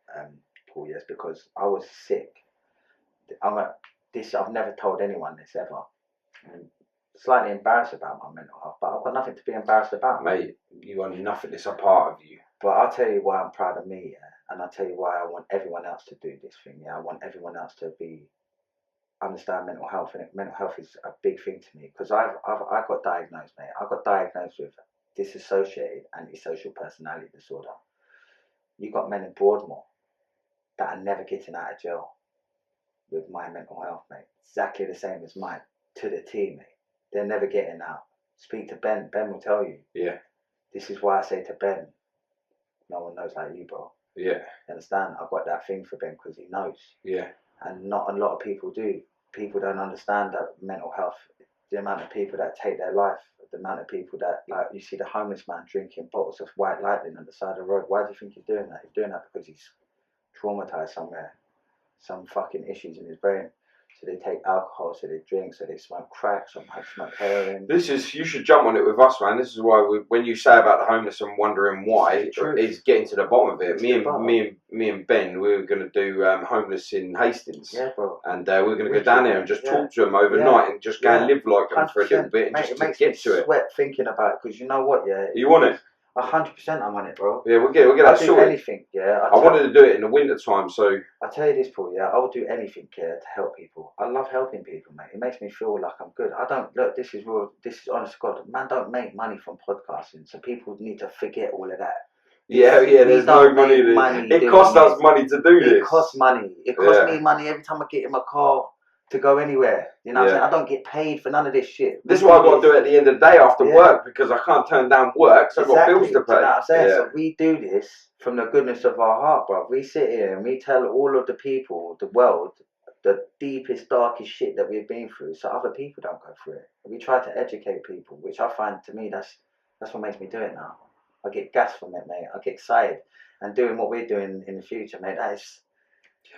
Speaker 2: Paul, yes, because I was sick. I've never told anyone this ever. I'm slightly embarrassed about my mental health, but I've got nothing to be embarrassed about.
Speaker 1: Mate, you are nothing. It's a part of you.
Speaker 2: But I'll tell you why I'm proud of me, yeah? And I'll tell you why I want everyone else to do this thing, yeah? I want everyone else to understand mental health, and mental health is a big thing to me because I got diagnosed, mate. I got diagnosed with dissociated antisocial personality disorder. You got men in Broadmoor that are never getting out of jail with my mental health, mate. Exactly the same as mine, to the T, mate. They're never getting out. Speak to Ben. Ben will tell you. Yeah. This is why I say to Ben, no one knows like you, bro. Yeah. You understand? I've got that thing for Ben because he knows. Yeah. And not a lot of people do. People don't understand that mental health, the amount of people that take their life, the amount of people that, like, you see the homeless man drinking bottles of white lightning on the side of the road. Why do you think he's doing that? He's doing that because he's traumatized somewhere, some fucking issues in his brain. So they take alcohol, so they drink, so they smoke crack, some smoke heroin. You should jump on it with us, man. This is why when you say about the homeless and wondering why, it's getting to the bottom of it. Me and Ben, we were going to do homeless in Hastings. Yeah, bro. And we were going to go down there and just talk to them overnight and just go and live like them for a little bit and just to get to it. It makes me sweat thinking about it because you know what, yeah. You want it? 100% I'm on it, bro. Yeah, we'll get that sorted. I'll do anything, yeah. I wanted to do it in the winter time, so... I'll tell you this, Paul, yeah, I will do anything, yeah, to help people. I love helping people, mate. It makes me feel like I'm good. This is real, this is honest to God. Man, don't make money from podcasting, so people need to forget all of that. Yeah, there's no money. It costs us money to do this. It costs money. It costs me money every time I get in my car to go anywhere. You know what I'm saying? I don't get paid for none of this shit. This is why I've got to do it at the end of the day after work, because I can't turn down work, so I've got bills to pay. You know what I'm saying? So we do this from the goodness of our heart, bro. We sit here and we tell all of the people, the world, the deepest, darkest shit that we've been through, so other people don't go through it. We try to educate people, which I find, to me, that's what makes me do it now. I get gas from it, mate. I get excited. And doing what we're doing in the future, mate, that is...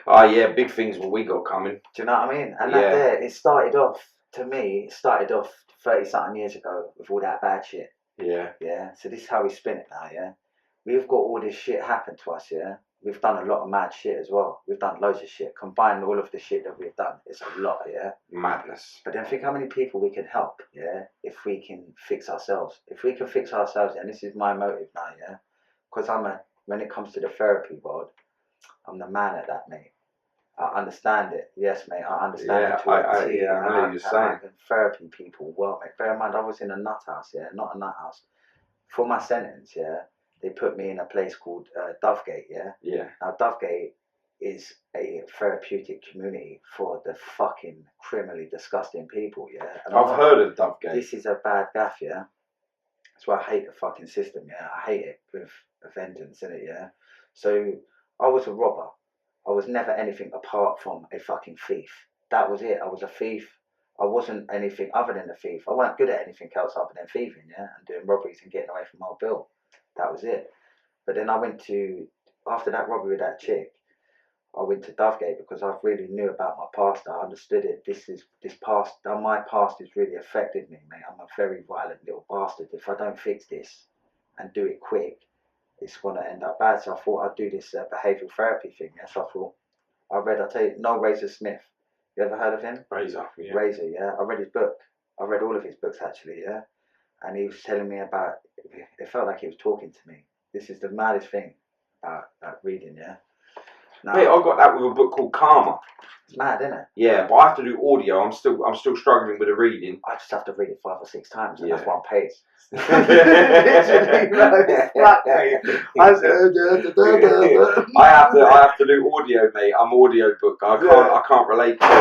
Speaker 2: Oh yeah, big things what we got coming. Do you know what I mean? And that there, it started off 30-something years ago with all that bad shit. Yeah. Yeah. So this is how we spin it now, yeah? We've got all this shit happen to us, yeah? We've done a lot of mad shit as well. We've done loads of shit. Combine all of the shit that we've done, it's a lot, yeah? Madness. But then think how many people we can help, yeah? If we can fix ourselves. If we can fix ourselves, and this is my motive now, yeah? Because when it comes to the therapy world, I'm the man at that, mate. I understand it. Yes, mate. I understand
Speaker 1: Yeah,
Speaker 2: it to a T.
Speaker 1: I know you're saying.
Speaker 2: I can therapy people well, mate. Bear in mind, I was in a nut house, yeah, not a nut house. For my sentence, yeah, they put me in a place called Dovegate, yeah.
Speaker 1: Yeah.
Speaker 2: Now, Dovegate is a therapeutic community for the fucking criminally disgusting people, yeah. And
Speaker 1: I've heard of Dovegate.
Speaker 2: This is a bad gaff, yeah. That's why I hate the fucking system, yeah. I hate it with a vengeance, innit, yeah. So I was a robber. I was never anything apart from a fucking thief. That was it. I was a thief. I wasn't anything other than a thief. I weren't good at anything else other than thieving, yeah, and doing robberies and getting away from my bill. That was it. But then I went to, after that robbery with that chick, I went to Dovegate because I really knew about my past. I understood it. My past has really affected me, mate. I'm a very violent little bastard. If I don't fix this and do it quick, it's going to end up bad. So I thought I'd do this behavioural therapy thing. Yeah? So I thought, I'll tell you, Noel Razor Smith. You ever heard of him?
Speaker 1: Razor, yeah.
Speaker 2: Razor, yeah. I read his book. I read all of his books, actually, yeah. And he was telling me about, it felt like he was talking to me. This is the maddest thing about reading, yeah. Now,
Speaker 1: Mate, I got that with a book called Karma.
Speaker 2: It's mad, isn't it?
Speaker 1: Yeah, but I have to do audio. I'm still struggling with the reading.
Speaker 2: I just have to read it 5 or 6 times, and
Speaker 1: Yeah.
Speaker 2: that's what I'm paid.
Speaker 1: I have to do audio, mate. I'm audio book. I can't relate to it.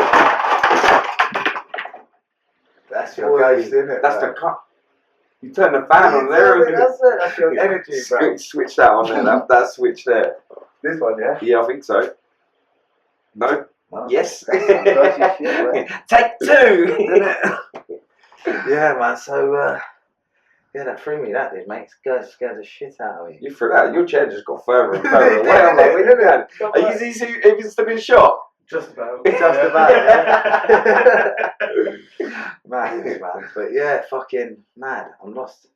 Speaker 2: That's your ghost, isn't it?
Speaker 1: That's the cut. You turn the fan on there.
Speaker 2: That's it. That's your energy, bro.
Speaker 1: Switch that on there. That switch there.
Speaker 2: This one, yeah?
Speaker 1: Yeah, I think so. No?
Speaker 2: No.
Speaker 1: Yes.
Speaker 2: That's some dodgy shit, right?
Speaker 1: Take 2.
Speaker 2: Yeah, man. So, yeah, that threw me. That did, mate. Scared the shit out of me.
Speaker 1: You threw that. Your chair just got further and further away. I'm like, wait a minute. Are you even still been shot?
Speaker 2: Just about. Just about. Yeah. Man. But yeah, fucking mad. I'm lost.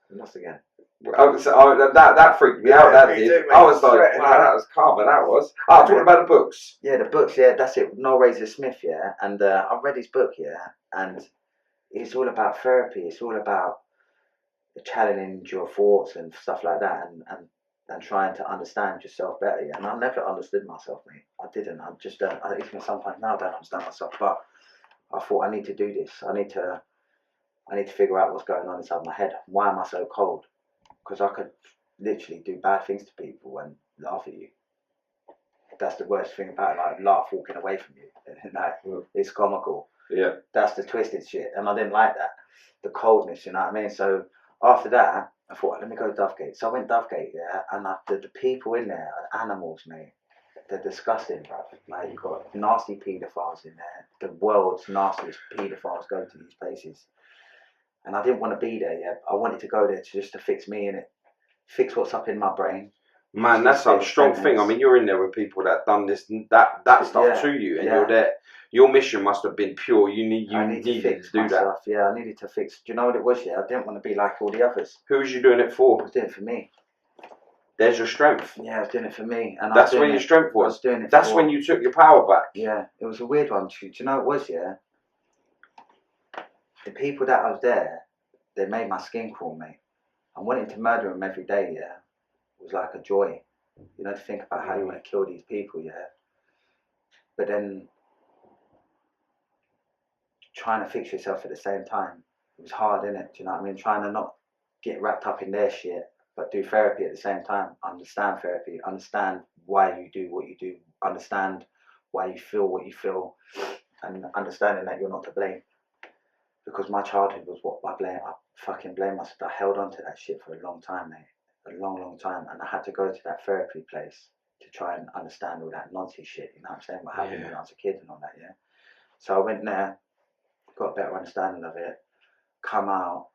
Speaker 2: Again.
Speaker 1: That freaked me out. That did. I was like, wow, that was Karma. That was. Oh, talking about the books.
Speaker 2: Yeah, the books. Yeah, that's it. Noel Razor Smith. Yeah, and I read his book. Yeah, and it's all about therapy. It's all about challenging your thoughts and stuff like that, and trying to understand yourself better. Yeah? And I never understood myself, mate. I didn't. I just don't. Even sometimes now I don't understand myself. But I thought I need to do this. I need to figure out what's going on inside my head. Why am I so cold? Because I could literally do bad things to people and laugh at you. That's the worst thing about it, like laugh walking away from you. Like, it's comical.
Speaker 1: Yeah.
Speaker 2: That's the twisted shit, and I didn't like that. The coldness, you know what I mean? So after that, I thought, let me go to Dovegate. So I went Dovegate, yeah, and the people in there are animals, mate. They're disgusting, bro. Like, you've got nasty paedophiles in there. The world's nastiest paedophiles go to these places. And I didn't want to be there, yeah. I wanted to go there just to fix me in it. Fix what's up in my brain.
Speaker 1: Man, that's a strong thing. I mean, you're in there with people that done this, that stuff to you, and you're there. Your mission must have been pure. You needed to do
Speaker 2: myself. That. Yeah, I needed to fix. Do you know what it was? Yeah, I didn't want to be like all the others.
Speaker 1: Who was you doing it for?
Speaker 2: I was doing it for me.
Speaker 1: There's your strength.
Speaker 2: Yeah, I was doing it for me, and
Speaker 1: that's where your strength was.
Speaker 2: I was doing it.
Speaker 1: That's when you took your power back.
Speaker 2: Yeah, it was a weird one. Do you know what it was? Yeah, the people that I was there, they made my skin crawl, mate. And wanting to murder them every day, yeah, was like a joy. You know, to think about how you want to kill these people, yeah. But then trying to fix yourself at the same time, it was hard, innit? Do you know what I mean? Trying to not get wrapped up in their shit, but do therapy at the same time. Understand therapy, understand why you do what you do, understand why you feel what you feel, and understanding that you're not to blame. Because my childhood was what I fucking blame myself. I held on to that shit for a long time, mate. A long time. And I had to go to that therapy place to try and understand all that nonsense shit, you know what I'm saying? What happened when I was a kid and all that, yeah? So I went there, got a better understanding of it, come out,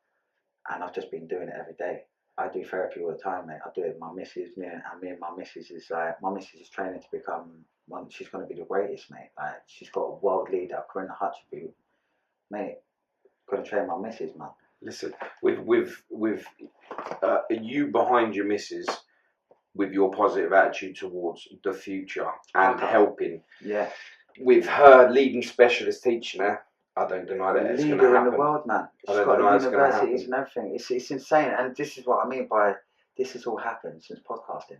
Speaker 2: and I've just been doing it every day. I do therapy all the time, mate. I do it with my missus, me and my missus is like, my missus is training to become one, she's going to be the greatest, mate. Like, she's got a world leader, Corinna Hutchby, mate. Got to train my missus, man.
Speaker 1: Listen, with you behind your missus, with your positive attitude towards the future and helping.
Speaker 2: Yeah.
Speaker 1: With her leading specialist teaching her, I don't deny that it's going to happen.
Speaker 2: Leader in the world, man. She's got universities and everything. It's insane, and this is what I mean by this has all happened since podcasting.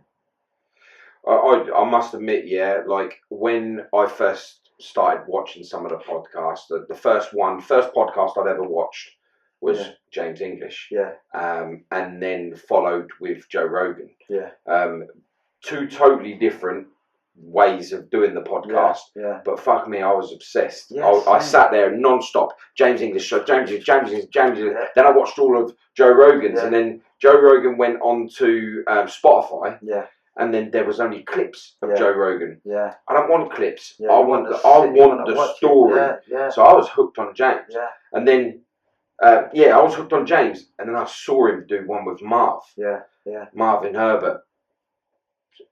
Speaker 1: I must admit, yeah, like when I first started watching some of the podcasts, the first podcast I'd ever watched was James English.
Speaker 2: Yeah.
Speaker 1: And then followed with Joe Rogan.
Speaker 2: Yeah.
Speaker 1: Two totally different ways of doing the podcast.
Speaker 2: Yeah.
Speaker 1: But fuck me, I was obsessed.
Speaker 2: Yes,
Speaker 1: I sat there non-stop. James English show, James.
Speaker 2: Yeah.
Speaker 1: Then I watched all of Joe Rogan's,
Speaker 2: Yeah.
Speaker 1: and then Joe Rogan went on to Spotify.
Speaker 2: Yeah.
Speaker 1: And then there was only clips of
Speaker 2: Yeah.
Speaker 1: Joe Rogan.
Speaker 2: Yeah.
Speaker 1: I don't want clips.
Speaker 2: Yeah,
Speaker 1: I want the story.
Speaker 2: Yeah.
Speaker 1: So I was hooked on James.
Speaker 2: Yeah.
Speaker 1: And then, I was hooked on James. And then I saw him do one with Marv.
Speaker 2: Yeah. Yeah.
Speaker 1: Marvin Herbert.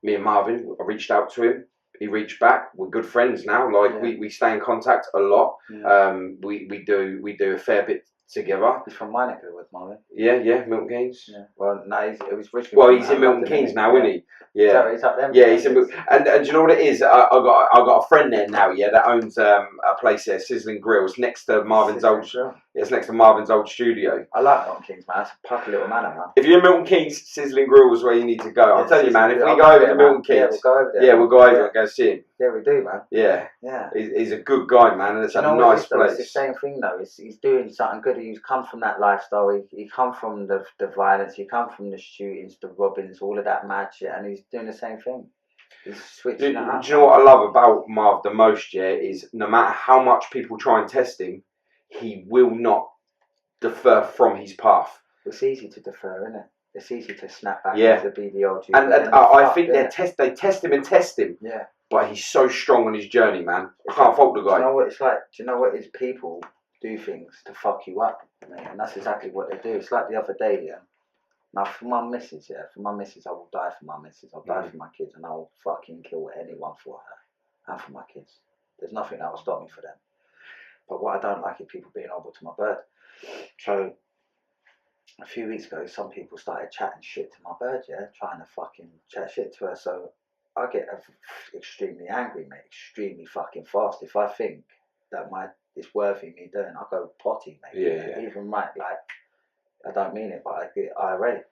Speaker 1: Me and Marvin, I reached out to him. He reached back. We're good friends now. Like we stay in contact a lot.
Speaker 2: Yeah.
Speaker 1: We do a fair bit together.
Speaker 2: He's from my neck of the woods, Marvin.
Speaker 1: Yeah, Milton Keynes.
Speaker 2: Yeah. Well, no, it was Richmond.
Speaker 1: Well, he's in Milton Keynes now, isn't he? Yeah.
Speaker 2: So he's up there.
Speaker 1: Yeah, he's in Milton. And do you know what it is? I got a friend there now. Yeah, that owns a place there, Sizzling Grills, next to Marvin's old. It's next to Marvin's old studio.
Speaker 2: I like Milton Keynes, man. It's a puppy little manor, man.
Speaker 1: If you're in Milton Keynes, Sizzling Grill is where you need to go. I'll tell you, man. If we go over to Milton Keynes,
Speaker 2: we'll go over there.
Speaker 1: Yeah, we'll go over and go see him.
Speaker 2: Yeah, we do, man.
Speaker 1: Yeah.
Speaker 2: Yeah.
Speaker 1: He's a good guy, man, and it's a nice place.
Speaker 2: It's the same thing, though. He's doing something good. He's come from that lifestyle. He come from the violence. He come from the shootings, the robbings, all of that mad shit, and he's doing the same thing. He's switching it up.
Speaker 1: Do you know what I love about Marv the most, yeah, is no matter how much people try and test him, he will not defer from his path.
Speaker 2: It's easy to defer, isn't it? It's easy to snap back
Speaker 1: to
Speaker 2: be the old you.
Speaker 1: And I think they test him.
Speaker 2: Yeah.
Speaker 1: But he's so strong on his journey, man. I can't fault the guy.
Speaker 2: Do you know what it's like? Do you know what? It's people do things to fuck you up, mate, and that's exactly what they do. It's like the other day, yeah. Now for my missus, I will die for my missus. I'll die for my kids, and I'll fucking kill anyone for her and for my kids. There's nothing that will stop me for them. But what I don't like is people being horrible to my bird. So a few weeks ago, some people started chatting shit to my bird, yeah, trying to fucking chat shit to her. So I get extremely angry, mate, extremely fucking fast. If I think that it's worthy me doing, I'll go potty, mate.
Speaker 1: Yeah.
Speaker 2: Even like I don't mean it, but I get irate.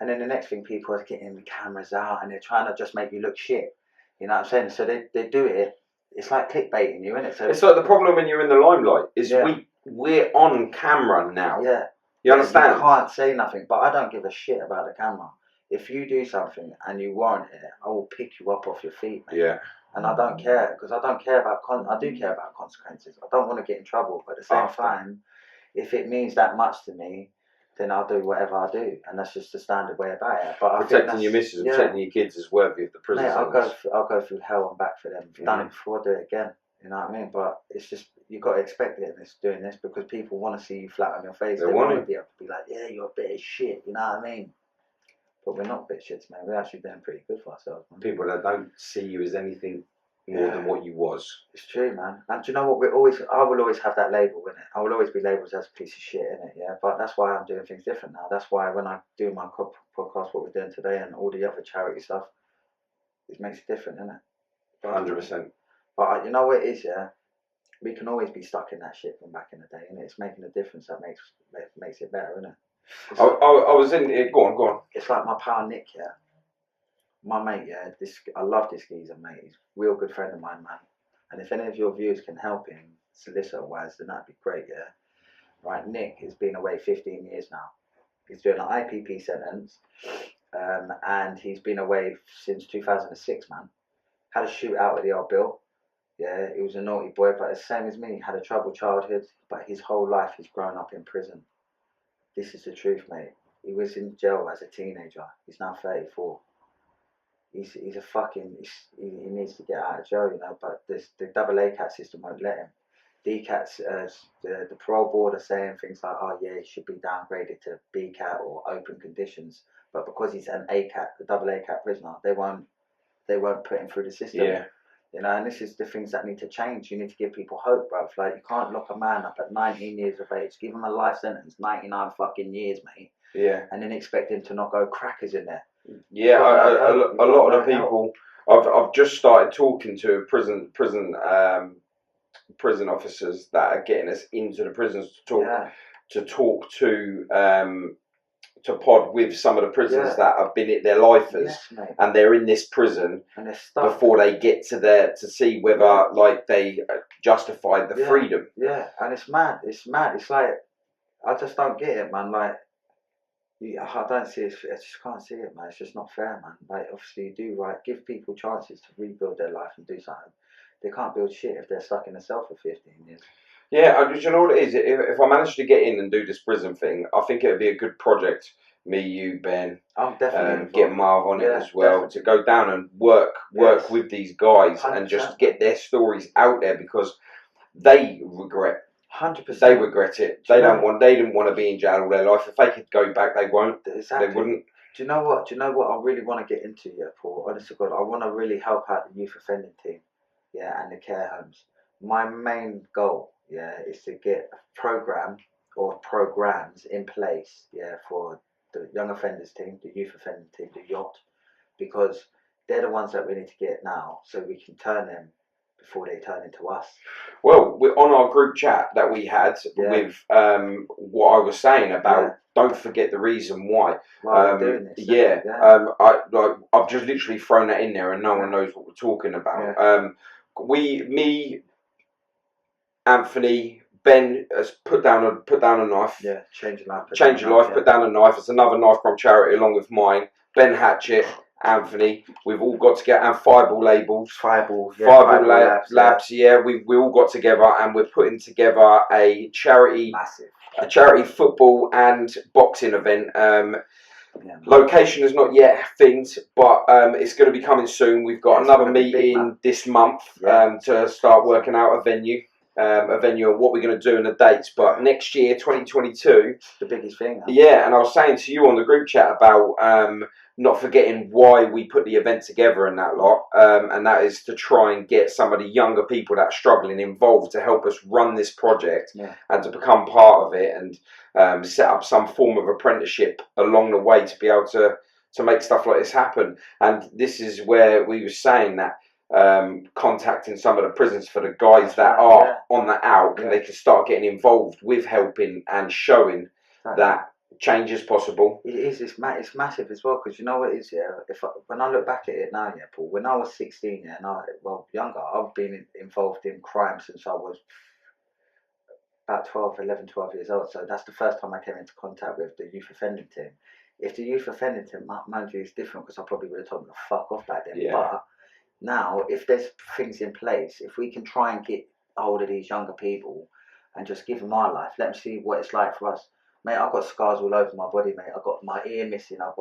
Speaker 2: And then the next thing, people are getting the cameras out and they're trying to just make you look shit. You know what I'm saying? So they do it. It's like clickbaiting you, isn't it? So
Speaker 1: it's like the problem when you're in the limelight is we're on camera now.
Speaker 2: Yeah.
Speaker 1: You understand?
Speaker 2: You can't say nothing, but I don't give a shit about the camera. If you do something and you warrant it, I will pick you up off your feet, mate.
Speaker 1: Yeah.
Speaker 2: And I don't care, because I don't care about I do care about consequences. I don't want to get in trouble, but at the same time, if it means that much to me, then I'll do whatever I do, and that's just the standard way about it. But
Speaker 1: protecting your missus, protecting your kids is worthy of the prison.
Speaker 2: Mate, I'll go through hell and back for them. I've done it before, I'll do it again. You know what I mean? But it's just, you've got to expect it in doing this, because people want to see you flat on your face. They want to be able to be like, yeah, you're a bit of shit. You know what I mean? But we're not bit shits, man. We're actually doing pretty good for ourselves, man.
Speaker 1: People that don't see you as anything more than what you was.
Speaker 2: It's true, man. And do you know what? I will always have that label, innit? I will always be labelled as a piece of shit, innit? Yeah. But that's why I'm doing things different now. That's why when I do my podcast, what we're doing today, and all the other charity stuff, it makes it different, innit?
Speaker 1: 100%.
Speaker 2: But you know what it is, yeah? We can always be stuck in that shit from back in the day, and it's making a difference that makes it better, innit?
Speaker 1: I was in it. Go on.
Speaker 2: It's like my pal Nick, yeah. My mate, yeah. I love this geezer, mate. He's a real good friend of mine, man. And if any of your viewers can help him, solicitor-wise, then that'd be great, yeah. Right, Nick has been away 15 years now. He's doing an IPP sentence, and he's been away since 2006, man. Had a shootout with the old Bill. Yeah, he was a naughty boy, but the same as me. Had a troubled childhood, but his whole life he's grown up in prison. This is the truth, mate. He was in jail as a teenager. He's now 34. He's a fucking. He needs to get out of jail, you know. But the double A cat system won't let him. DCATs, the parole board are saying things like, oh yeah, he should be downgraded to B cat or open conditions. But because he's an A cat, the double A cat prisoner, they won't put him through the system.
Speaker 1: Yeah.
Speaker 2: You know, and this is the things that need to change. You need to give people hope, bruv. Like, you can't lock a man up at 19 years of age, give him a life sentence, 99 fucking years, mate.
Speaker 1: Yeah.
Speaker 2: And then expect him to not go crackers in there.
Speaker 1: Yeah, a lot of the people. I've just started talking to prison officers that are getting us into the prisons to talk to to pod with some of the prisoners
Speaker 2: Yeah.
Speaker 1: that have been it their lifers,
Speaker 2: Yes, mate.
Speaker 1: and they're in this prison
Speaker 2: And they're stuck.
Speaker 1: before they get to there to see whether like they justified the freedom.
Speaker 2: Yeah, and it's mad. It's mad. It's like I just don't get it, man. Like I don't see it. I just can't see it, man. It's just not fair, man. Like obviously you do right. Give people chances to rebuild their life and do something. They can't build shit if they're stuck in a cell for 15 years.
Speaker 1: Yeah, do you know what it is? If I manage to get in and do this prison thing, I think it would be a good project. Me, you, Ben,
Speaker 2: I'm definitely
Speaker 1: get Marv on it as well,
Speaker 2: definitely.
Speaker 1: to go down and work with these guys
Speaker 2: 100%.
Speaker 1: and just get their stories out there, because they regret.
Speaker 2: 100%.
Speaker 1: They regret it. They didn't want to be in jail all their life. If they could go back, they won't.
Speaker 2: Exactly.
Speaker 1: They wouldn't.
Speaker 2: Do you know what? I really want to get into, Paul. Honest to God, I want to really help out the youth offending team, and the care homes. My main goal, is to get a program or programs in place, for the young offenders team, the youth offending team, the yacht, because they're the ones that we need to get now, so we can turn them before they turn into us.
Speaker 1: Well, we're on our group chat that we had with what I was saying about don't forget the reason why.
Speaker 2: We're doing this.
Speaker 1: I've just literally thrown that in there, and no one knows what we're talking about. Me, Anthony, Ben has put down a knife.
Speaker 2: Yeah, change your life.
Speaker 1: Change your life. Put down a knife. It's another knife from charity along with mine. Ben Hatchett, Anthony. We've all got together, and Fireball Labels.
Speaker 2: Fireball
Speaker 1: Labs. Yeah, we all got together, and we're putting together a charity, football and boxing event. Location is not yet thinged, but it's going to be coming soon. We've got another meeting this month to start working out a venue and what we're going to do and the dates. But next year, 2022,
Speaker 2: the biggest thing.
Speaker 1: Yeah, and I was saying to you on the group chat about not forgetting why we put the event together and that lot, and that is to try and get some of the younger people that are struggling involved to help us run this project and to become part of it, and set up some form of apprenticeship along the way to be able to make stuff like this happen. And this is where we were saying that contacting some of the prisons for the guys that are on the out, and they can start getting involved with helping and showing that change is possible.
Speaker 2: It is. It's massive as well, because you know what it is. When I look back at it now, Paul. When I was 16, and younger, I've been involved in crime since I was about 12 years old. So that's the first time I came into contact with the youth offending team. If the youth offending team, mind you, is different, because I probably would have told them to fuck off back then. But now, if there's things in place, if we can try and get hold of these younger people and just give them our life, let them see what it's like for us. Mate, I've got scars all over my body, mate. I've got my ear missing. I've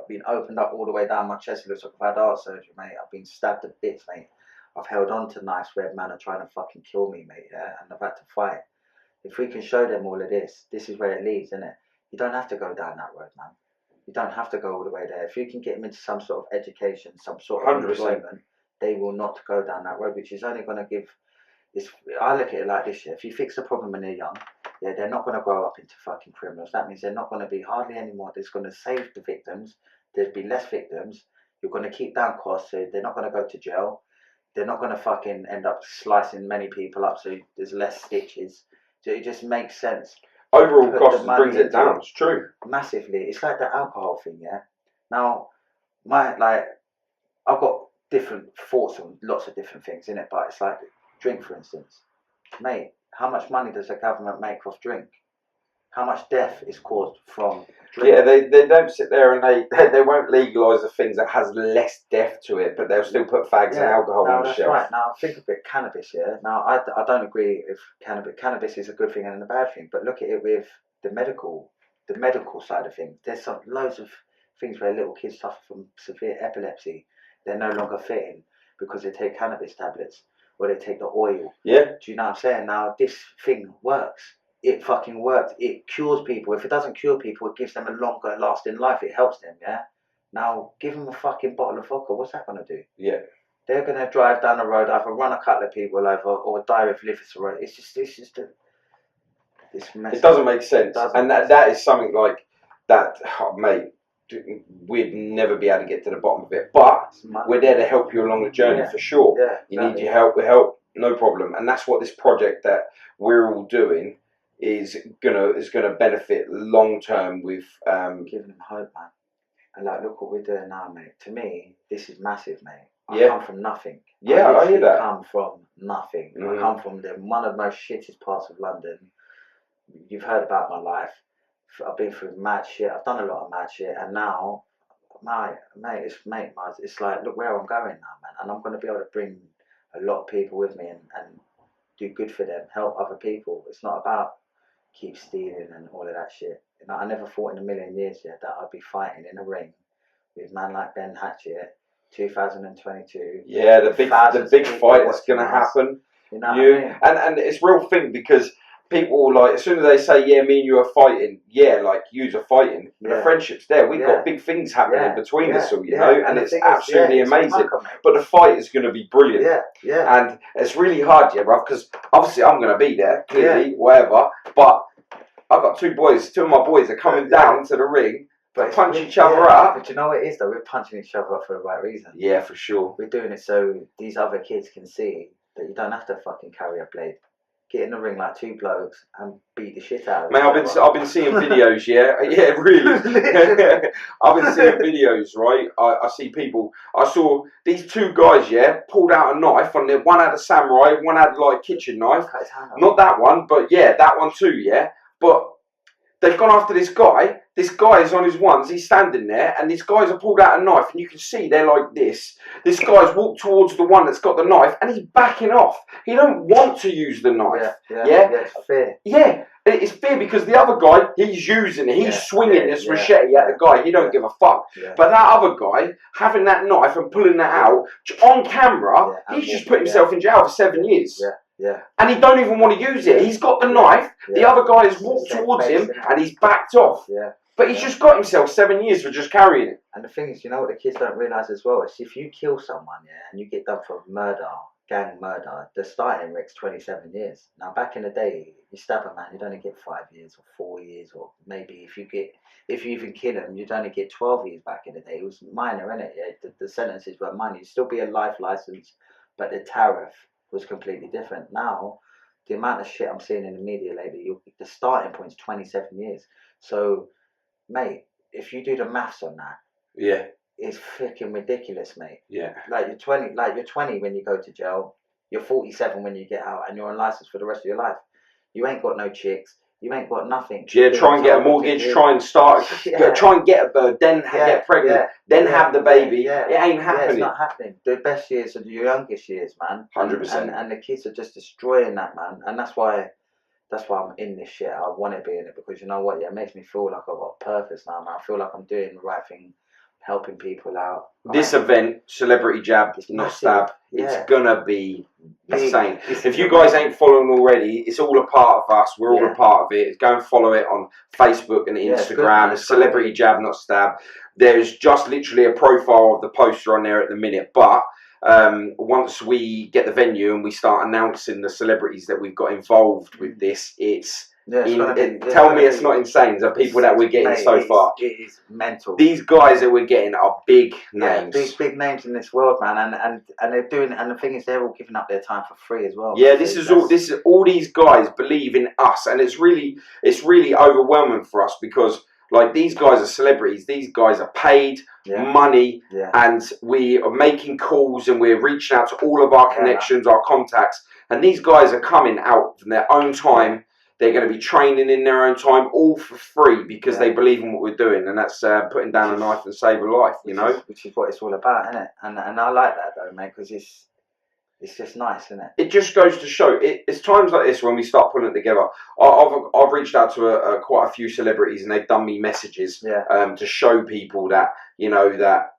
Speaker 2: been opened up all the way down my chest. It looks like I've had heart surgery, mate. I've been stabbed to bits, mate. I've held on to knives where men are trying to fucking kill me, mate, and I've had to fight. If we can show them all of this is where it leads, isn't it? You don't have to go down that road, man. You don't have to go all the way there. If you can get them into some sort of education, some sort of
Speaker 1: 100%.
Speaker 2: employment, they will not go down that road, which is only going to give... I look at it like this, if you fix the problem when they're young, they're not going to grow up into fucking criminals. That means they're not going to be hardly anymore. It's going to save the victims. There'll be less victims. You're going to keep down costs, so they're not going to go to jail. They're not going to fucking end up slicing many people up, so there's less stitches. So it just makes sense.
Speaker 1: Overall cost brings it down. It's true.
Speaker 2: Massively. It's like the alcohol thing, Now, I've got different thoughts on lots of different things in it, but it's like drink, for instance. Mate, how much money does the government make off drink? How much death is caused from drink?
Speaker 1: Yeah, they don't sit there and they won't legalise the things that has less death to it, but they'll still put fags and alcohol on the shelf.
Speaker 2: Right. Now think of it, cannabis. Now I don't agree if cannabis is a good thing and a bad thing, but look at it with the medical side of things. There's loads of things where little kids suffer from severe epilepsy. They're no longer fitting because they take cannabis tablets or they take the oil.
Speaker 1: Yeah.
Speaker 2: Do you know what I'm saying? Now this thing works. It fucking works. It cures people. If it doesn't cure people, it gives them a longer lasting life. It helps them, Now, give them a fucking bottle of vodka. What's that going to do?
Speaker 1: Yeah.
Speaker 2: They're going to drive down the road, either run a couple of people over or die with liver cirrhosis. It's messy.
Speaker 1: It doesn't make sense. And that is something like that, mate, we'd never be able to get to the bottom of it. But we're there to help you along the journey for sure.
Speaker 2: Yeah,
Speaker 1: you need your help, we help, no problem. And that's what this project that we're all doing is gonna benefit long term with
Speaker 2: giving them hope, man. And like, look what we're doing now, mate. To me, this is massive, mate. I
Speaker 1: Yeah.
Speaker 2: come from nothing.
Speaker 1: Yeah, I hear that.
Speaker 2: Come from nothing. I come from one of the most shittest parts of London. You've heard about my life. I've been through mad shit. I've done a lot of mad shit, and now, mate, it's like, look where I'm going now, man. And I'm going to be able to bring a lot of people with me and do good for them, help other people. It's not about keep stealing and all of that shit. You know, I never thought in a million years yet that I'd be fighting in a ring with a man like Ben Hatchett, 2022.
Speaker 1: Yeah, the big fight that's going to happen.
Speaker 2: You know what I mean?
Speaker 1: And it's a real thing, because people, like, as soon as they say, yeah, me and you are fighting, yeah, like, yous are fighting, the friendship's there. We've got big things happening between us all, you know, and it's absolutely amazing. But the fight is going to be brilliant. And it's really hard, bruv, because obviously I'm going to be there, clearly, whatever, but I've got two of my boys are coming down to the ring to punch each other up.
Speaker 2: But you know what it is, though? We're punching each other up for the right reason.
Speaker 1: Yeah, for sure.
Speaker 2: We're doing it so these other kids can see that you don't have to fucking carry a blade. Get in the ring like two blokes and beat the shit out of them.
Speaker 1: Man, I've been seeing videos, yeah, really. I've been seeing videos, right? I see people. I saw these two guys, pulled out a knife, and one had a samurai, one had like a kitchen knife. Not that one, but yeah, that one too, yeah. But they've gone after this guy. This guy is on his ones. He's standing there, and these guys have pulled out a knife, and you can see they're like this. This guy's walked towards the one that's got the knife, and he's backing off. He don't want to use the knife. Yeah,
Speaker 2: it's fear.
Speaker 1: Yeah, it's fear, because the other guy, he's using it. He's swinging this machete at the guy. He don't give a fuck. But that other guy, having that knife and pulling that out on camera, he's just put himself in jail for 7 years. And he don't even want to use it. He's got the knife. The other guy has walked towards him, and he's backed off. But he's just got himself 7 years for just carrying it.
Speaker 2: And the thing is, you know what the kids don't realise as well, is if you kill someone, and you get done for murder, gang murder, the starting rate's 27 years. Now, back in the day, you stab a man, you'd only get 5 years or 4 years, or maybe if you even kill him, you'd only get 12 years back in the day. It was minor, innit? The sentences were minor. You'd still be a life licence, but the tariff was completely different. Now, the amount of shit I'm seeing in the media lately, the starting point's 27 years. So, mate, if you do the maths on that, it's freaking ridiculous, mate. Like you're 20 when you go to jail, you're 47 when you get out, and you're on license for the rest of your life. You ain't got no chicks. You ain't got nothing.
Speaker 1: Try and get a mortgage, try and start, try and get a bird, then get pregnant, then have the baby. It ain't happening.
Speaker 2: It's not happening. The best years are the youngest years, man.
Speaker 1: 100%.
Speaker 2: And the kids are just destroying that, man. And that's why I'm in this shit. I want to be in it, because you know what? It makes me feel like I've got a purpose now, man. I feel like I'm doing the right thing, helping people out.
Speaker 1: This event, Celebrity Jab, not Stab, it's gonna be insane. If you guys ain't following already, it's all a part of us. We're all a part of it. Go and follow it on Facebook and Instagram. It's Celebrity Jab, not Stab. There's just literally a profile of the poster on there at the minute, but once we get the venue and we start announcing the celebrities that we've got involved with this, tell me it's not insane, the people that we're getting so far.
Speaker 2: It is mental.
Speaker 1: These guys that we're getting are big names.
Speaker 2: Big names in this world, man, and they're doing, and the thing is, they're all giving up their time for free as well.
Speaker 1: Yeah, this is all these guys believe in us, and it's really overwhelming for us, because like, these guys are celebrities. These guys are paid money, and we are making calls, and we're reaching out to all of our connections, our contacts, and these guys are coming out from their own time. They're going to be training in their own time, all for free, because they believe in what we're doing, and that's putting down a knife and save a life, you know?
Speaker 2: Which is what it's all about, isn't it? And I like that, though, mate, because it's just nice, isn't it?
Speaker 1: It just goes to show. It's times like this when we start putting it together. I've reached out to quite a few celebrities, and they've done me messages to show people that, you know, that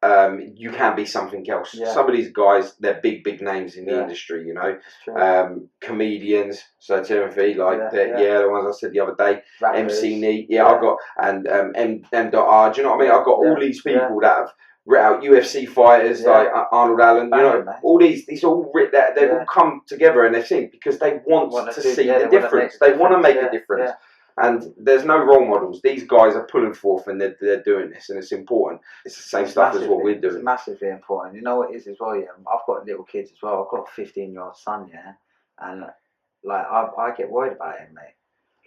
Speaker 1: you can be something else. Some of these guys, they're big names in the industry, you know. Comedians, so Timothy, like the ones I said the other day. Rappers. MC Neat, I've got, and M.R. Do you know what I mean? I've got all these people that have writ out UFC fighters like Arnold Allen, you know, all these all writ that they've all come together, and they've seen, because they want to see the difference. They want to make a difference. And there's no role models. These guys are pulling forth, and they're doing this, and it's important. It's the same stuff as what we're doing.
Speaker 2: It's massively important. You know what it is as well, I've got little kids as well. I've got a 15-year-old son, and like I get worried about him, mate.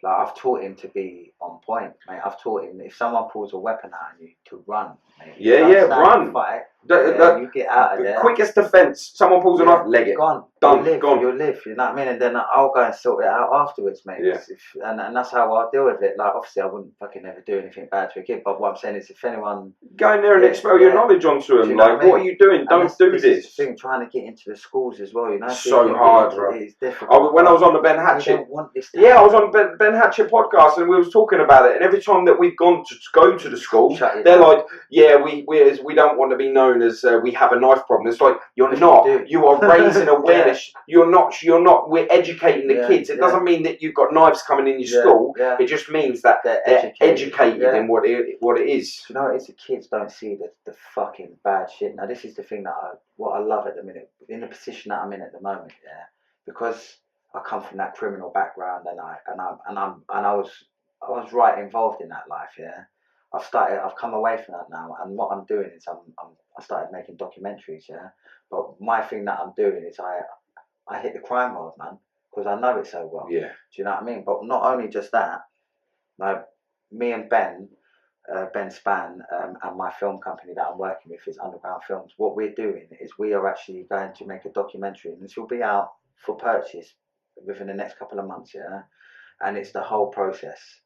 Speaker 2: Like, I've taught him to be on point, mate. I've taught him, if someone pulls a weapon out on you, to run, mate.
Speaker 1: Yeah, run.
Speaker 2: Fight,
Speaker 1: You
Speaker 2: get out of there.
Speaker 1: Quickest defence. Someone pulls a knife, leg it.
Speaker 2: Gone.
Speaker 1: Done.
Speaker 2: You'll live, you know what I mean? And then I'll go and sort it out afterwards, mate.
Speaker 1: Yeah.
Speaker 2: And that's how I'll deal with it. Like, obviously, I wouldn't fucking ever do anything bad to a kid, but what I'm saying is, if anyone...
Speaker 1: Go in there and expel your knowledge onto them. Like, what are you doing? Don't do this.
Speaker 2: This thing, trying to get into the schools as well, you know?
Speaker 1: So hard, bro.
Speaker 2: It's difficult.
Speaker 1: When I was on the Ben Hatchett...
Speaker 2: You don't want this
Speaker 1: I was on Ben Hatchett podcast and we was talking about it, and every time that we've gone to go to the school, they're like, yeah, we don't want to be known as we have a knife problem. It's like, you're not. You are raising awareness. You're not. We're educating the kids. It doesn't mean that you've got knives coming in your school. It just means that they're educated in what it is.
Speaker 2: Do you know, it's the kids don't see the fucking bad shit. Now, this is the thing that I love at the minute, in the position that I'm in at the moment, because I come from that criminal background, and I was right involved in that life, I've come away from that now, and what I'm doing is I started making documentaries, but my thing that I'm doing is I hit the crime world, man, because I know it so well.
Speaker 1: Yeah.
Speaker 2: Do you know what I mean? But not only just that, like, me and Ben Span, and my film company that I'm working with is Underground Films. What we're doing is we are actually going to make a documentary, and this will be out for purchase within the next couple of months, and it's the whole process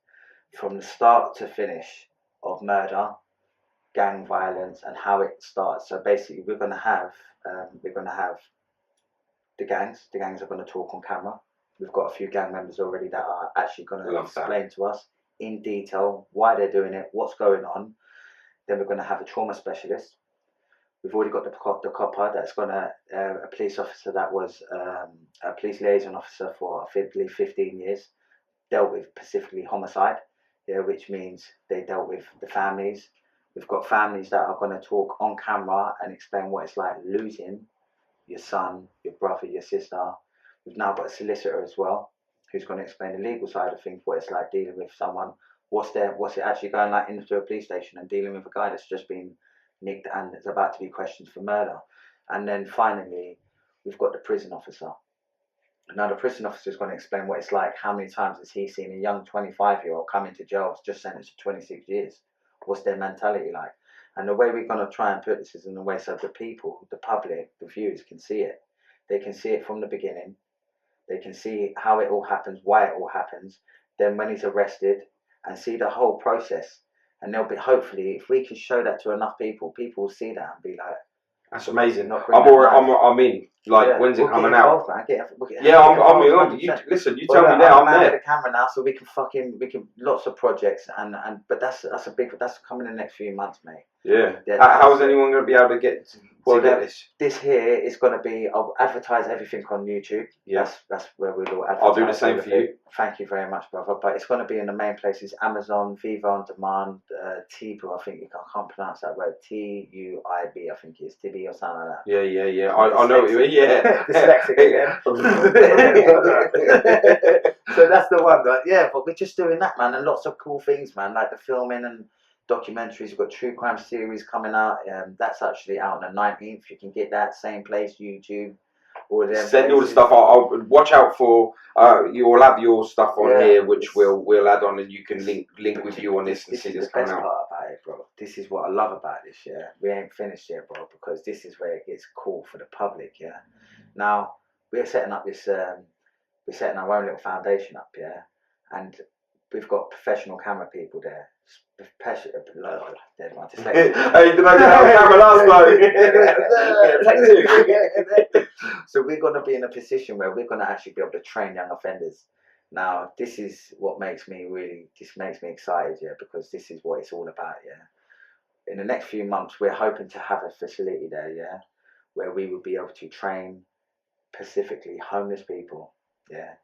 Speaker 2: from the start to finish of murder, gang violence, and how it starts. So basically, we're going to have the gangs. The gangs are going to talk on camera. We've got a few gang members already that are actually going to explain to us in detail why they're doing it, what's going on. Then we're going to have a trauma specialist. We've already got the copper that's going to, a police officer that was a police liaison officer for, I believe, 15 years, dealt with specifically homicide, which means they dealt with the families. We've got families that are going to talk on camera and explain what it's like losing your son, your brother, your sister. We've now got a solicitor as well, who's going to explain the legal side of things, what it's like dealing with someone, what's it actually going like into a police station and dealing with a guy that's just been nicked and is about to be questioned for murder. And then finally, we've got the prison officer. Now, the prison officer is going to explain what it's like. How many times has he seen a young 25-year-old come into jail just sentenced to 26 years? What's their mentality like? And the way we're going to try and put this is in a way so the people, the public, the viewers can see it. They can see it from the beginning. They can see how it all happens, why it all happens. Then when he's arrested, and see the whole process. And they'll be, hopefully, if we can show that to enough people, people will see that and be like,
Speaker 1: that's amazing. I'm in. Like, when's it coming out?
Speaker 2: Man.
Speaker 1: I'm in. Listen, you tell me now. I'm there.
Speaker 2: The camera now, so we can lots of projects but that's coming in the next few months, mate.
Speaker 1: Yeah. How is anyone going to be able to get this?
Speaker 2: This here is going to be. I'll advertise everything on YouTube. Yes, that's where we will advertise.
Speaker 1: I'll do the same for you.
Speaker 2: Thank you very much, brother. But it's going to be in the main places: Amazon, Viva on Demand, Tibu. I think I can't pronounce that word. TUIB. I think it's Tibi or something like that.
Speaker 1: Yeah. I know what you mean. Yeah.
Speaker 2: Dyslexic again. So that's the one. But we're just doing that, man, and lots of cool things, man, like the filming and documentaries. We've got true crime series coming out. That's actually out on the 19th. You can get that same place, YouTube.
Speaker 1: Send all the stuff. I'll watch out for. You will have your stuff on here, which we'll add on, and you can link with you on this and see this coming out.
Speaker 2: This is the best part about it, bro. This is what I love about this. We ain't finished yet, bro, because this is where it gets cool for the public. Now we're setting up this. We're setting our own little foundation up. And we've got professional camera people there. Hey, did I get our camera last time? So we're going to be in a position where we're going to actually be able to train young offenders. Now, this is what makes me excited, because this is what it's all about, In the next few months, we're hoping to have a facility there, where we will be able to train specifically homeless people.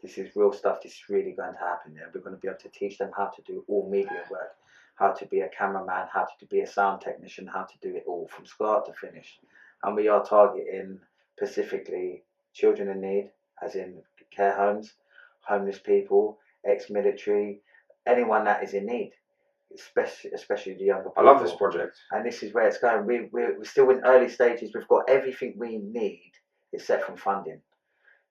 Speaker 2: This is real stuff. This is really going to happen. We're going to be able to teach them how to do all media work, how to be a cameraman, how to be a sound technician, how to do it all from start to finish. And we are targeting specifically children in need, as in care homes, homeless people, ex-military, anyone that is in need, especially the younger people.
Speaker 1: I love this project. And
Speaker 2: this is where it's going. We're still in early stages. We've got everything we need except from funding.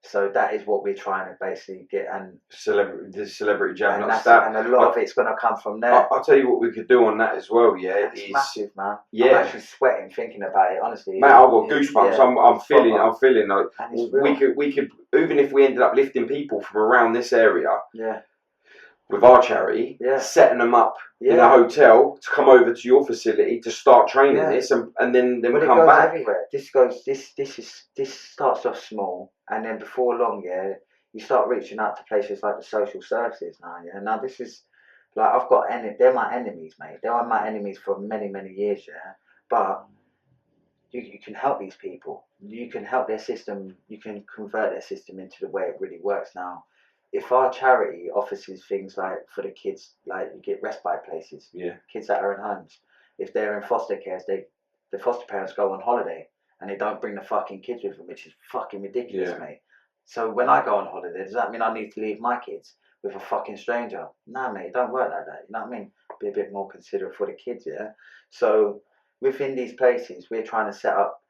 Speaker 2: So that is what we're trying to basically get, and
Speaker 1: the celebrity jam,
Speaker 2: and,
Speaker 1: not that.
Speaker 2: and a lot of it's going to come from there.
Speaker 1: I'll tell you what we could do on that as well. Yeah,
Speaker 2: It's massive, man.
Speaker 1: Yeah,
Speaker 2: I'm actually sweating thinking about it. Honestly,
Speaker 1: mate, I've got goosebumps.
Speaker 2: Yeah,
Speaker 1: I'm feeling like
Speaker 2: and it's real.
Speaker 1: we could even if we ended up lifting people from around this area.
Speaker 2: Yeah.
Speaker 1: With our charity, setting them up in a hotel to come over to your facility to start training this, and then
Speaker 2: but
Speaker 1: come
Speaker 2: it goes
Speaker 1: back.
Speaker 2: Everywhere. This starts off small, and then before long, you start reaching out to places like the social services now. Yeah, now this is like I've got they're my enemies, mate. They were my enemies for many years. Yeah, but you can help these people. You can help their system. You can convert their system into the way it really works now. If our charity offers things like for the kids, like you get respite places, kids that are in homes, if they're in foster care, the foster parents go on holiday and they don't bring the fucking kids with them, which is fucking ridiculous, mate. So when I go on holiday, does that mean I need to leave my kids with a fucking stranger? Nah, mate, it don't work like that. You know what I mean? Be a bit more considerate for the kids, yeah? So within these places, we're trying to set up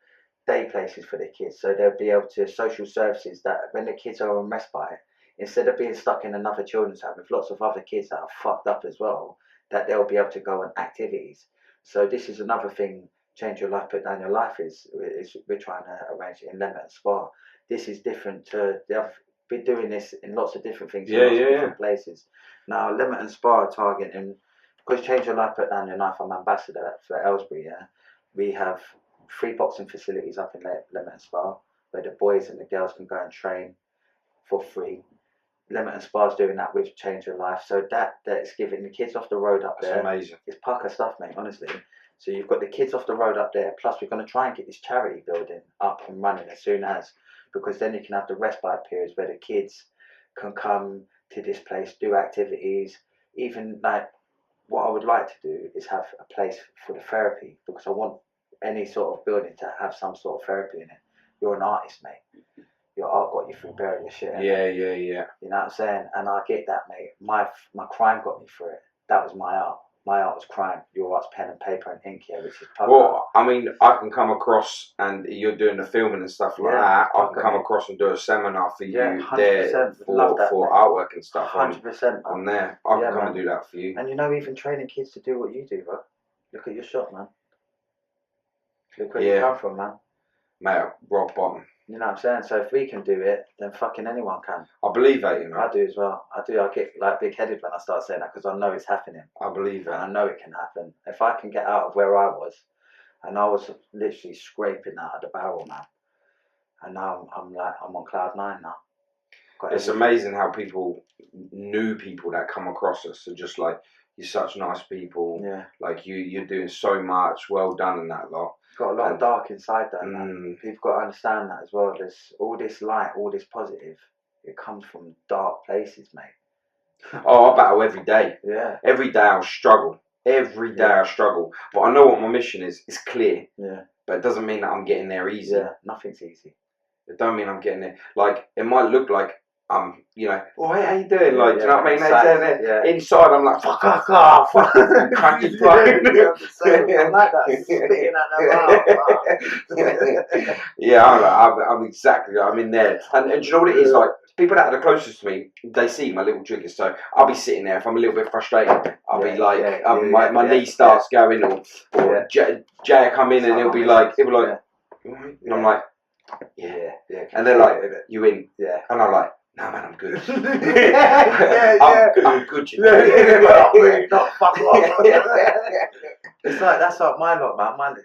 Speaker 2: day places for the kids, so they'll be able to social services that when the kids are on respite, instead of being stuck in another children's home with lots of other kids that are fucked up as well, that they'll be able to go on activities. So this is another thing, Change Your Life, Put Down Your Life is we're trying to arrange it in Lemon Spa. This is different to the other. We're doing this in lots of different things in lots of different places. Now Lemon Spa are targeting, because Change Your Life, Put Down Your Life, I'm ambassador for Aylesbury, we have 3 boxing facilities up in Lemon Spa where the boys and the girls can go and train for free. Lemon Spa's doing that with Change Your Life, so that's giving the kids off the road up there.
Speaker 1: That's amazing.
Speaker 2: It's pucker stuff, mate, honestly. So you've got the kids off the road up there, plus we're going to try and get this charity building up and running as soon as, because then you can have the respite periods where the kids can come to this place, do activities. Even like what I would like to do is have a place for the therapy, because I want any sort of building to have some sort of therapy in it. You're an artist, mate. Your art got you through burying your shit.
Speaker 1: Yeah.
Speaker 2: You know what I'm saying? And I get that, mate. My crime got me through it. That was my art. My art was crime. Your art's pen and paper and ink here, which is public.
Speaker 1: Well, I mean, I can come across, and you're doing the filming and stuff like that. I can come across and do a seminar for you there for artwork and stuff.
Speaker 2: 100%
Speaker 1: on there. I can come and do that for you.
Speaker 2: And you know, even training kids to do what you do, bro. Look at your shop, man. Look where you come from, man.
Speaker 1: Mate, rock bottom.
Speaker 2: You know what I'm saying? So if we can do it, then fucking anyone can.
Speaker 1: I believe that, you know.
Speaker 2: I do as well. I do. I get like big-headed when I start saying that, because I know it's happening.
Speaker 1: I believe that.
Speaker 2: And I know it can happen. If I can get out of where I was, and I was literally scraping out of the barrel, man. And now I'm on cloud 9 now.
Speaker 1: It's amazing how new people that come across us are just like, you're such nice people.
Speaker 2: Yeah.
Speaker 1: Like you're doing so much. Well done in that lot.
Speaker 2: Got a lot of dark inside though, man. People got to understand that as well. There's all this light, all this positive. It comes from dark places, mate.
Speaker 1: Oh, I battle every day.
Speaker 2: Yeah.
Speaker 1: Every day I'll struggle. Every day I struggle. But I know what my mission is. It's clear.
Speaker 2: Yeah.
Speaker 1: But it doesn't mean that I'm getting there easy.
Speaker 2: Yeah. Nothing's easy.
Speaker 1: It don't mean I'm getting there. Like, it might look like you know, oh, hey, how you doing? Like, do you know what I mean? Inside, I'm like, fuck off, cranky phone.
Speaker 2: I'm like that, spitting at them.
Speaker 1: Yeah, I'm exactly, I'm in there. And do you know what it is? Like, people that are the closest to me, they see my little triggers. So I'll be sitting there. If I'm a little bit frustrated, I'll be like, my knee starts going, or Jay will come in and he'll be like, and I'm like, yeah. And they're like, you in?
Speaker 2: Yeah.
Speaker 1: And I'm like, no, man, I'm good.
Speaker 2: I'm
Speaker 1: good, you know.
Speaker 2: Not fuck off. It's like, that's like my lot, man. Mine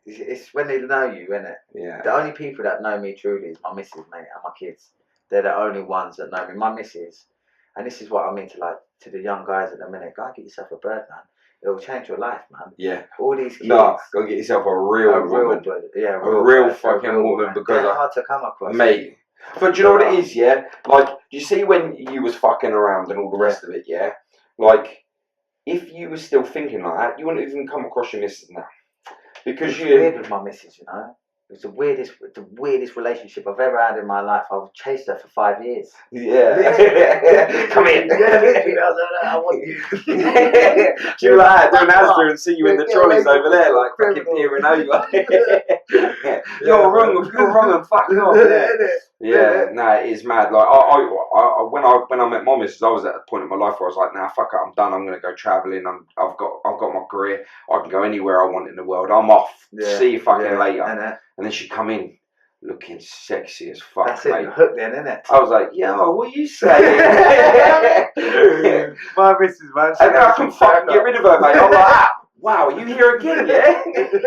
Speaker 2: it's when they know you, isn't it?
Speaker 1: Yeah.
Speaker 2: The only people that know me truly is my missus, mate, and my kids. They're the only ones that know me. My missus, and this is what I mean to the young guys at the minute. Go get yourself a bird, man. It will change your life, man.
Speaker 1: Yeah.
Speaker 2: All these kids.
Speaker 1: No, go get yourself a real woman. A real fucking woman, because
Speaker 2: they're hard to come across.
Speaker 1: Mate. But do you know what it is, yeah? Like, you see when you was fucking around and all the rest of it, yeah? Like, if you were still thinking like that, you wouldn't even come across your missus now. Because
Speaker 2: it's weird with my missus, you know? It was the weirdest relationship I've ever had in my life. I've chased her for 5 years.
Speaker 1: Yeah. Come here.
Speaker 2: Yeah, literally, I was like, I want you.
Speaker 1: She was like, doing Asda and see you in the trolleys over there, like fucking peering over. You're wrong and fuck off. Yeah, no, it is mad. Like when I met my missus, I was at a point in my life where I was like, nah, fuck it, I'm done. I'm gonna go travelling. I've got my career. I can go anywhere I want in the world. I'm off. See you fucking later. And then she come in looking sexy as fuck.
Speaker 2: That's it, hooked then, isn't it?
Speaker 1: I was like, yo, what are you saying?
Speaker 2: My missus, man.
Speaker 1: And I can fucking get rid of her, mate. I'm like, wow, are you here again, yeah? She's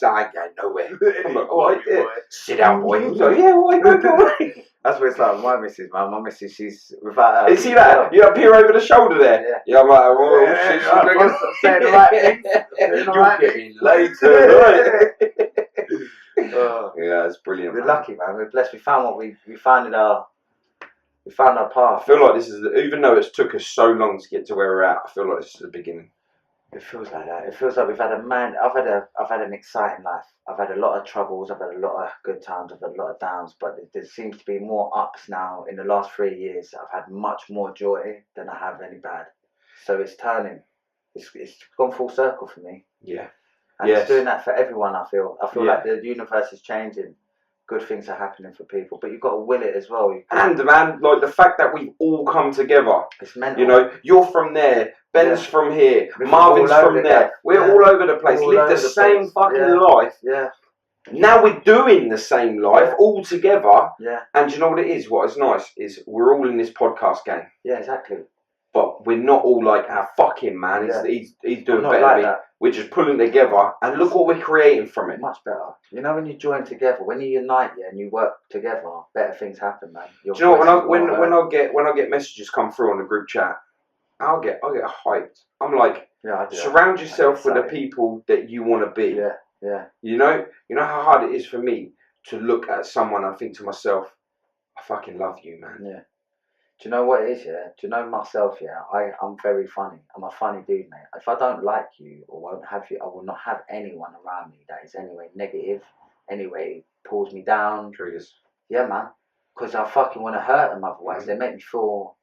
Speaker 1: like, I ain't going nowhere. I'm like, all right, yeah. Sit down, boy. He's like, yeah, why go?
Speaker 2: That's what it's like with my missus, man. My missus, she's without her.
Speaker 1: You see that? You peer over the shoulder there? Yeah, I'm like, oh, shit, she's looking.
Speaker 2: Saying the right thing.
Speaker 1: You're getting later, right? Yeah, it's brilliant.
Speaker 2: We're lucky, man. We're blessed. We found we found our path.
Speaker 1: I feel like this is, even though it's took us so long to get to where we're at, I feel like this is the beginning.
Speaker 2: It feels like that. It feels like we've had I've had an exciting life. I've had a lot of troubles. I've had a lot of good times. I've had a lot of downs. But there seems to be more ups now. In the last 3 years, I've had much more joy than I have any bad. So it's turning. It's gone full circle for me.
Speaker 1: Yeah.
Speaker 2: And it's doing that for everyone, I feel. I feel like the universe is changing. Good things are happening for people. But you've got to will it as well.
Speaker 1: And, man, like the fact that we've all come together.
Speaker 2: It's mental.
Speaker 1: You know, you're from there. Ben's from here. Marvin's from there. We're all over the place. Live the same fucking life.
Speaker 2: Yeah.
Speaker 1: Now we're doing the same life all together.
Speaker 2: Yeah.
Speaker 1: And you know what it is? What is nice is we're all in this podcast game.
Speaker 2: Yeah, exactly.
Speaker 1: But we're not all like, fucking man, he's doing better than me. We're just pulling together, and look what we're creating from it.
Speaker 2: Much better. You know, when you join together, when you unite, and you work together, better things happen, man.
Speaker 1: Do you know what? When I get messages come through on the group chat, I'll get hyped. I'm like, surround yourself with the people that you want to be.
Speaker 2: Yeah, yeah.
Speaker 1: You know how hard it is for me to look at someone and think to myself, I fucking love you, man.
Speaker 2: Yeah. Do you know what it is, yeah? Do you know myself, yeah? I'm very funny. I'm a funny dude, mate. If I don't like you or won't have you, I will not have anyone around me that is anyway negative, anyway pulls me down.
Speaker 1: Triggers.
Speaker 2: Yeah, man. Because I fucking want to hurt them otherwise. They make me feel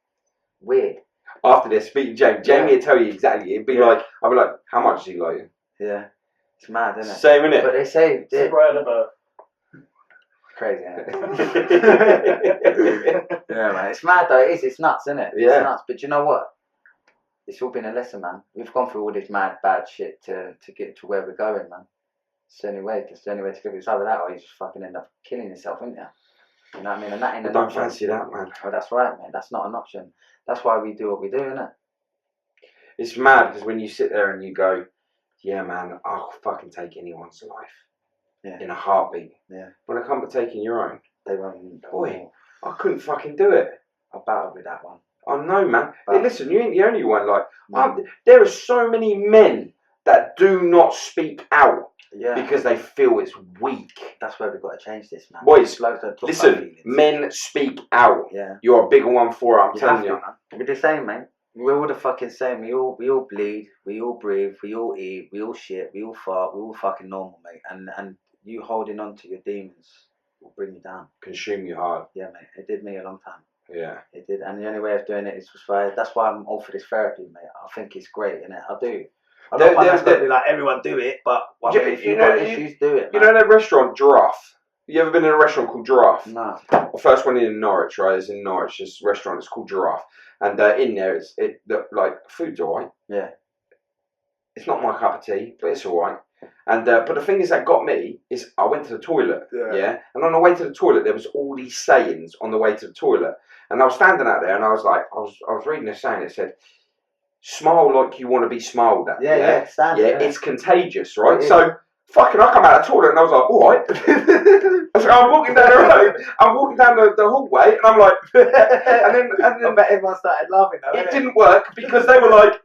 Speaker 2: weird.
Speaker 1: After this, speak to Jamie will tell you exactly. It'd be like, I'll be like, how much does he like you?
Speaker 2: Yeah. It's mad, isn't it?
Speaker 1: Same, innit?
Speaker 2: But they say... Crazy, isn't it? Yeah, man. It's mad though. It is. It's nuts, isn't it?
Speaker 1: Yeah.
Speaker 2: It's nuts. But you know what? It's all been a lesson, man. We've gone through all this mad, bad shit to get to where we're going, man. It's the only way. It's the only way to go. It's either that or you just fucking end up killing yourself, isn't you? You know what I mean? And that ain't an option.
Speaker 1: Don't fancy that, man.
Speaker 2: Oh, that's right, man. That's not an option. That's why we do what we do, isn't it?
Speaker 1: It's mad because when you sit there and you go, yeah, man, I'll fucking take anyone's life. Yeah. In a heartbeat. Yeah. When it comes to taking your own,
Speaker 2: they won't.
Speaker 1: Boy, I couldn't fucking do it.
Speaker 2: I battled with that one.
Speaker 1: I know, man. Hey, listen, you ain't the only one. Like, there are so many men that do not speak out because they feel it's weak.
Speaker 2: That's where we've got to change this, man.
Speaker 1: Boys, listen, men speak out.
Speaker 2: Yeah.
Speaker 1: You're a bigger one for it, I'm telling you.
Speaker 2: We're the same, mate. We're all the fucking same. We all bleed. We all breathe. We all eat. We all shit. We all fart. We're all fucking normal, mate. And you holding on to your demons will bring you down.
Speaker 1: Consume you hard.
Speaker 2: Yeah, mate. It did me a long time.
Speaker 1: Yeah. It
Speaker 2: did. And the only way of doing it is that's why I'm all for this therapy, mate. I think it's great, innit? I do. I'm not going to be like, everyone do it, but if you've got issues, do it, man.
Speaker 1: You know that restaurant, Giraffe? You ever been in a restaurant called Giraffe?
Speaker 2: No.
Speaker 1: The first one in Norwich, right? It's in Norwich. This restaurant, it's called Giraffe. And in there, like, food's alright.
Speaker 2: Yeah.
Speaker 1: It's not my cup of tea, but it's alright. And but the thing is that got me is I went to the toilet, and on the way to the toilet there was all these sayings on the way to the toilet, and I was standing out there and I was like, I was reading a saying. It said, "Smile like you want to be smiled at."
Speaker 2: Yeah.
Speaker 1: It's contagious, right? So fucking, I come out of the toilet and I was like, all right. I'm walking down the road, I'm walking down the hallway, and I'm like, and then
Speaker 2: I bet everyone started laughing though.
Speaker 1: It didn't work because they were like,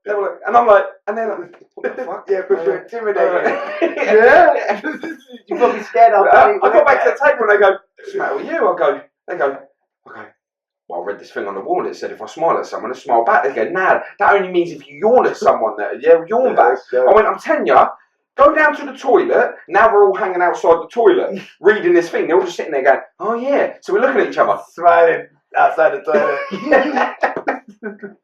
Speaker 1: and I'm like, and then like, what the fuck?
Speaker 2: Yeah, because you're intimidating. Yeah. You're probably scared.
Speaker 1: I got back to the table and they go, what's the matter with you? They go, okay. Well, I read this thing on the wall and it said if I smile at someone, I smile back. They go, nah, that only means if you yawn at someone, yawn back. I went, I'm telling you, Go down to the toilet. Now we're all hanging outside the toilet, reading this thing. They're all just sitting there going, oh yeah. So we're looking at each other.
Speaker 2: Smiling outside the toilet.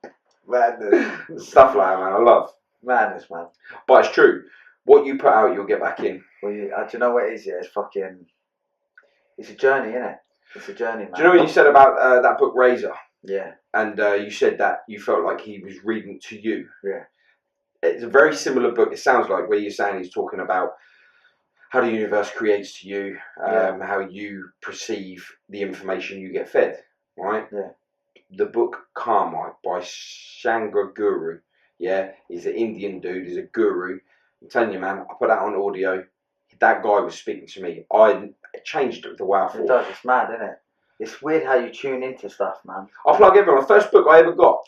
Speaker 2: Madness.
Speaker 1: Stuff like that, man. I love.
Speaker 2: Madness, man.
Speaker 1: But it's true. What you put out, you'll get back in.
Speaker 2: Well, do you know what it is? Yeah, it's a journey, isn't it? It's a journey, man.
Speaker 1: Do you know what you said about that book, Razor?
Speaker 2: Yeah.
Speaker 1: And you said that you felt like he was reading to you.
Speaker 2: Yeah.
Speaker 1: It's a very similar book. It sounds like where you're saying he's talking about how the universe creates to you, how you perceive the information you get fed, right?
Speaker 2: Yeah.
Speaker 1: The book Karma by Shankar Guru, he's an Indian dude, he's a guru. I'm telling you, man, I put that on audio. That guy was speaking to me. It changed the way I thought.
Speaker 2: It does. It's mad, isn't it? It's weird how you tune into stuff, man.
Speaker 1: I plug everyone. The first book I ever got,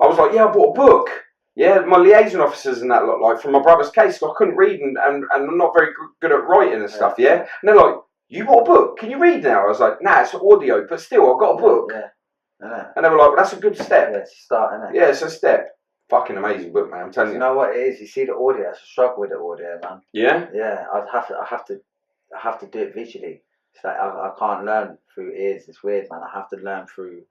Speaker 1: I was like, I bought a book. Yeah, my liaison officers and that look like from my brother's case. So I couldn't read and I'm not very good at writing and stuff. Yeah, and they're like, "You bought a book? Can you read now?" I was like, "Nah, it's audio, but still, I've got a book."
Speaker 2: Yeah.
Speaker 1: And they were like, "Well, that's a good step."
Speaker 2: Yeah, it's a start, isn't it?
Speaker 1: Yeah, it's a step. Fucking amazing book, man. I'm telling you.
Speaker 2: You know what it is? You see the audio. It's a struggle with the audio, man.
Speaker 1: Yeah.
Speaker 2: Yeah, I have to do it visually. It's like I can't learn through ears. It's weird, man. I have to learn through.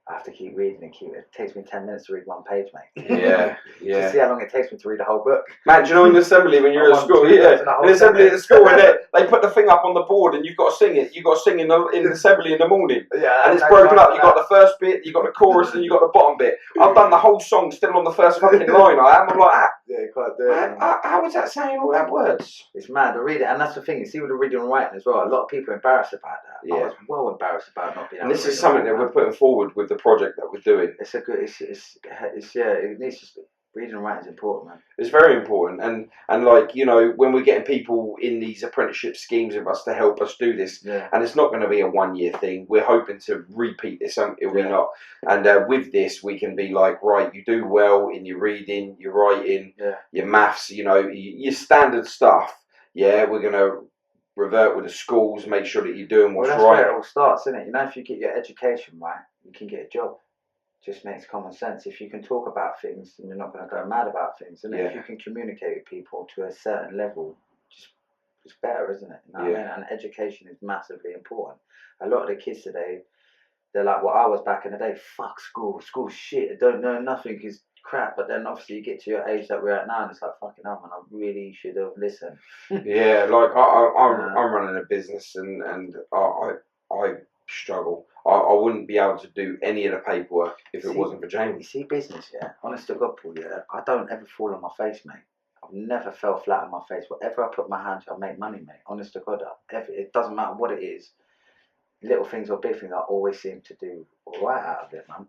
Speaker 2: I have to keep reading and it takes me 10 minutes to read one page, mate.
Speaker 1: Yeah.
Speaker 2: To see how long it takes me to read the whole book.
Speaker 1: Man, do you know in the assembly when you're at school? Yeah, in the assembly at the school, and they put the thing up on the board and you've got to sing it. You've got to sing in the assembly in the morning.
Speaker 2: Yeah,
Speaker 1: and it's broken up. You've got the first bit, you've got the chorus, and you've got the bottom bit. I've done the whole song still on the first fucking line. I'm like,
Speaker 2: yeah, you can't do it.
Speaker 1: How was that saying all that words?
Speaker 2: It's mad. I read it, and that's the thing. You see with the reading and writing as well. A lot of people are embarrassed about that.
Speaker 1: Yeah.
Speaker 2: I was well embarrassed about not being able
Speaker 1: And this
Speaker 2: to
Speaker 1: is something that we're putting forward with the project that we're doing.
Speaker 2: It's a good. It needs to. Reading and writing is important, man.
Speaker 1: It's very important, and like, you know, when we're getting people in these apprenticeship schemes with us to help us do this, and it's not going to be a 1 year thing. We're hoping to repeat this. It'll be not. And with this, we can be like, right, you do well in your reading, your writing, your maths. You know, your standard stuff. Yeah, we're going to revert with the schools, make sure that you're doing what's
Speaker 2: that's
Speaker 1: right.
Speaker 2: Where it all starts, isn't it? You know, if you get your education right, you can get a job. Just makes common sense. If you can talk about things, then you're not going to go mad about things. And if you can communicate with people to a certain level, it's better, isn't it? You know what I mean? And education is massively important. A lot of the kids today, they're like, well, I was back in the day, fuck school. School's shit. I don't know nothing is crap. But then obviously you get to your age that we're at now and it's like, fucking hell, man, I really should have listened.
Speaker 1: Yeah, like I'm running a business and I struggle. I wouldn't be able to do any of the paperwork if it wasn't for Jamie.
Speaker 2: You see business, honest to God, Paul, I don't ever fall on my face, mate. I've never fell flat on my face. Whatever I put my hand to, I make money, mate. Honest to God, it doesn't matter what it is. Little things or big things, I always seem to do all right out of it, man.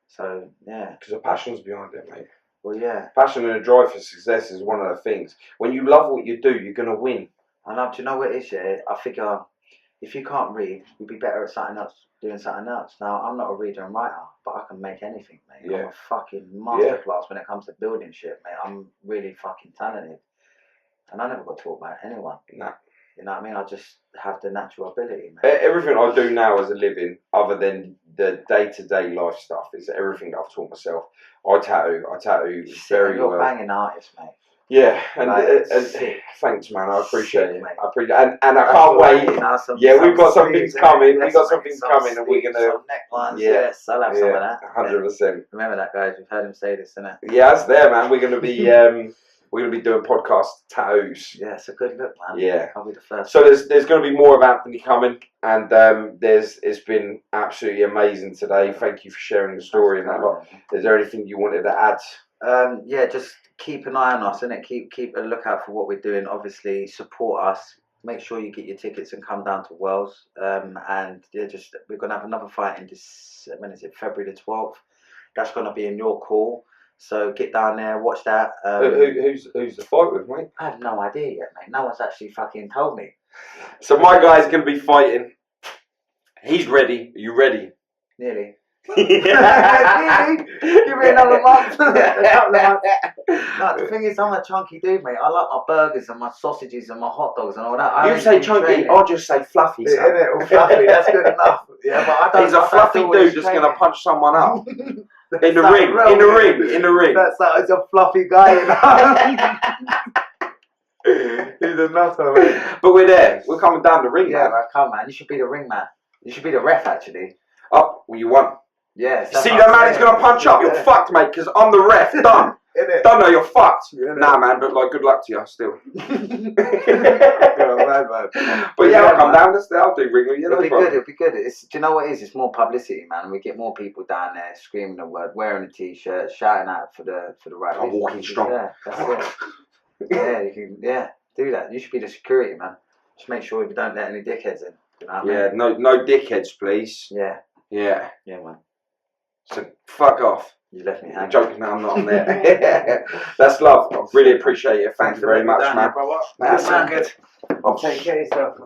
Speaker 2: So,
Speaker 1: Because the passion's behind it, mate.
Speaker 2: Well, yeah.
Speaker 1: Passion and a drive for success is one of the things. When you love what you do, you're going to win.
Speaker 2: And do you know what it is, I figure if you can't read, you'd be better at something else, doing something else. Now, I'm not a reader and writer, but I can make anything, mate. I'm a fucking masterclass when it comes to building shit, mate. I'm really fucking talented. And I never got taught by anyone.
Speaker 1: Nah.
Speaker 2: You know what I mean? I just have the natural ability, mate.
Speaker 1: Everything I do now as a living, other than the day-to-day life stuff, is everything that I've taught myself. I tattoo very well.
Speaker 2: You're a banging artist, mate.
Speaker 1: Yeah, and thanks, man. I appreciate it. I appreciate it, and I can't wait. We've got some things coming. We've got some things coming, and we're gonna
Speaker 2: some necklines. Yes, I'll have some of that.
Speaker 1: 100%.
Speaker 2: Remember that, guys. We've heard him say this, innit?
Speaker 1: Yeah, it's there, man. We're gonna be doing podcast tattoos.
Speaker 2: Yeah, it's a good look, man.
Speaker 1: Yeah,
Speaker 2: I'll be the first.
Speaker 1: So there's going to be more of Anthony coming, and it's been absolutely amazing today. Thank you for sharing the story and that lot. Is there anything you wanted to add?
Speaker 2: Just keep an eye on us, innit? Keep a lookout for what we're doing. Obviously, support us. Make sure you get your tickets and come down to Wales. We're gonna have another fight in this. When is it? February the 12th. That's gonna be in York Hall. So get down there, watch that.
Speaker 1: Who's the fight with, mate?
Speaker 2: I have no idea yet, mate. No one's actually fucking told me.
Speaker 1: So my guy's gonna be fighting. He's ready. Are you ready?
Speaker 2: Nearly. Give me another month. No, the thing is, I'm a chunky dude, mate. I like my burgers and my sausages and my hot dogs and all that.
Speaker 1: You say chunky, I'll just say fluffy.
Speaker 2: Isn't it? Or fluffy, that's good enough. Yeah, but I don't.
Speaker 1: He's a fluffy dude that's going to punch someone up. In the ring. That's like, he's a fluffy guy, you know?
Speaker 2: He's a nutter, man.
Speaker 1: But we're there. We're coming down the ring,
Speaker 2: Yeah,
Speaker 1: man.
Speaker 2: man, come, man. You should be the ring man. You should be the ref, actually.
Speaker 1: Up, well, you won.
Speaker 2: Yeah.
Speaker 1: You see that man? He's gonna punch up. You're fucked, mate. Because I'm the ref. Done. Done. No, you're fucked. Nah, man. But like, good luck to you still. But yeah, I'll come down. I'll do ring with you.
Speaker 2: It'll be good. It'll be good. Do you know what it is? It's more publicity, man. And we get more people down there screaming the word, wearing a t-shirt, shouting out for the right.
Speaker 1: I'm walking strong.
Speaker 2: Yeah, that's it. Yeah, you can. Yeah, do that. You should be the security, man. Just make sure we don't let any dickheads in. You know what I mean?
Speaker 1: No dickheads, please.
Speaker 2: Yeah.
Speaker 1: Yeah.
Speaker 2: Yeah, man.
Speaker 1: So fuck off.
Speaker 2: You left me hanging.
Speaker 1: I'm joking. No, I'm not on there. That's love. I really appreciate it. Thank you very much, man.
Speaker 2: That's
Speaker 1: man.
Speaker 2: good. Take care of yourself.